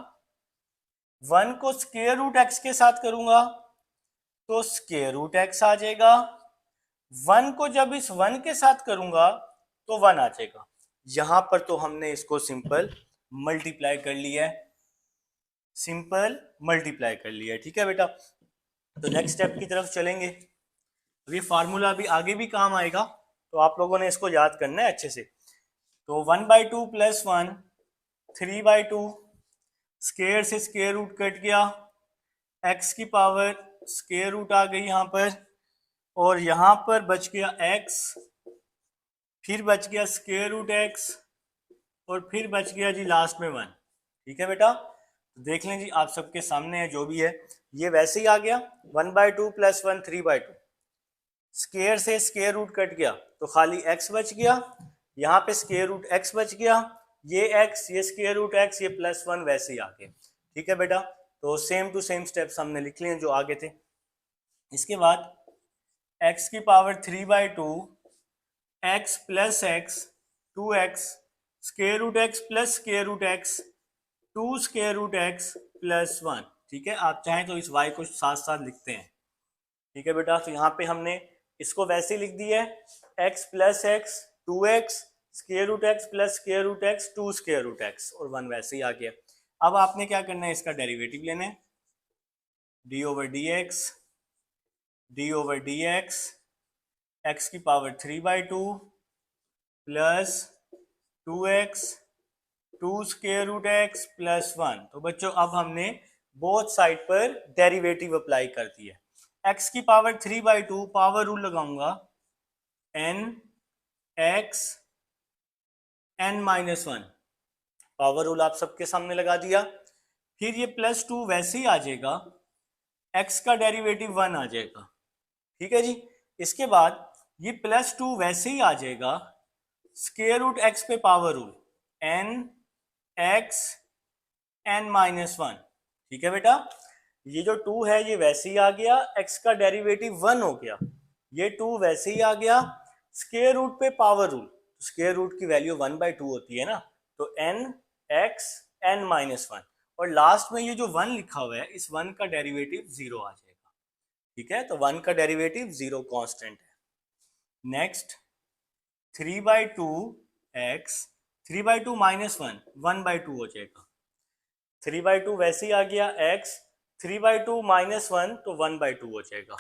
1 को स्क्वायर रूट एक्स के साथ करूंगा तो स्क्वायर रूट एक्स आ जाएगा, 1 को जब इस 1 के साथ करूंगा तो 1 आ जाएगा। यहां पर तो हमने इसको सिंपल मल्टीप्लाई कर लिया है, सिंपल मल्टीप्लाई कर लिया है। ठीक है बेटा, तो नेक्स्ट स्टेप की तरफ चलेंगे। ये फार्मूला अभी आगे भी काम आएगा, तो आप लोगों ने इसको याद करना है अच्छे से। तो 1/2 प्लस 1, 3/2, स्क्वायर से स्क्वायर रूट कट गया, x की पावर स्क्वायर रूट आ गई यहाँ पर, और यहाँ पर बच गया x, फिर बच गया स्क्वायर रूट x, और फिर बच गया जी लास्ट में 1। ठीक है बेटा, तो देख लें जी, आप सबके सामने है जो भी है, ये वैसे ही आ गया, 1/2 प्लस 1, 3/2, स्क्वायर से स्क्वायर रूट कट गया तो खाली x बच गया, यहाँ पे स्क्वायर रूट x बच गया, ये x, ये स्क्वायर रूट x, ये प्लस 1 वैसे ही आ गए। ठीक है बेटा, तो सेम टू सेम स्टेप्स हमने लिख लिए जो आगे थे। इसके बाद x की power 3/2, x plus x, 2x, square root x plus square root x, 2 square root x plus 1। ठीक है, आप चाहें तो इस y को साथ साथ लिखते हैं। ठीक है बेटा, तो यहाँ पे हमने इसको वैसे ही लिख दिया है, x plus x, 2x, square root x plus square root x, 2 square root x, और 1 वैसे ही आ गया। अब आपने क्या करना है, इसका डेरिवेटिव लेना है, d/dx, d/dx, एक्स की power 3/2 plus 2x 2 square root x plus 1। तो बच्चों अब हमने बोथ साइड पर डेरिवेटिव अप्लाई कर दी है। x की पावर 3/2 पावर रूल लगाऊंगा n x n-1 power rule आप सबके सामने लगा दिया। फिर ये +2 वैसे ही आ जाएगा, x का डेरिवेटिव 1 आ जाएगा। ठीक है जी। इसके बाद ये +2 वैसे ही आ जाएगा स्क्वायर रूट x पे power rule n x n-1। ठीक है बेटा, ये जो 2 है ये वैसे ही आ गया, x का डेरिवेटिव 1 हो गया, ये 2 वैसे ही आ गया, स्क्वायर रूट पे पावर रूल, स्क्वायर रूट की वैल्यू 1/2 होती है ना, तो n x n-1 और लास्ट में ये जो 1 लिखा हुआ है इस 1 का डेरिवेटिव 0 आ जाएगा। ठीक है, तो 1 का डेरिवेटिव 0 कांस्टेंट है। नेक्स्ट 3/2 x 3/2 -1 1/2 हो जाएगा। 3/2 वैसे ही आ गया, x 3/2 -1 तो 1/2 हो जाएगा।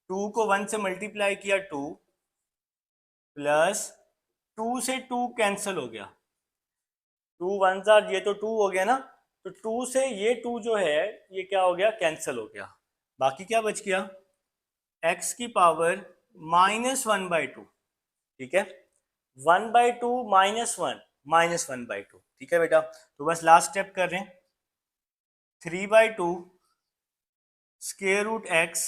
2 को 1 से मल्टीप्लाई किया 2 प्लस 2 से 2 कैंसिल हो गया, 2 1 ये तो 2 हो गया ना, तो 2 से ये 2 जो है ये क्या हो गया, कैंसिल हो गया। बाकी क्या बच गया, x की पावर -1/2। ठीक है, 1/2 -1 -1/2। ठीक है बेटा, तो बस लास्ट स्टेप कर रहे हैं, 3/2 स्क्वायर रूट x,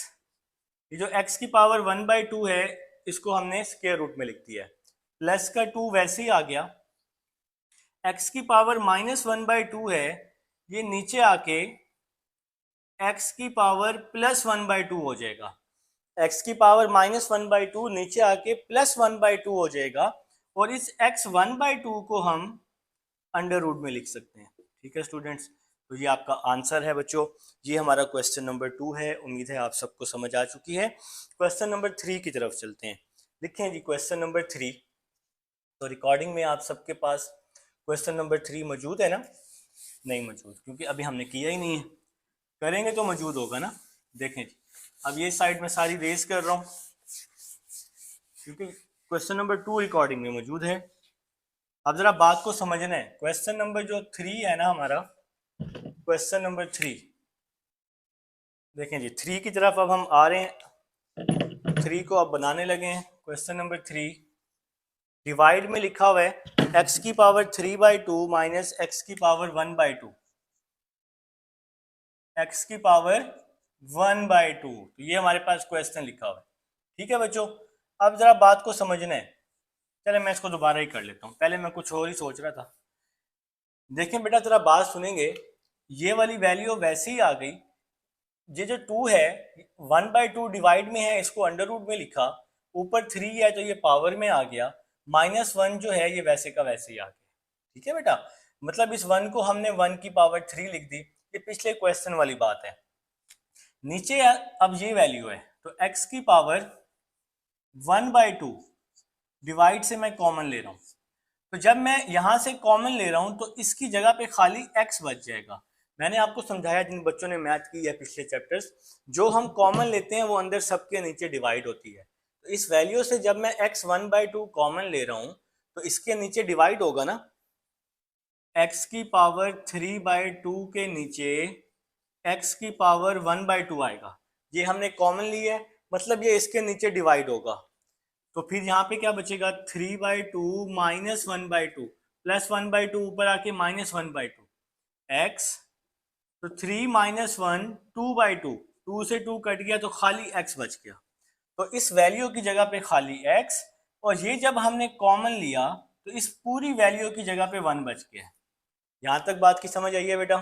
ये जो x की पावर 1/2 है इसको हमने स्क्वायर रूट में लिख दिया है, प्लस का 2 वैसे ही आ गया, x की पावर -1/2 है, ये नीचे आके x की पावर +1/2 हो जाएगा, x की पावर -1/2 नीचे आके +1/2 हो जाएगा, और इस x 1/2 को हम अंडर रूट में लिख सकते हैं। ठीक है स्टूडेंट्स, तो ये आपका आंसर है बच्चों, ये हमारा क्वेश्चन नंबर 2 है। उम्मीद है आप सबको समझ आ चुकी है। क्वेश्चन नंबर 3 की तरफ चलते हैं। लिखें जी क्वेश्चन नंबर 3। तो रिकॉर्डिंग में आप सबके पास क्वेश्चन नंबर 3 मौजूद है ना? नहीं मौजूद, क्योंकि अभी हमने किया ही नहीं है, करेंगे तो मौजूद होगा ना। देखें जी, अब ये साइड में सारी रेस कर रहा हूँ क्योंकि क्वेश्चन नंबर 2 रिकॉर्डिंग में मौजूद है। अब जरा बात को समझना है, क्वेश्चन नंबर जो 3 है ना हमारा, क्वेश्चन नंबर 3, देखें जी 3 की तरफ अब हम आ रहे हैं, 3 को अब बनाने लगे हैं। क्वेश्चन नंबर 3 डिवाइड में लिखा हुआ है x की पावर 3/2 माइनस x की पावर 1/2, x की पावर 1/2, तो ये हमारे पास क्वेश्चन लिखा हुआ है। ठीक है बच्चों, अब जरा बात को समझना है। चले मैं इसको दोबारा ही कर लेता हूँ, पहले मैं कुछ और ही सोच रहा था। देखें बेटा जरा बात सुनेंगे, ये वाली वैल्यू वैसे ही आ गई, ये जो 2 है 1/2 डिवाइड में है, इसको अंडर रूट में लिखा, ऊपर 3 है तो ये पावर में आ गया, -1 जो है ये वैसे का वैसे ही आ गया। ठीक है बेटा, मतलब इस 1 को हमने 1 की पावर 3 लिख दी, ये पिछले क्वेश्चन वाली बात है। नीचे अब ये वैल्यू है, तो x की पावर 1/2 डिवाइड से मैं कॉमन ले रहा हूँ, तो जब मैं यहां से कॉमन ले रहा हूं तो इसकी जगह पे खाली x बच जाएगा। मैंने आपको समझाया, जिन बच्चों ने मैथ की है पिछले चैप्टर्स, जो हम कॉमन लेते हैं वो अंदर सबके नीचे डिवाइड होती है। तो इस वैल्यू से जब मैं x 1/2 कॉमन ले रहा हूं तो इसके नीचे डिवाइड होगा ना, x की पावर 3/2 के नीचे x की पावर 1/2 आएगा, ये हमने कॉमन ली है, मतलब ये इसके नीचे डिवाइड होगा। तो फिर यहाँ पे क्या बचेगा, 3/2 माइनस 1/2 प्लस 1/2 ऊपर आके -1/2 x, तो 3 - 1 2/2, 2 से 2 कट गया तो खाली x बच गया। तो इस वैल्यू की जगह पे खाली x, और ये जब हमने कॉमन लिया तो इस पूरी वैल्यू की जगह पे 1 बच गया। यहाँ तक बात की समझ आई है बेटा?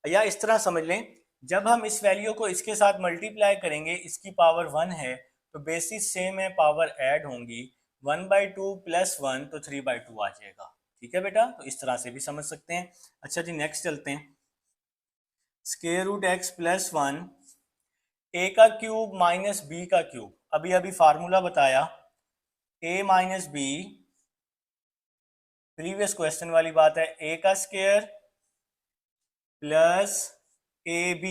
या इस तरह समझ लें, जब हम इस वैल्यू को इसके साथ मल्टीप्लाई करेंगे, इसकी पावर 1 है तो बेसिस सेम है, पावर ऐड होंगी, 1/2 प्लस 1 तो 3/2 आ जाएगा। ठीक है बेटा, तो इस तरह से भी समझ सकते हैं। अच्छा जी नेक्स्ट चलते हैं, square root x plus 1 a का क्यूब माइनस b का क्यूब। अभी अभी फार्मूला बताया, a minus b, previous question वाली बात है, a का स्क्वायर प्लस ab,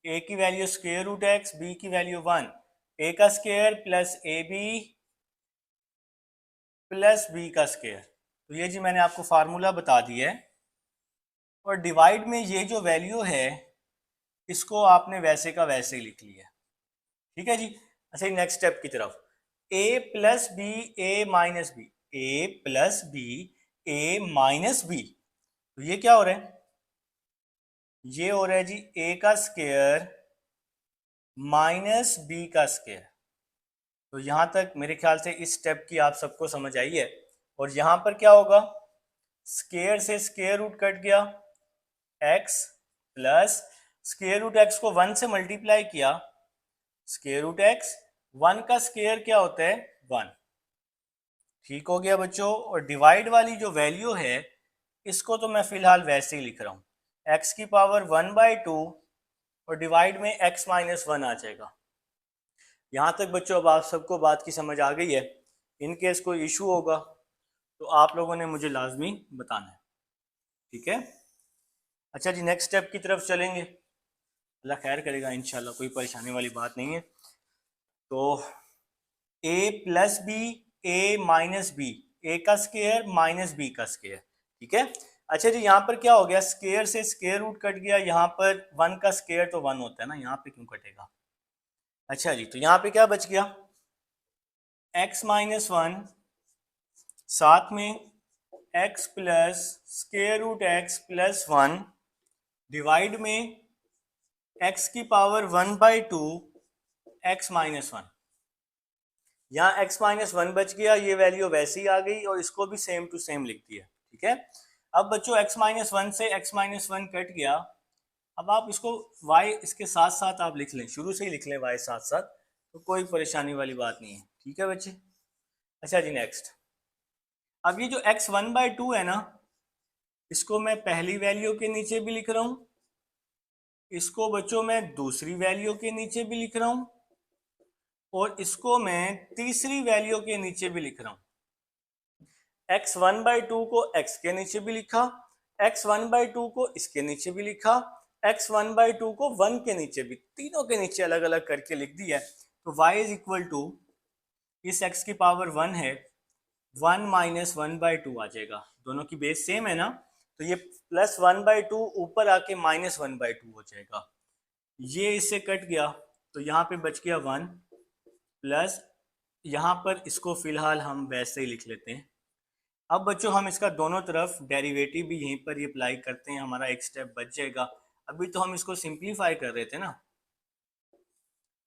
a की value square root x, b की वैल्यू 1, a का square plus ab plus b का स्क्वायर। तो ये जी मैंने आपको फार्मूला बता दिया है। और डिवाइड में ये जो वैल्यू है इसको आपने वैसे का वैसे ही लिख लिया। ठीक है जी। अच्छा नेक्स्ट स्टेप की तरफ, ए प्लस बी ए माइनस बी, ए प्लस बी ए माइनस बी। तो ये क्या हो रहा है? ये हो रहा है जी ए का स्क्वायर माइनस बी का स्क्वायर। तो यहां तक मेरे ख्याल से इस स्टेप की आप सबको समझ आई है। और यहां पर क्या होगा, स्क्वायर से स्क्वायर रूट कट गया, x plus square root x को 1 से मल्टीप्लाई किया, स्क्वायर रूट एक्स, 1 का स्क्वायर क्या होता है 1। ठीक हो गया बच्चों। और डिवाइड वाली जो वैल्यू है इसको तो मैं फिलहाल वैसे ही लिख रहा हूं, एक्स की पावर 1/2 और डिवाइड में x माइनस 1 आ जाएगा। यहां तक बच्चों अब आप सबको बात की समझ आ गई है। इन केस कोई इशू होगा तो आप लोगों ने मुझे लाजमी बताना है। ठीक है। अच्छा जी नेक्स्ट स्टेप की तरफ चलेंगे। अल्लाह खैर करेगा इंशाल्लाह, कोई परेशानी वाली बात नहीं है। तो ए प्लस बी ए माइनस बी, ए का स्क्वायर माइनस बी का स्क्वायर। ठीक है। अच्छा जी यहाँ पर क्या हो गया, स्क्वायर से स्क्वायर रूट कट गया, यहाँ पर 1 का स्क्वायर तो 1 होता है ना, यहाँ पे क्यों कटेगा? अच्छा जी तो यहाँ पे क्या बच गया, x माइनस 1 साथ में x plus square root x plus 1 divide में x की पावर 1/2 x माइनस 1। यहाँ x माइनस 1 बच गया, ये वैल्यू वैसे ही आ गई और इसको भी सेम टू सेम लिख दिया। ठीक है। अब बच्चों x माइनस 1 से x माइनस 1 कट गया। अब आप इसको y इसके साथ साथ आप लिख लें, शुरू से ही लिख लें y साथ साथ, तो कोई परेशानी वाली बात नहीं है। ठीक है बच्चे। अच्छा जी नेक्स्ट, अब ये जो x 1/2 है ना, इसको मैं पहली वैल्यू के नीचे भी लिख रहा हूं, इसको बच्चों मैं दूसरी वैल्यू के नीचे भी लिख रहा हूं और इसको मैं तीसरी वैल्यू के नीचे भी लिख रहा हूं। x 1/2 को x के नीचे भी लिखा, x 1/2 को इसके नीचे भी लिखा, x 1/2 को 1 के नीचे भी, तीनों के नीचे अलग अलग करके लिख दिया। तो y इज इक्वल टू, इस x की पावर 1 है, 1 माइनस 1/2 आ जाएगा। दोनों की बेस सेम है ना, तो ये प्लस 1/2 ऊपर आके माइनस 1/2 हो जाएगा। ये इससे कट गया तो यहाँ पे बच गया 1 प्लस, यहाँ पर इसको फिलहाल हम वैसे ही लिख लेते हैं। अब बच्चों हम इसका दोनों तरफ डेरिवेटिव भी यहीं पर ही अप्लाई करते हैं, हमारा एक स्टेप बच जाएगा। अभी तो हम इसको सिंप्लीफाई कर रहे थे ना,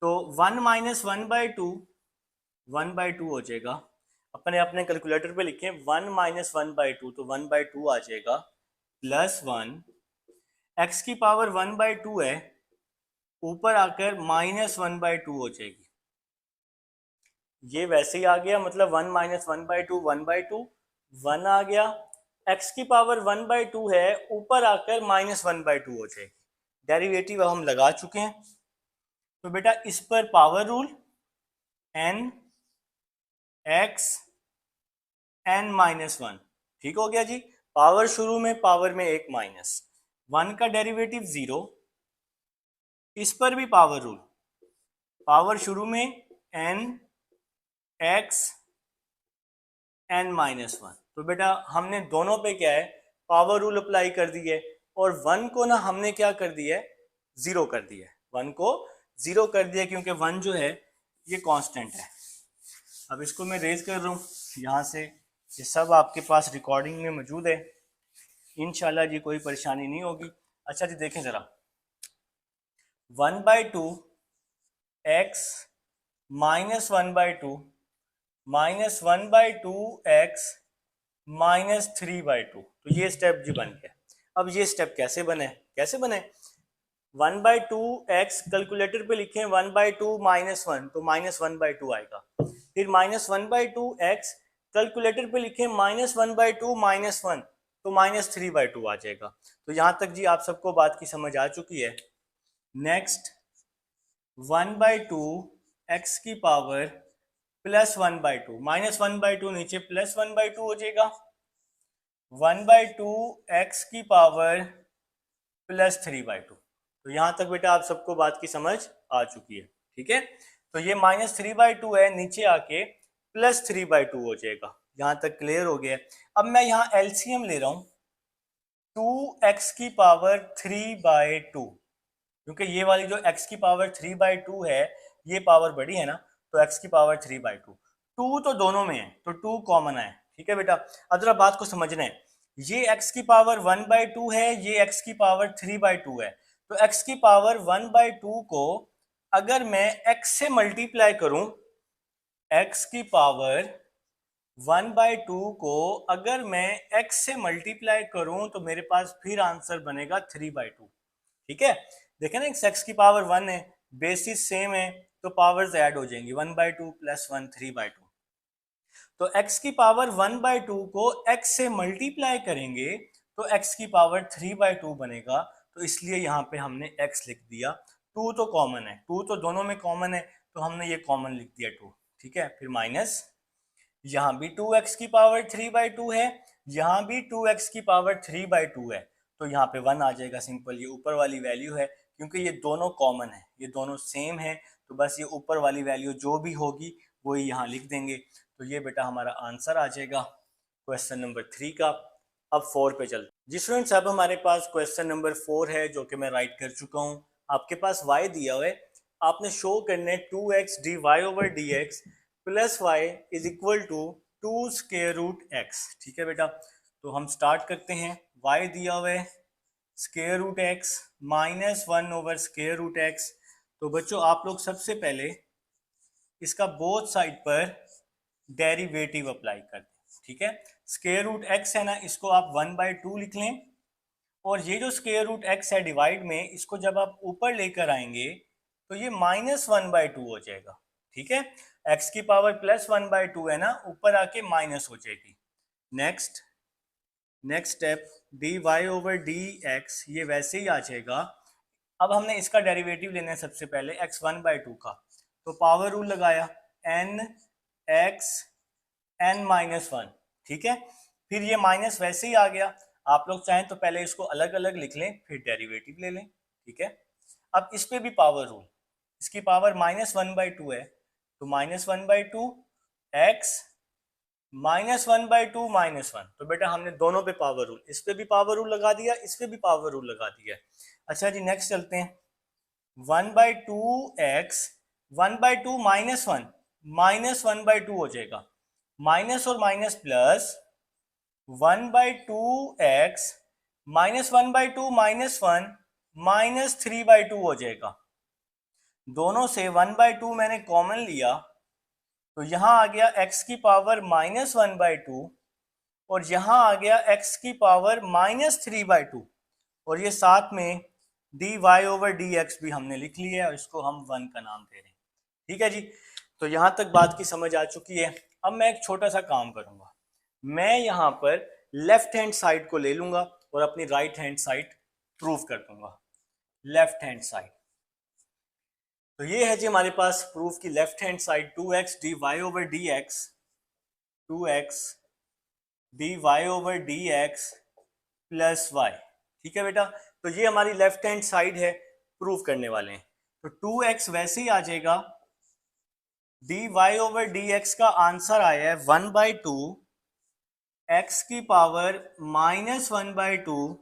तो 1 माइनस 1/2 1/2 हो जाएगा। अपने अपने कैलकुलेटर पे लिखें 1 माइनस 1/2, तो 1/2 आ जाएगा प्लस 1, एक्स की पावर 1/2 है, ऊपर आकर माइनस 1/2 हो जाएगी। ये वैसे ही आ गया, मतलब 1 माइनस 1/2 1/2, 1 आ गया, x की पावर 1/2 है, ऊपर आकर माइनस 1/2 हो जाएगी। डेरिवेटिव हम लगा चुके हैं। तो बेटा इस पर power rule, n x n minus 1, ठीक हो गया जी। पावर शुरू में, पावर में एक माइनस, 1 का डेरिवेटिव 0, इस पर भी पावर रूल, पावर शुरू में n x n माइनस 1। तो बेटा हमने दोनों पे क्या है, पावर रूल अप्लाई कर दी है, और 1 को ना हमने क्या कर दिया है, 0 कर दिया है। 1 को 0 कर दिया क्योंकि 1 जो है ये कांस्टेंट है। अब इसको मैं रेज कर रहा हूँ यहाँ से, ये सब आपके पास रिकॉर्डिंग में मौजूद है, इंशाल्लाह जी कोई परेशानी नहीं होगी। अच्छा जी देखें ज़रा, 1/2 x minus 1/2 minus 1/2 x minus 3/2, तो ये स्टेप जी बन गया। अब ये स्टेप कैसे बने, कैसे बने, 1/2 x कैलकुलेटर पे लिखें 1/2 माइनस 1, तो माइनस 1/2 आएगा। फिर माइनस 1/2 x कैलकुलेटर पे लिखें माइनस 1/2 माइनस 1, तो माइनस 3/2 आ जाएगा। तो यहाँ तक जी आप सबको बात की समझ आ चुकी है। नेक्स्ट 1/2 x की पावर प्लस 1/2, माइनस 1/2 नीचे प्लस 1/2 हो जाएगा, 1/2 x की पावर प्लस 3/2। तो यहां तक बेटा आप सबको बात की समझ आ चुकी है। ठीक है। तो ये माइनस 3/2 है, नीचे आके प्लस 3/2 हो जाएगा। यहाँ तक क्लियर हो गया। अब मैं यहाँ एलसीएम ले रहा हूँ 2x की पावर 3/2, क्योंकि ये वाली जो x की पावर 3/2 है ये पावर बड़ी है ना, तो x की पावर 3/2, 2 तो दोनों में है तो 2 कॉमन है। ठीक है बेटा, अब जरा बात को समझना है, ये x की पावर 1/2 है, ये x की पावर 3/2 है, तो x की पावर 1/2 को अगर मैं x से मल्टीप्लाई करूं, x की पावर 1/2 को अगर मैं x से मल्टीप्लाई करूं तो मेरे पास फिर आंसर बनेगा 3/2। ठीक है, देखें ना, x की पावर 1 है, बेसिस सेम है, तो पावर्स ऐड हो जाएंगी, 1/2 प्लस 1 3/2। तो x की पावर 1/2 को x से मल्टीप्लाई करेंगे तो x की पावर 3/2 बनेगा, तो इसलिए यहाँ पे हमने x लिख दिया। 2 तो कॉमन है, 2 तो दोनों में कॉमन है, तो हमने ये कॉमन लिख दिया 2। ठीक है, फिर माइनस, यहाँ भी 2x की पावर 3/2 है, यहाँ भी 2x की पावर 3/2 है, तो यहाँ पे 1 आ जाएगा सिंपल, ये ऊपर वाली वैल्यू है, क्योंकि ये दोनों कॉमन है, ये दोनों सेम है, तो बस ये ऊपर वाली वैल्यू जो भी होगी वही यहाँ लिख देंगे। तो ये बेटा हमारा आंसर आ जाएगा क्वेश्चन नंबर 3 का। अब 4 पे चलते जी स्टूडेंट्स, अब हमारे पास क्वेश्चन नंबर 4 है जो कि मैं राइट कर चुका हूँ। आपके पास y दिया हुआ है, आपने शो करने 2x dy/dx plus y is equal to 2 square root x। ठीक है बेटा, तो हम स्टार्ट करते हैं। y दिया हुआ है स्क्वायर रूट x माइनस 1/स्क्वायर रूट x। तो बच्चों आप लोग सबसे पहले इसका बोथ साइड पर डेरिवेटिव अप्लाई कर दें। ठीक है, स्क्वायर रूट x है ना, इसको आप 1/2 लिख लें, और ये जो स्क्वायर रूट x है डिवाइड में, इसको जब आप ऊपर लेकर आएंगे तो ये -1/2 हो जाएगा। ठीक है, x की पावर प्लस 1/2 है ना, ऊपर आके माइनस हो जाएगी। नेक्स्ट स्टेप dy/dx, ये वैसे ही आ जाएगा। अब हमने इसका डेरिवेटिव लेना है सबसे पहले x 1/2 का, तो पावर रूल लगाया n x n-1। ठीक है, फिर ये माइनस वैसे ही आ गया, आप लोग चाहें तो पहले इसको अलग अलग लिख लें फिर डेरिवेटिव ले लें। ठीक है, अब इस पे भी पावर रूल, इसकी पावर -1/2 है, तो -1/2 x -1/2 -1, तो बेटा हमने दोनों पे पावर रूल, इस पे भी पावर रूल लगा दिया, इस पे भी पावर रूल लगा दिया। अच्छा जी, नेक्स्ट चलते हैं। 1/2x 1/2 -1 -1/2 हो जाएगा, माइनस और माइनस प्लस 1/2x -1/2 -1 -3/2 हो जाएगा। दोनों से 1/2 मैंने कॉमन लिया, तो यहां आ गया x की पावर -1/2 और यहां आ गया x की पावर -3/2, और ये साथ में dy/dx भी हमने लिख लिया है और इसको हम 1 का नाम दे रहे हैं। ठीक है जी, तो यहां तक बात की समझ आ चुकी है। अब मैं एक छोटा सा काम करूंगा, मैं यहां पर लेफ्ट हैंड साइड को ले लूंगा और अपनी राइट हैंड साइड प्रूव कर दूंगा। लेफ्ट हैंड साइड, तो ये है जी हमारे पास प्रूफ की left hand side 2x dy/dx 2x dy/dx plus y। ठीक है बेटा, तो ये हमारी लेफ्ट हैंड साइड है, प्रूफ करने वाले हैं। तो 2x वैसे ही आ जाएगा, dy/dx का आंसर आया है 1/2 x की पावर -1/2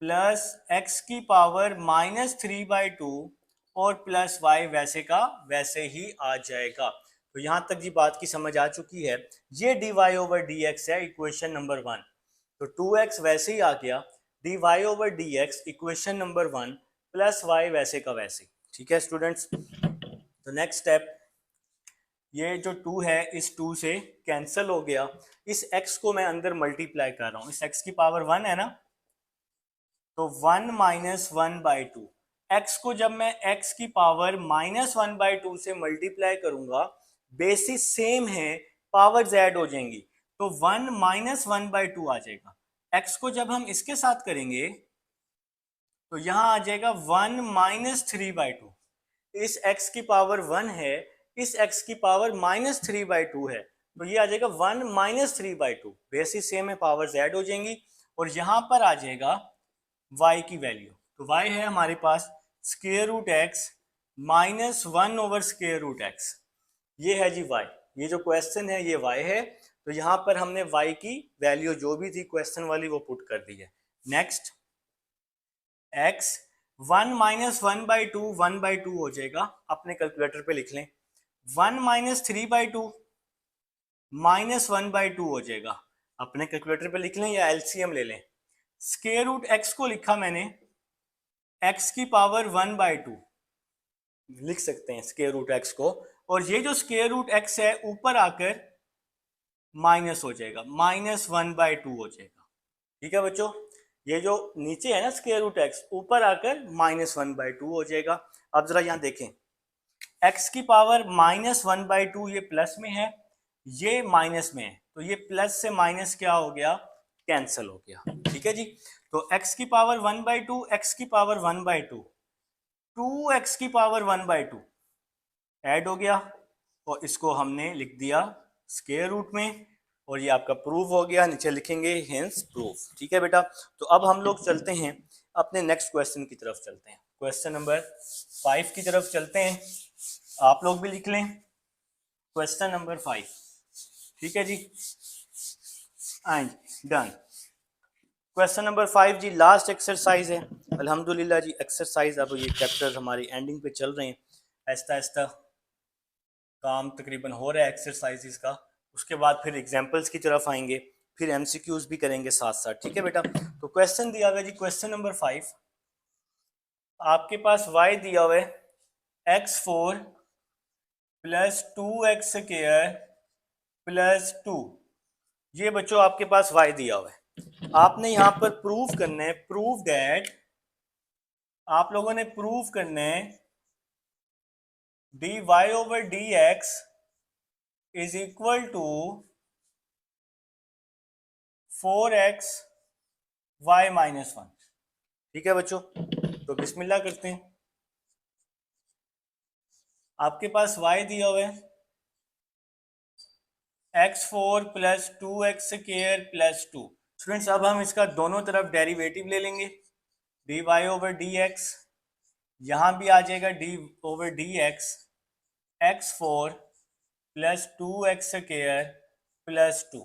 प्लस x की पावर -3/2 और प्लस y वैसे का वैसे ही आ जाएगा। तो यहां तक जी बात की समझ आ चुकी है। ये dy/dx है इक्वेशन नंबर 1, तो 2x वैसे ही आ गया, dy/dx equation number 1 plus y वैसे का वैसे। ठीक है स्टूडेंट्स, तो नेक्स्ट स्टेप, ये जो 2 है इस 2 से कैंसिल हो गया, इस x को मैं अंदर मल्टीप्लाई कर रहा हूं, इस x की पावर 1 है ना, तो 1 - 1/2, x को जब मैं x की पावर -1/2 से मल्टीप्लाई करूंगा, बेसिस सेम है, पावर्स ऐड हो जाएंगी, तो 1 - 1/2 आ जाएगा। x को जब हम इसके साथ करेंगे तो यहां आ जाएगा 1 - 3/2, इस x की पावर 1 है, इस x की पावर -3/2 है, तो ये आ जाएगा 1 - 3/2, बेसिस सेम है, पावर्स ऐड हो जाएंगी, और यहां पर आ जाएगा y की वैल्यू, तो y है हमारे पास स्क्वायर रूट x -1/स्क्वायर रूट x, ये है जी y, ये जो क्वेश्चन है ये y है, तो यहाँ पर हमने y की वैल्यू जो भी थी क्वेश्चन वाली वो पुट कर दी है। नेक्स्ट x 1 माइनस 1/2 1/2 हो जाएगा, अपने कैलकुलेटर पे लिख लें। 1 माइनस 3/2 माइनस 1/2 हो जाएगा, अपने कैलकुलेटर पे लिख लें या एलसीएम ले लें। स्क्वायर रूट x को लिखा मैंने x की पावर 1/2 लिख सकते हैं स्क्वायर रूट x को, और ये जो स्क्वायर रूट x है ऊपर आकर माइनस हो जाएगा, -1/2 हो जाएगा। ठीक है बच्चों, ये जो नीचे है ना स्क्वायर रूट x ऊपर आकर -1/2 हो जाएगा। अब जरा यहाँ देखें, x की पावर -1/2 ये प्लस में है, ये माइनस में है, तो ये प्लस से माइनस क्या हो गया, कैंसिल हो गया। ठीक है जी, तो x की पावर 1/2, x की पावर 1/2, 2x की पावर 1/2 ऐड हो गया, और इसको हमने लिख दिया स्क्वायर रूट में, और ये आपका प्रूफ हो गया। नीचे लिखेंगे हेंस प्रूफ। ठीक है बेटा, तो अब हम लोग चलते हैं अपने नेक्स्ट क्वेश्चन की तरफ चलते हैं। क्वेश्चन नंबर 5 की तरफ चलते हैं, आप लोग भी लिख लें क्वेश्चन नंबर 5। ठीक है जी, एंड डन। क्वेश्चन नंबर 5 जी लास्ट एक्सरसाइज है। अल्हम्दुलिल्लाह जी एक्सरसाइज, अब ये चैप्टर हमारी एंडिंग पे चल रहे हैं, आहिस्ता आहिस्ता काम तकरीबन हो रहा है एक्सरसाइजेस का। उसके बाद फिर एग्जाम्पल्स की तरफ आएंगे, फिर एमसीक्यूज भी करेंगे साथ साथ। ठीक है बेटा, तो क्वेश्चन दिया हुआ है जी क्वेश्चन नंबर 5, आपके पास y दिया हुआ है x4 प्लस 2x² प्लस 2। ये बच्चों आपके पास y दिया हुआ है, आपने यहाँ पर प्रूव करना है, प्रूव दैट, आप लोगों ने प्रूव करना है dy/dx is equal to 4x y minus 1। ठीक है बच्चों, तो बिस्मिल्लाह करते हैं। आपके पास y दिया हुआ है x4 plus 2x² plus 2। Students अब हम इसका दोनों तरफ डेरिवेटिव ले लेंगे, dy/dx, यहां भी आ जाएगा d/dx x4 plus 2x² plus 2।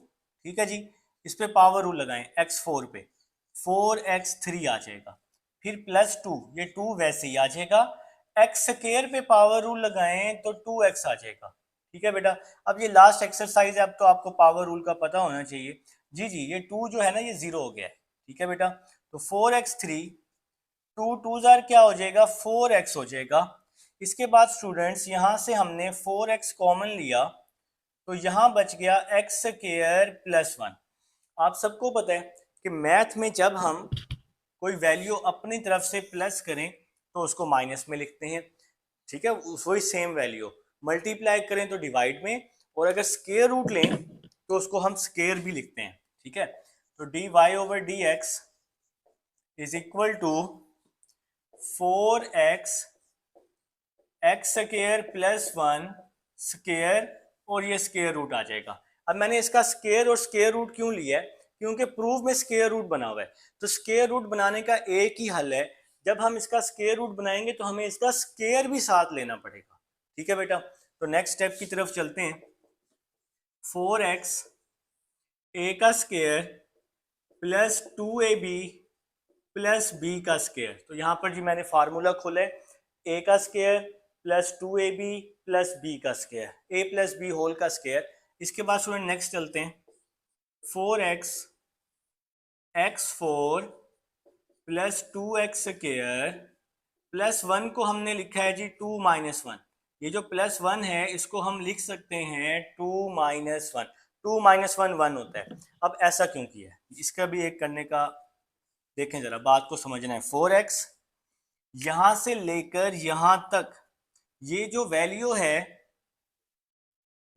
ठीक है जी, इस पे पावर रूल लगाएं, x4 पे 4x3 आ जाएगा, फिर प्लस 2, ये 2 वैसे ही आ जाएगा, x² पे पावर रूल लगाएं तो 2x आ जाएगा। ठीक है बेटा, अब ये लास्ट एक्सरसाइज है, अब तो आपको पावर रूल का पता होना चाहिए। जी जी, ये 2 जो है ना ये 0 हो गया है। ठीक है बेटा, तो 4x3, 2 जार क्या हो जाएगा, 4x हो जाएगा। इसके बाद स्टूडेंट्स यहाँ से हमने 4x कॉमन लिया, तो यहाँ बच गया x² प्लस 1। आप सबको पता है कि मैथ में जब हम कोई वैल्यू अपनी तरफ से प्लस करें तो उसको माइनस में लिखते हैं। ठीक है, वही सेम वैल्यू मल्टीप्लाई करें तो डिवाइड में, और अगर स्क्वायर रूट लें तो उसको हम स्क्वायर भी लिखते हैं। ठीक है, तो dy/dx is equal to 4x x² plus 1 square, और ये स्क्वायर रूट आ जाएगा। अब मैंने इसका स्क्वायर और स्क्वायर रूट क्यों लिया है, क्योंकि प्रूफ में स्क्वायर रूट बना हुआ है, तो स्क्वायर रूट बनाने का एक ही हल है, जब हम इसका स्क्वायर रूट बनाएंगे तो हमें इसका स्क्वायर भी साथ लेना पड़ेगा। ठीक है बेटा, तो नेक्स्ट स्टेप की तरफ चलते हैं। 4x a का square plus 2ab plus b का स्क्वायर, तो यहाँ पर जी मैंने फार्मूला खोला है, a का square plus 2ab plus b का square, a plus b whole का स्क्वायर। इसके बाद स्टूडेंट नेक्स्ट चलते हैं, 4x x4 plus 2x² plus 1 को हमने लिखा है जी 2 माइनस 1। ये जो प्लस 1 है इसको हम लिख सकते हैं 2 माइनस 1। 2 माइनस 1 1 होता है। अब ऐसा क्यों किया है, इसका भी एक करने का देखें, जरा बात को समझना है। 4x यहां से लेकर यहां तक ये जो वैल्यू है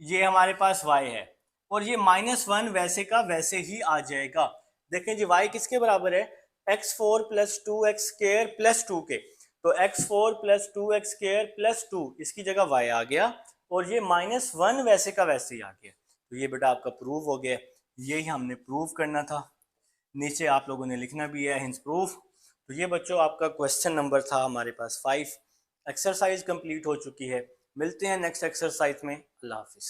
ये हमारे पास y है, और ये -1 वैसे का वैसे ही आ जाएगा। देखें जी y किसके बराबर है, x4 प्लस 2x² प्लस 2 के, तो x4 प्लस 2x² प्लस 2 इसकी जगह y आ गया, और ये -1 वैसे का वैसे ही आ गया। तो ये बेटा आपका प्रूफ हो गया, यही हमने प्रूफ करना था। नीचे आप लोगों ने लिखना भी है हिंस प्रूफ। तो ये बच्चों आपका क्वेश्चन नंबर था हमारे पास 5। एक्सरसाइज कंप्लीट हो चुकी है, मिलते हैं नेक्स्ट एक्सरसाइज में। अल्लाह हाफिज़।